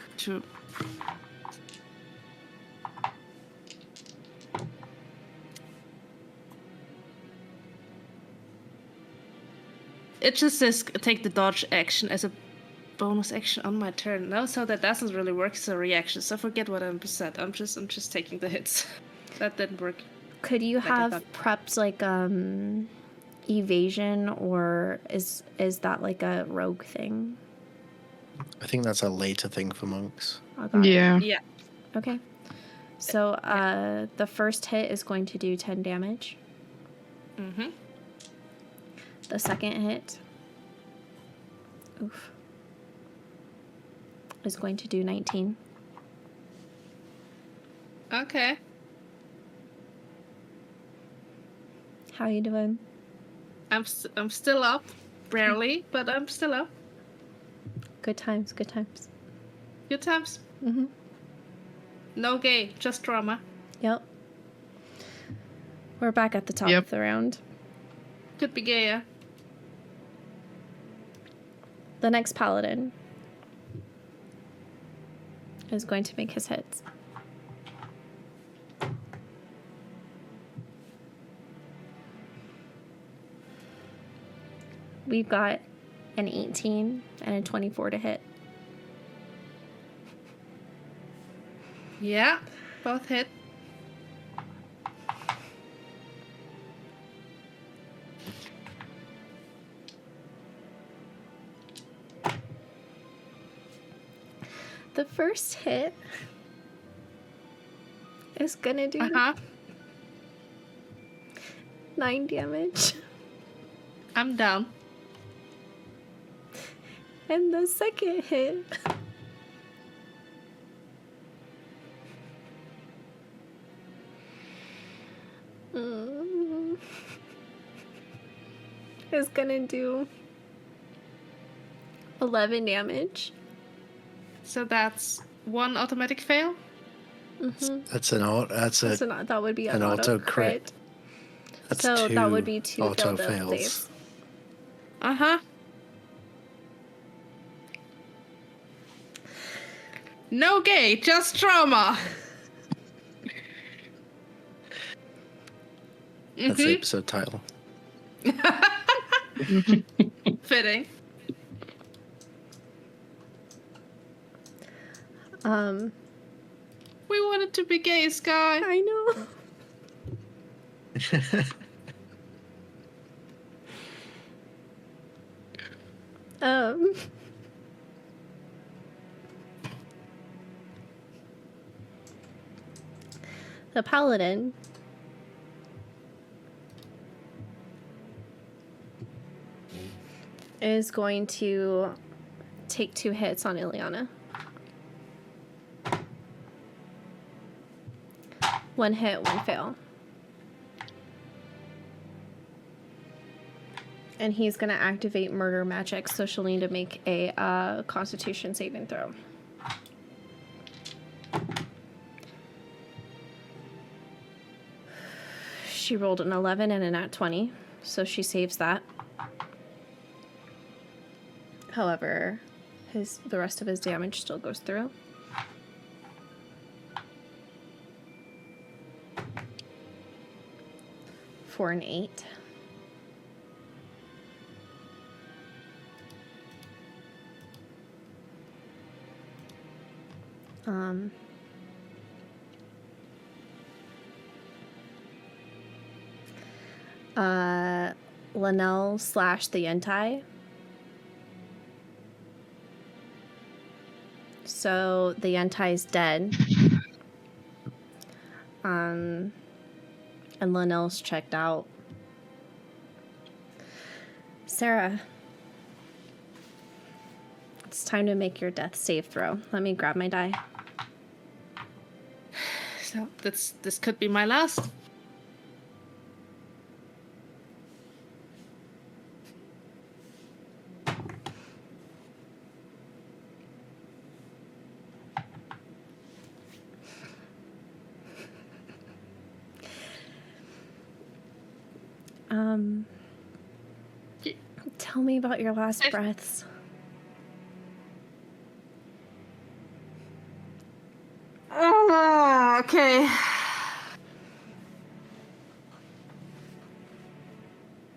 It just says take the dodge action as a bonus action on my turn. No, so that doesn't really work as a reaction. So forget what I said. I'm just taking the hits. That didn't work. Could you Like I have thought. prepped like evasion, or is that like a rogue thing? I think that's a later thing for monks. I got it. Yeah. Yeah. Okay. So the first hit is going to do 10 damage. Mm-hmm. The second hit, is going to do 19. Okay. How you doing? I'm still up, barely, but I'm still up. Good times, good times. Good times. Mm-hmm. No gay, just trauma. Yep. We're back at the top Yep. of the round. Could be gayer. The next paladin is going to make his hits. We've got an 18 and a 24 to hit. Yeah, both hit. The first hit is gonna do 9 damage. I'm down. And the second hit is gonna do 11 damage. So that's 1 automatic fail. Mm-hmm. That would be an auto crit. That's so 2 that would be 2 auto failed fails. saves. No gay, just trauma. That's the episode title. Fitting. We wanted to be gay, Sky. I know. The paladin is going to take 2 hits on Ileana. 1 hit, 1 fail. And he's going to activate murder magic, so she'll need to make a Constitution saving throw. She rolled an 11 and a nat 20, so she saves that. However, the rest of his damage still goes through. For an 8. Linnell / the Yentai. So the Yentai's dead. And Linnell's checked out. Sarah, it's time to make your death save throw. Let me grab my die. So this could be my last. Tell me about your last breaths. Okay.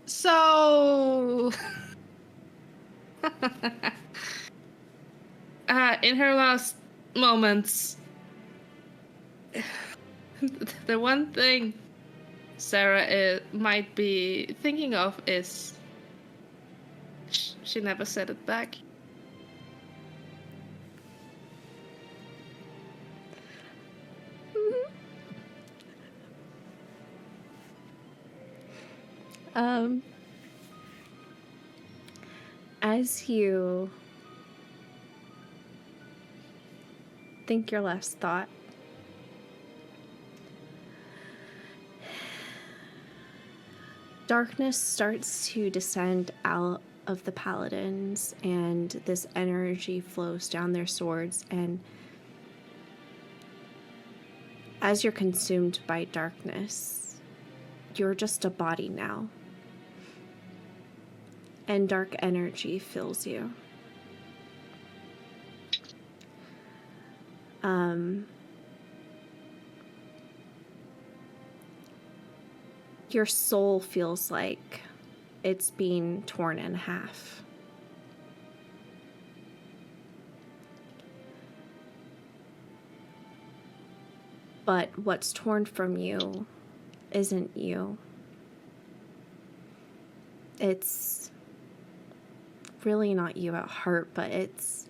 So, in her last moments, the one thing Sarah might be thinking of is she never said it back. As you think your last thought, darkness starts to descend out of the paladins, and this energy flows down their swords, and as you're consumed by darkness, you're just a body now. And dark energy fills you. Your soul feels like it's being torn in half. But what's torn from you isn't you. It's really not you at heart, but it's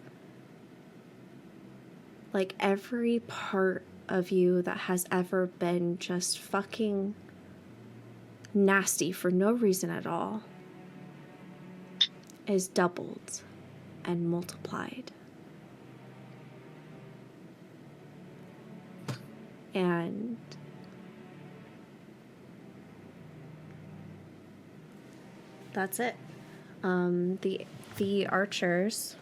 like every part of you that has ever been just fucking nasty for no reason at all is doubled and multiplied. And that's it. The archers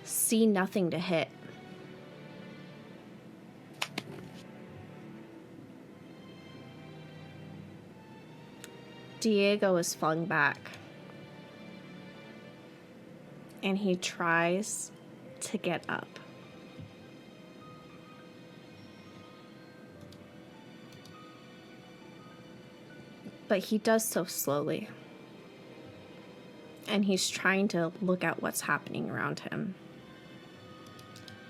see nothing to hit. Diego is flung back, and he tries to get up. But he does so slowly. And he's trying to look at what's happening around him.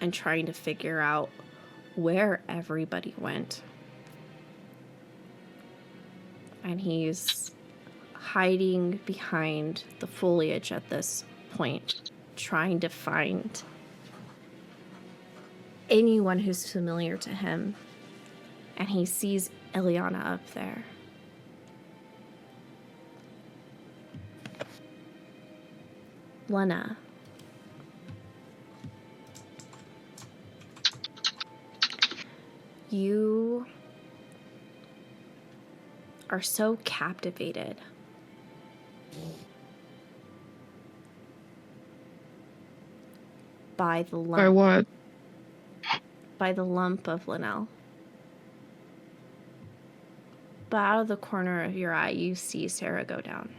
And trying to figure out where everybody went. And he's hiding behind the foliage at this point, trying to find anyone who's familiar to him. And he sees Ileana up there. Lena. You are so captivated by the lump. By what? By the lump of Linnell. But out of the corner of your eye, you see Sarah go down.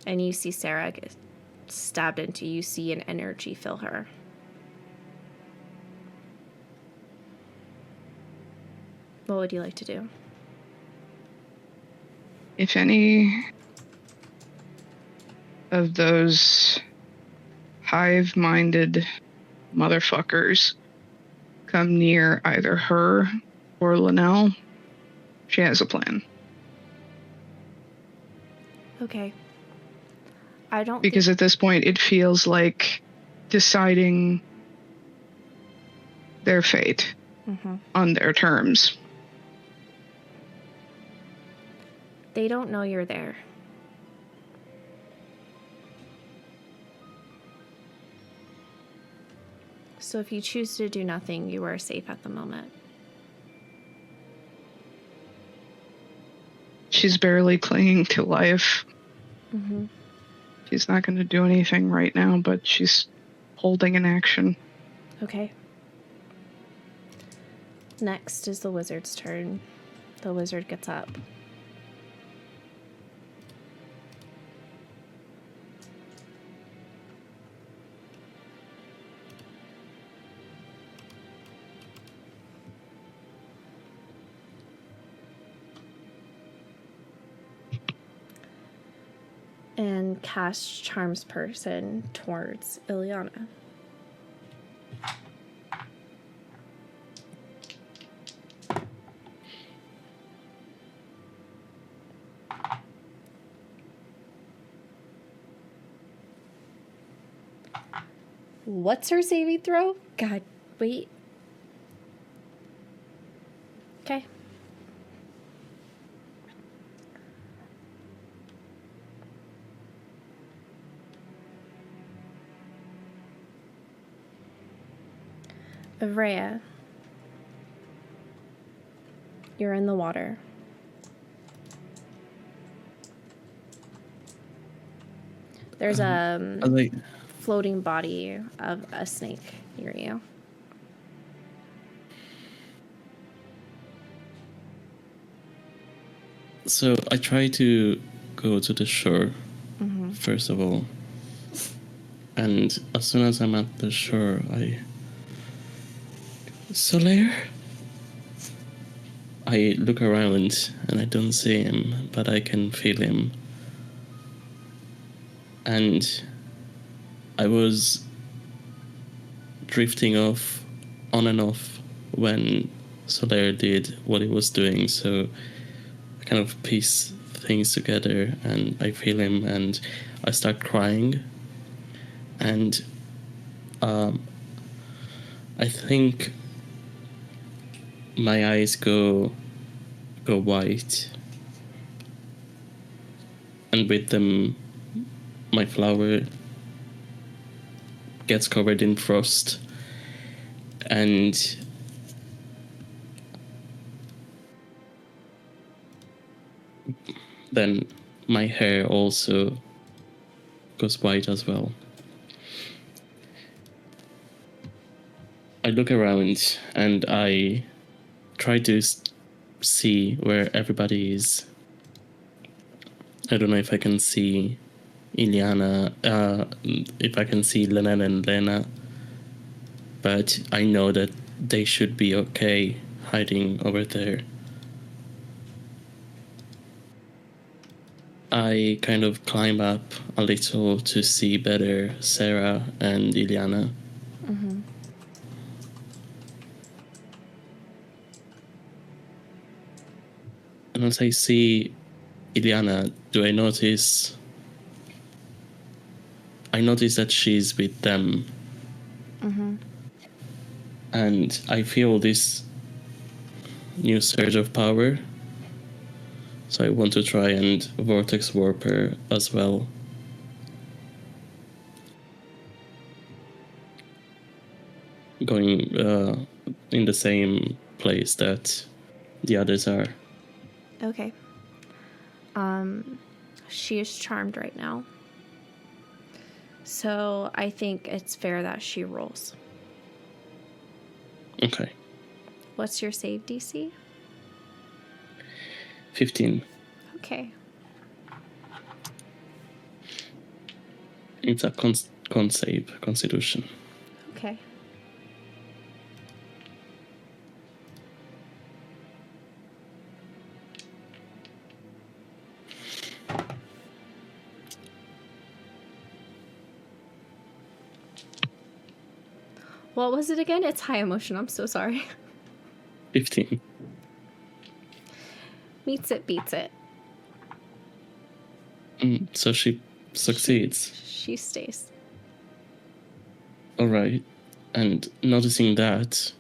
And you see Sarah get stabbed into. You see an energy fill her. What would you like to do? If any of those hive-minded motherfuckers come near either her or Linnell, she has a plan. Okay. I don't Because at this point, it feels like deciding their fate. on their terms. They don't know you're there. So if you choose to do nothing, you are safe at the moment. She's barely clinging to life. Mm-hmm. She's not going to do anything right now, but she's holding an action. Okay. Next is the wizard's turn. The wizard gets up. And casts Charms Person towards Ileana. What's her saving throw? God, wait. Okay. Avrea, you're in the water. There's a floating body of a snake near you. So I try to go to the shore, first of all. And as soon as I'm at the shore, Solaire? I look around and I don't see him, but I can feel him. And I was drifting off, on and off, when Solaire did what he was doing, so I kind of piece things together and I feel him and I start crying. And I think my eyes go white, and with them my flower gets covered in frost, and then my hair also goes white as well. I look around and I try to see where everybody is. I don't know if I can see Ileana, if I can see Lena and Lena, but I know that they should be okay hiding over there. I kind of climb up a little to see better Sarah and Ileana. And as I see Ileana, do I notice that she's with them. And I feel this new surge of power. So I want to try and vortex warp her as well. Going in the same place that the others are. Okay. She is charmed right now. So I think it's fair that she rolls. Okay. What's your save DC? 15. Okay. It's a con save, constitution. Okay. What was it again? It's high emotion. I'm so sorry. 15. Meets it, beats it. So she succeeds. She stays. All right. And noticing that,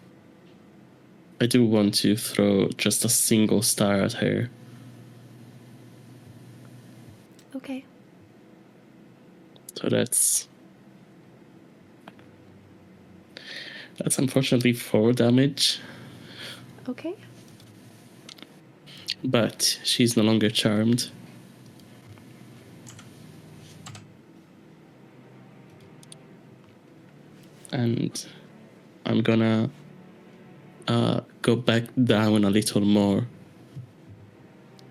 I do want to throw just a single star at her. Okay. So that's unfortunately 4 damage, Okay. but she's no longer charmed. And I'm gonna go back down a little more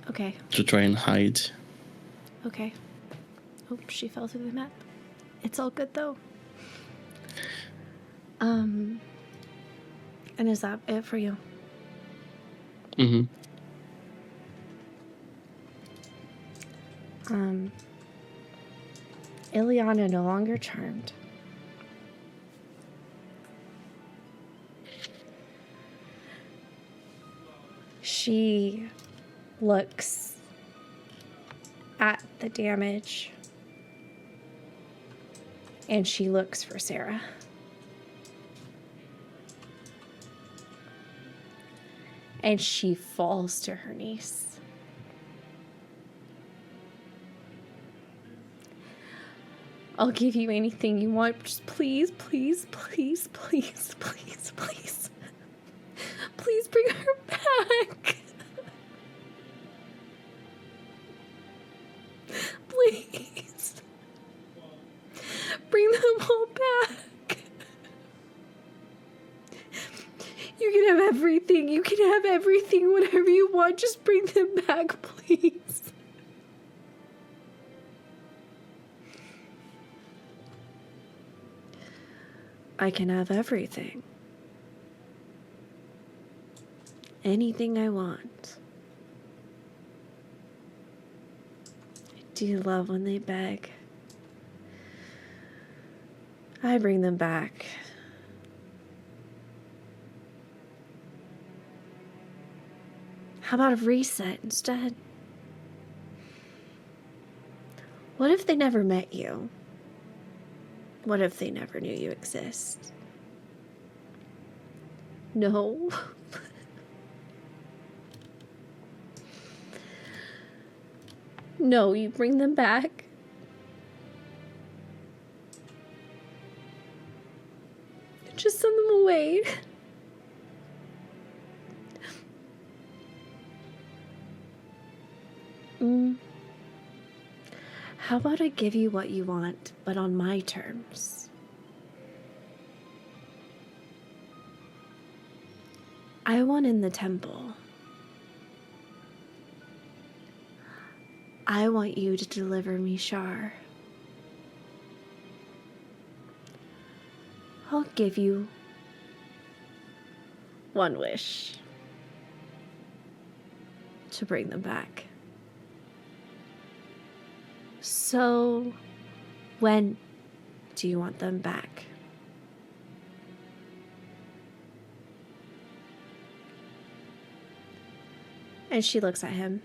Okay. to try and hide. Okay. Oh, she fell through the map. It's all good though. And is that it for you? Mm-hmm. Ileana no longer charmed. She looks at the damage and she looks for Sarah. And she falls to her knees. I'll give you anything you want. Just please, please, please, please, please, please. Please bring her back. Please. Bring them all back. You can have everything. You can have everything, whatever you want. Just bring them back, please. I can have everything. Anything I want. Do you love when they beg? I bring them back. How about a reset instead? What if they never met you? What if they never knew you exist? No. No, you bring them back. Just send them away. How about I give you what you want, but on my terms? I want in the temple. I want you to deliver me Shar. I'll give you one wish to bring them back. So, when do you want them back? And she looks at him.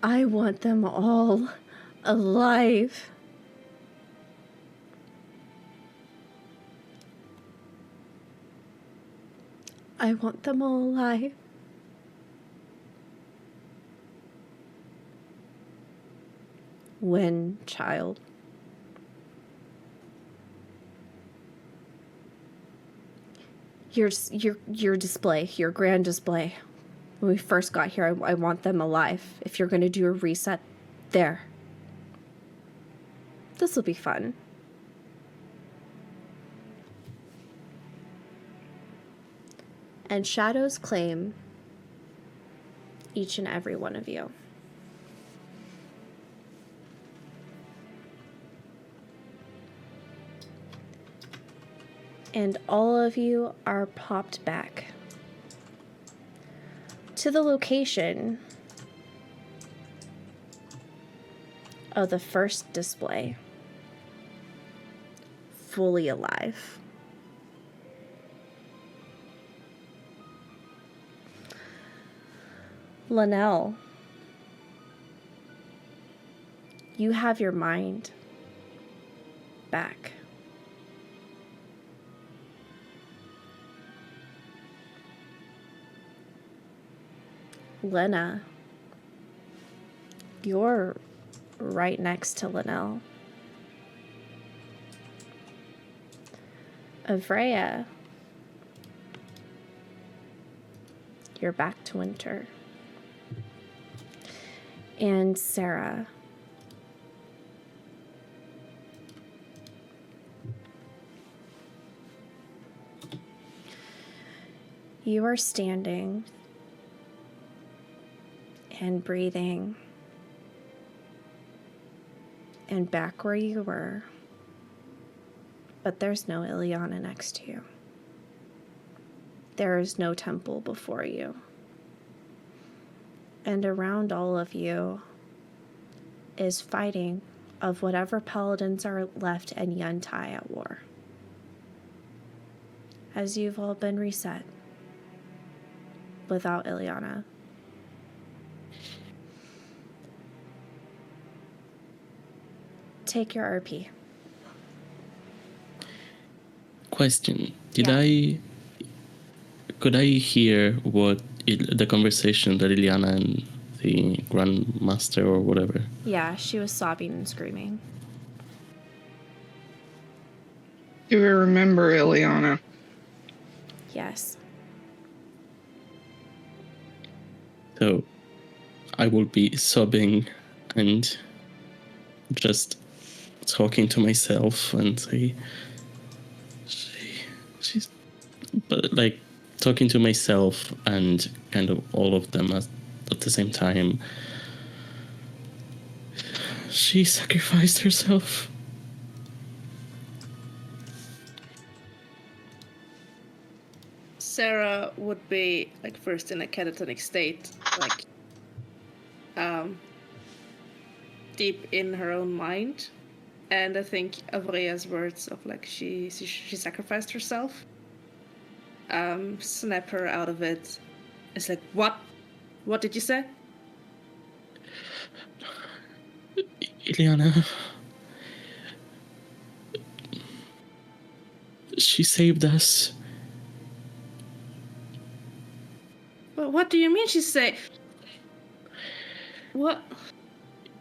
I want them all alive. I want them all alive. When, child? Your display, your grand display. When we first got here, I want them alive. If you're going to do a reset, there. This will be fun. And shadows claim each and every one of you. And all of you are popped back to the location of the first display, fully alive. Linnell, you have your mind back. Lena, you're right next to Linnell. Avrea, you're back to Winter. And Sarah, you are standing and breathing and back where you were, but there's no Ileana next to you. There is no temple before you. And around all of you is fighting of whatever paladins are left in Yuntai at war. As you've all been reset without Ileana. Take your RP. Question. Yeah. Could I hear the conversation that Iliana and the Grandmaster or whatever? Yeah, she was sobbing and screaming. Do we remember Ileana? Yes. So I will be sobbing and just talking to myself and say, she's, but like talking to myself and kind of all of them at the same time. She sacrificed herself. Sarah would be like first in a catatonic state, like deep in her own mind, and I think Avrea's words of like she sacrificed herself snap her out of it. It's like, what did you say? Ileana, she saved us. But what do you mean she say? What?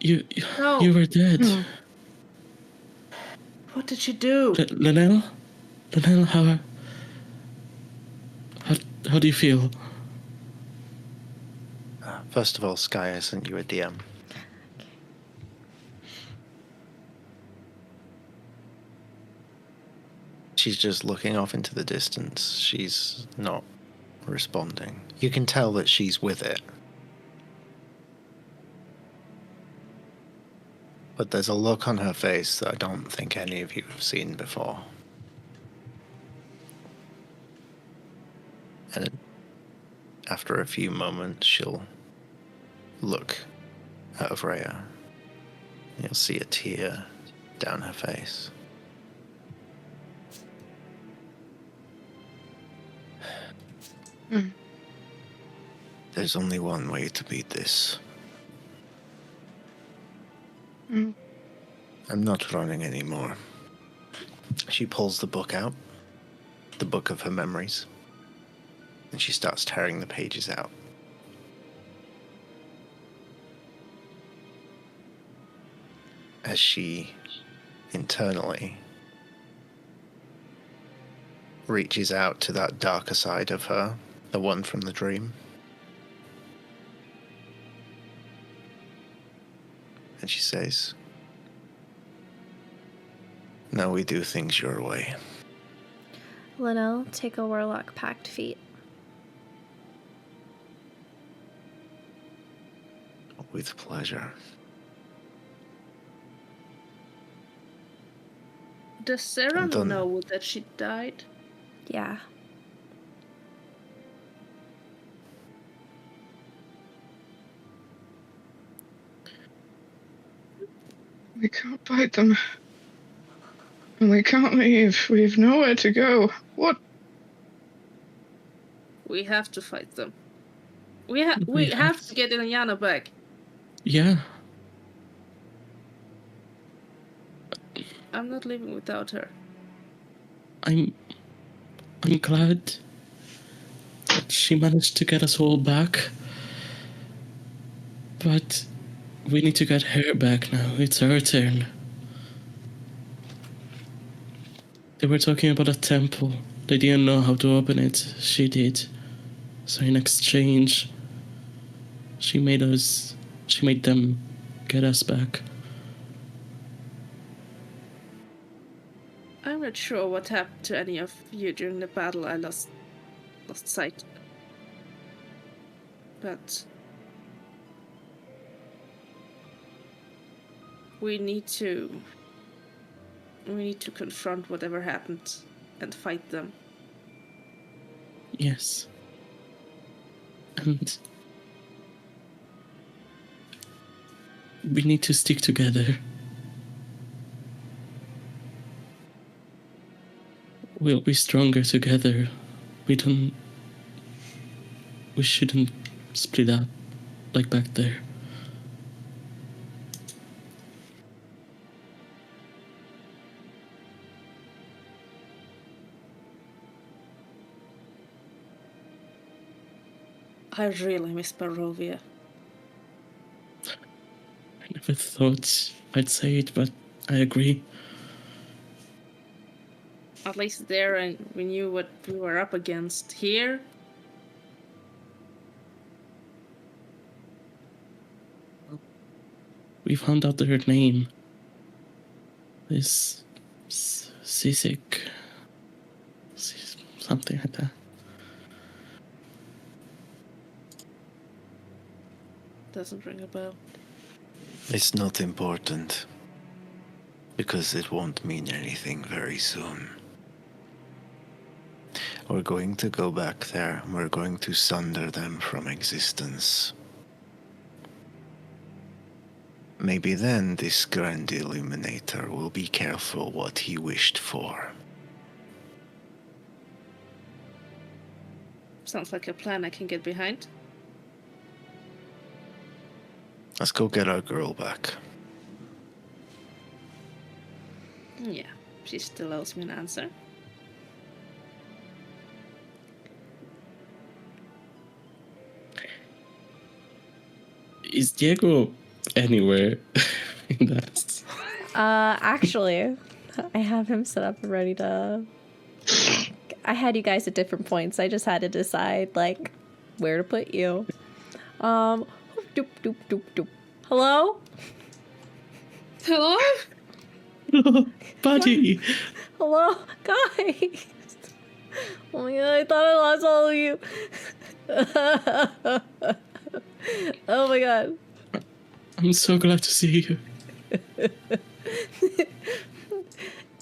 You No. you were dead. No. What did she do? Linnell, how do you feel? First of all, Sky, I sent you a DM. She's just looking off into the distance. She's not responding. You can tell that she's with it. But there's a look on her face that I don't think any of you have seen before. And after a few moments, she'll look at Avrea. You'll see a tear down her face. There's only one way to beat this. I'm not running anymore. She pulls the book out, the book of her memories, and she starts tearing the pages out. As she internally reaches out to that darker side of her, the one from the dream. And she says, "Now we do things your way." Linnell, take a Warlock Pact feat. With pleasure. Does Sarah I'm done. know that she died? Yeah. We can't fight them. And we can't leave. We have nowhere to go. What? We have to fight them. We have to get Ileana back. Yeah. I'm not leaving without her. I'm glad that she managed to get us all back. But we need to get her back now. It's her turn. They were talking about a temple. They didn't know how to open it. She did. So in exchange, she made them get us back. I'm not sure what happened to any of you during the battle. I lost sight. But we need to confront whatever happened and fight them. Yes. And we need to stick together. We'll be stronger together. We shouldn't split up like back there. I really miss Barovia. I never thought I'd say it, but I agree. At least there, and we knew what we were up against. Here, We found out her name. This Sisik. Something like that. doesn't ring a bell. It's not important, because it won't mean anything very soon. We're going to go back there. We're going to sunder them from existence. Maybe then this Grand Illuminator will be careful what he wished for. Sounds like a plan I can get behind. Let's go get our girl back. Yeah, she still owes me an answer. Is Diego anywhere in that? Actually, I have him set up and ready to. I had you guys at different points. I just had to decide like where to put you. Doop doop doop doop. Hello? Hello? Buddy! Hello, guys. Oh my god, I thought I lost all of you. Oh my god. I'm so glad to see you.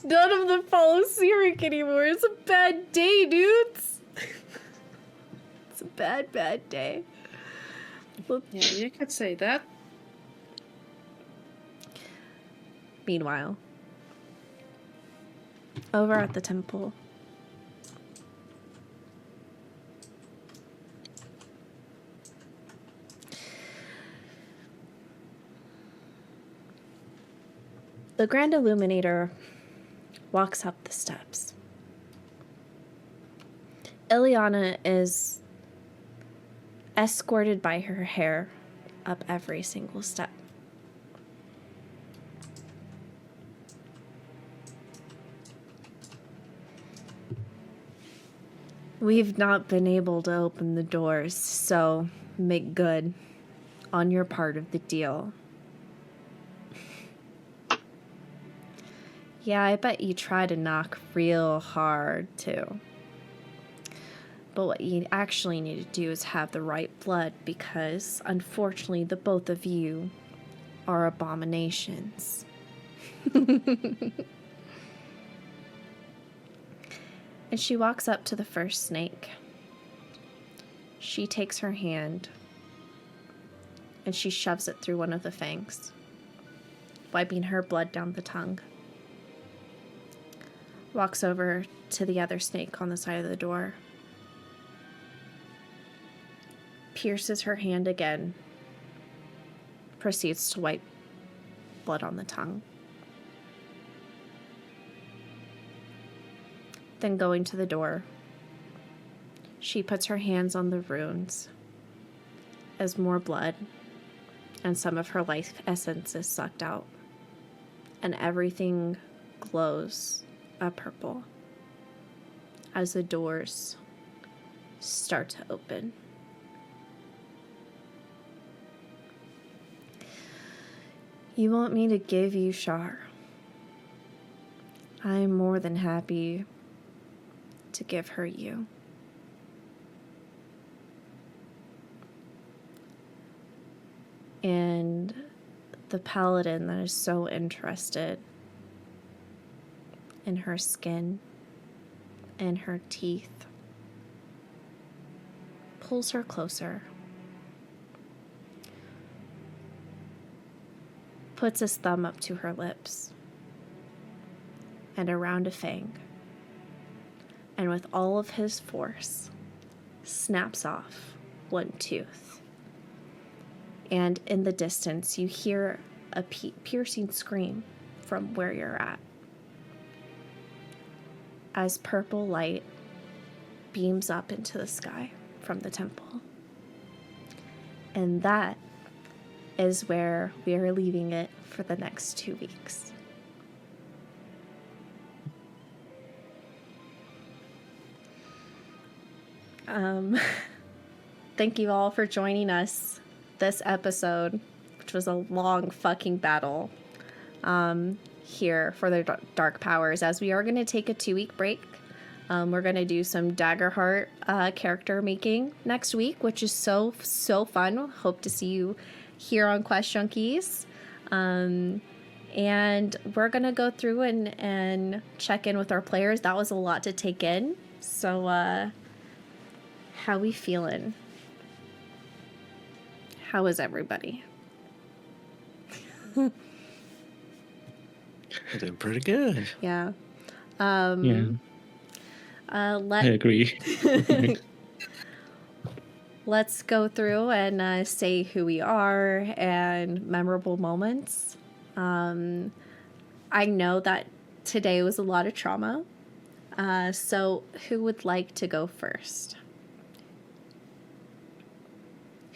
None of them follow Sirik anymore. It's a bad day, dudes. It's a bad, bad day. Yeah, you could say that. Meanwhile, over at the temple, the Grand Illuminator walks up the steps. Ileana is escorted by her hair up every single step. We've not been able to open the doors, so make good on your part of the deal. Yeah, I bet you try to knock real hard, too. But what you actually need to do is have the right blood, because, unfortunately, the both of you are abominations. And she walks up to the first snake. She takes her hand and she shoves it through one of the fangs, wiping her blood down the tongue. Walks over to the other snake on the side of the door. Pierces her hand again. Proceeds to wipe blood on the tongue. Then going to the door, she puts her hands on the runes as more blood and some of her life essence is sucked out, and everything glows a purple as the doors start to open. You want me to give you Shar? I am more than happy to give her you. And the paladin that is so interested in her skin and her teeth pulls her closer, puts his thumb up to her lips and around a fang, and with all of his force snaps off one tooth. And in the distance, you hear a piercing scream from where you're at, as purple light beams up into the sky from the temple. And that is where we are leaving it for the next 2 weeks. Thank you all for joining us this episode, which was a long fucking battle here for the Dark Powers, as we are going to take a 2-week break. We're going to do some Daggerheart character making next week, which is so fun. Hope to see you here on Quest Junkies. And we're going to go through and check in with our players. That was a lot to take in. So how we feeling? How is everybody? Doing pretty good. Yeah. Yeah. I agree. Let's go through and say who we are and memorable moments. I know that today was a lot of trauma. So who would like to go first?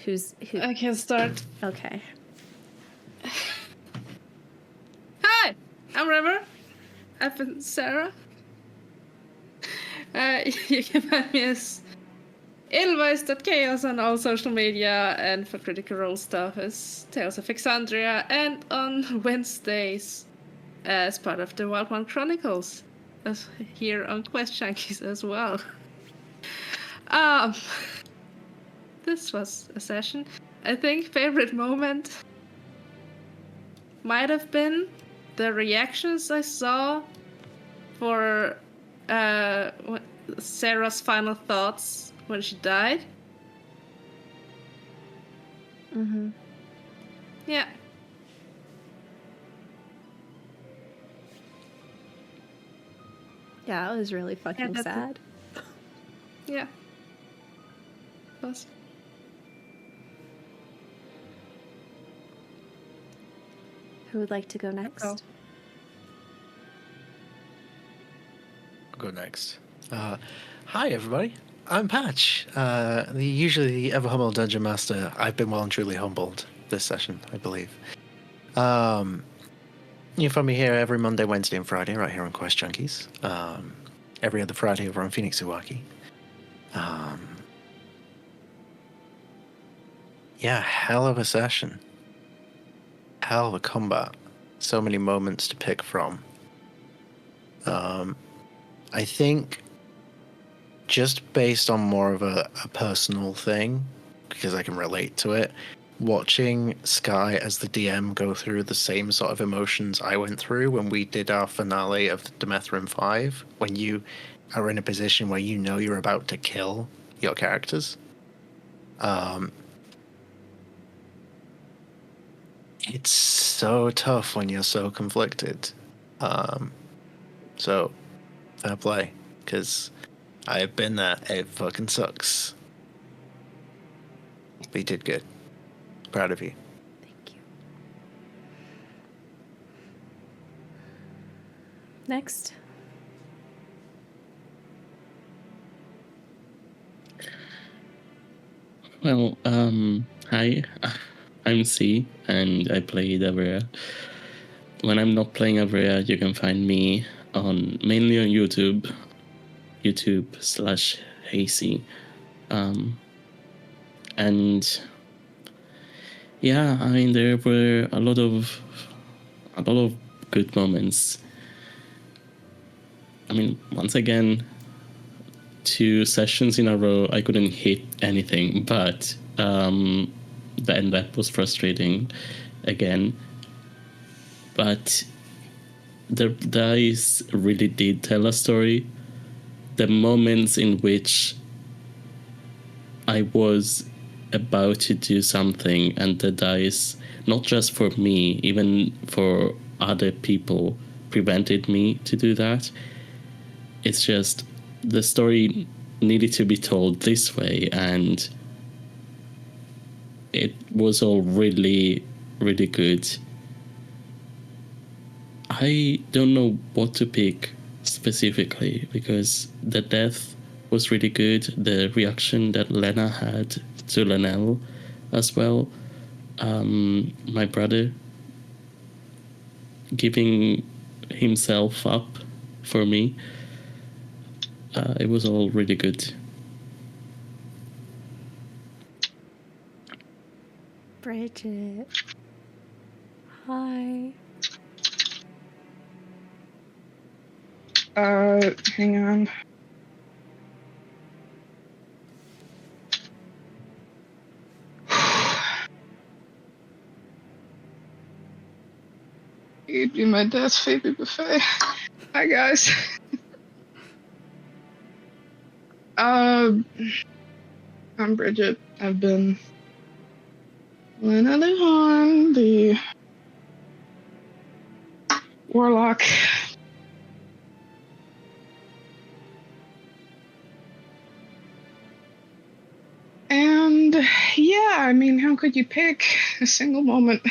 Who? I can start. Okay. Hi, I'm River. I've been Sarah. You can find me as Chaos on all social media, and for Critical Role stuff as Tales of Exandria, and on Wednesdays as part of the Wild One Chronicles, as here on Quest Junkies as well. This was a session. I think favorite moment might have been the reactions I saw for Sarah's final thoughts when she died. Mm-hmm. Yeah. Yeah, it was really fucking that's sad. Yeah. Was. Who would like to go next? Oh. I'll go next. Hi, everybody. I'm Patch, usually the ever humble dungeon master. I've been well and truly humbled this session, I believe. You find me here every Monday, Wednesday, and Friday, right here on Quest Junkies. Every other Friday over on QuestJunkiesUK. Yeah, hell of a session. Hell of a combat. So many moments to pick from. I think just based on more of a personal thing, because I can relate to it, watching Sky as the DM go through the same sort of emotions I went through when we did our finale of Demethren 5, when you are in a position where you know you're about to kill your characters. It's so tough when you're so conflicted. So, fair play, because I have been there. It fucking sucks. But you did good. Proud of you. Thank you. Next. Well, hi, I'm C, and I play Avria. When I'm not playing Avria, you can find me mainly on YouTube/Hazy. And yeah, I mean, there were a lot of good moments. I mean, once again, 2 sessions in a row, I couldn't hit anything, but then that was frustrating again. But the dice really did tell a story. The moments in which I was about to do something and the dice, not just for me, even for other people, prevented me to do that. It's just the story needed to be told this way, and it was all really, really good. I don't know what to pick specifically because the death was really good. The reaction that Lena had to Lenel as well. My brother giving himself up for me. It was all really good. Bridget. Hi. Hang on. You'd be my dad's favorite buffet. Hi, guys. I'm Bridget. I've been Lena Luhan, the warlock. And yeah, I mean, how could you pick a single moment?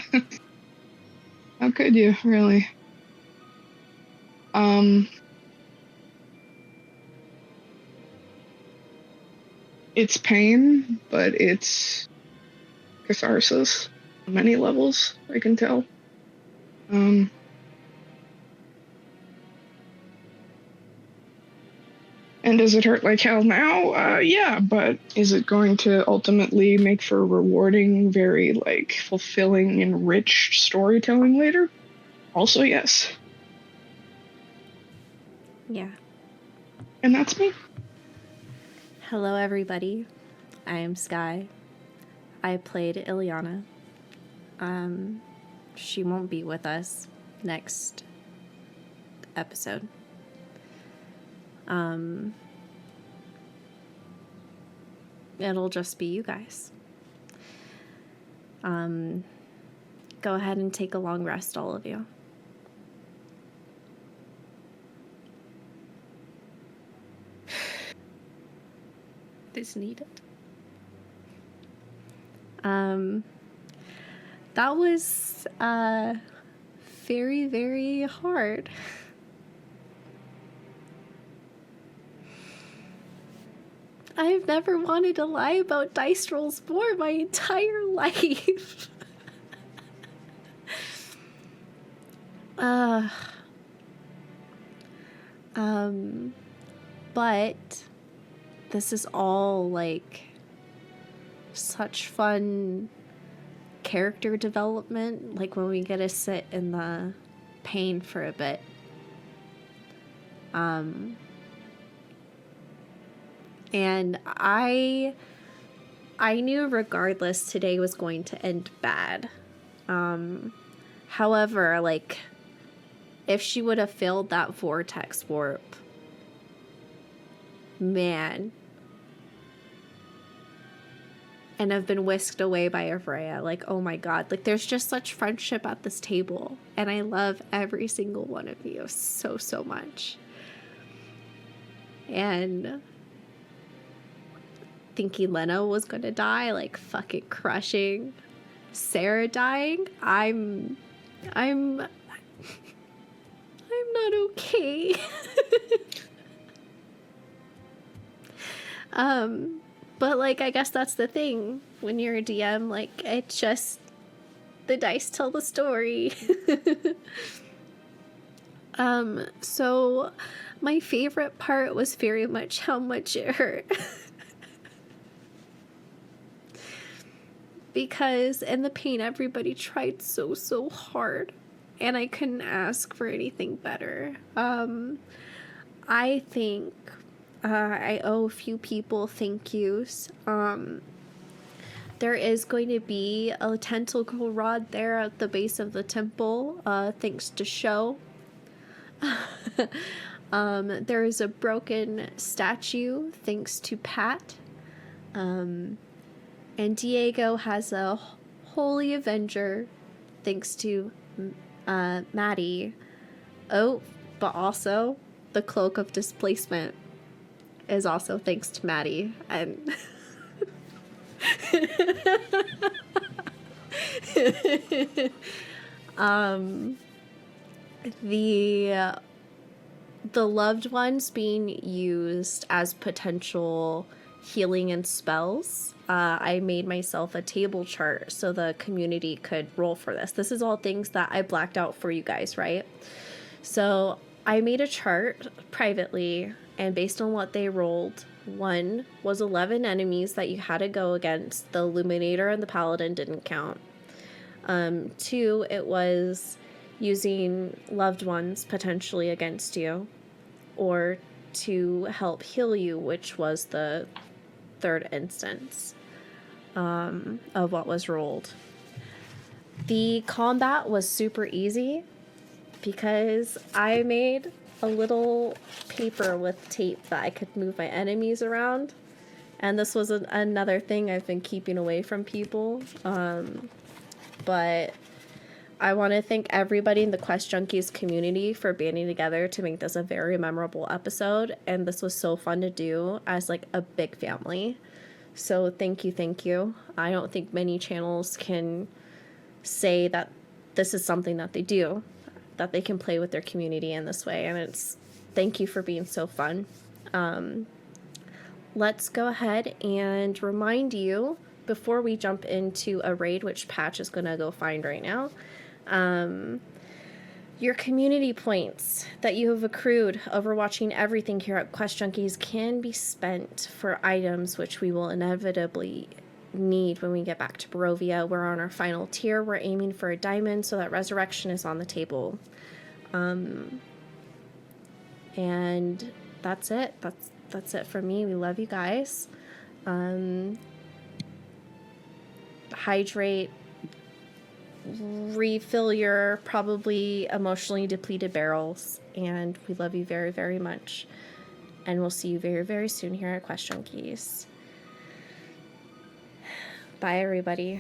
How could you, really? It's pain, but it's catharsis on many levels, I can tell. And does it hurt like hell now? Yeah, but is it going to ultimately make for rewarding, very, like, fulfilling, enriched storytelling later? Also, yes. Yeah. And that's me. Hello, everybody. I am Sky. I played Ileana. She won't be with us next episode. It'll just be you guys. Go ahead and take a long rest, all of you. This needed. That was very, very hard. I've never wanted to lie about dice rolls more my entire life. But this is all like such fun character development, like when we get to sit in the pain for a bit. And I knew regardless today was going to end bad. However, like, if she would have failed that vortex warp, man, and have been whisked away by Avrea, like, oh my god, like, there's just such friendship at this table, and I love every single one of you so, so much. And thinking Lena was gonna die, like, fucking crushing Sarah dying, I'm not okay. But, like, I guess that's the thing. When you're a DM, like, it's just... the dice tell the story. So my favorite part was very much how much it hurt. Because in the pain, everybody tried so hard, and I couldn't ask for anything better. I think I owe a few people thank yous. There is going to be a tentacle rod there at the base of the temple, thanks to Sho. There is a broken statue, thanks to Pat. And Diego has a Holy Avenger, thanks to Maddie. Oh, but also the Cloak of Displacement is also thanks to Maddie. And the loved ones being used as potential healing and spells. I made myself a table chart so the community could roll for this. This is all things that I blacked out for you guys, right? So I made a chart privately, and based on what they rolled, 1 was 11 enemies that you had to go against. The Illuminator and the Paladin didn't count. 2, it was using loved ones potentially against you, or to help heal you, which was the 3rd instance of what was rolled. The combat was super easy because I made a little paper with tape that I could move my enemies around, and this was another thing I've been keeping away from people. But I want to thank everybody in the Quest Junkies community for banding together to make this a very memorable episode, and this was so fun to do as like a big family. So thank you. I don't think many channels can say that this is something that they do, that they can play with their community in this way, and it's thank you for being so fun. Let's go ahead and remind you before we jump into a raid, which Patch is gonna go find right now. Your community points that you have accrued over watching everything here at Quest Junkies can be spent for items which we will inevitably need when we get back to Barovia. We're on our final tier. We're aiming for a diamond, so that resurrection is on the table. And that's it. That's it for me. We love you guys. Hydrate, refill your probably emotionally depleted barrels, and we love you very, very much. And we'll see you very, very soon here at Quest Junkies. Bye, everybody.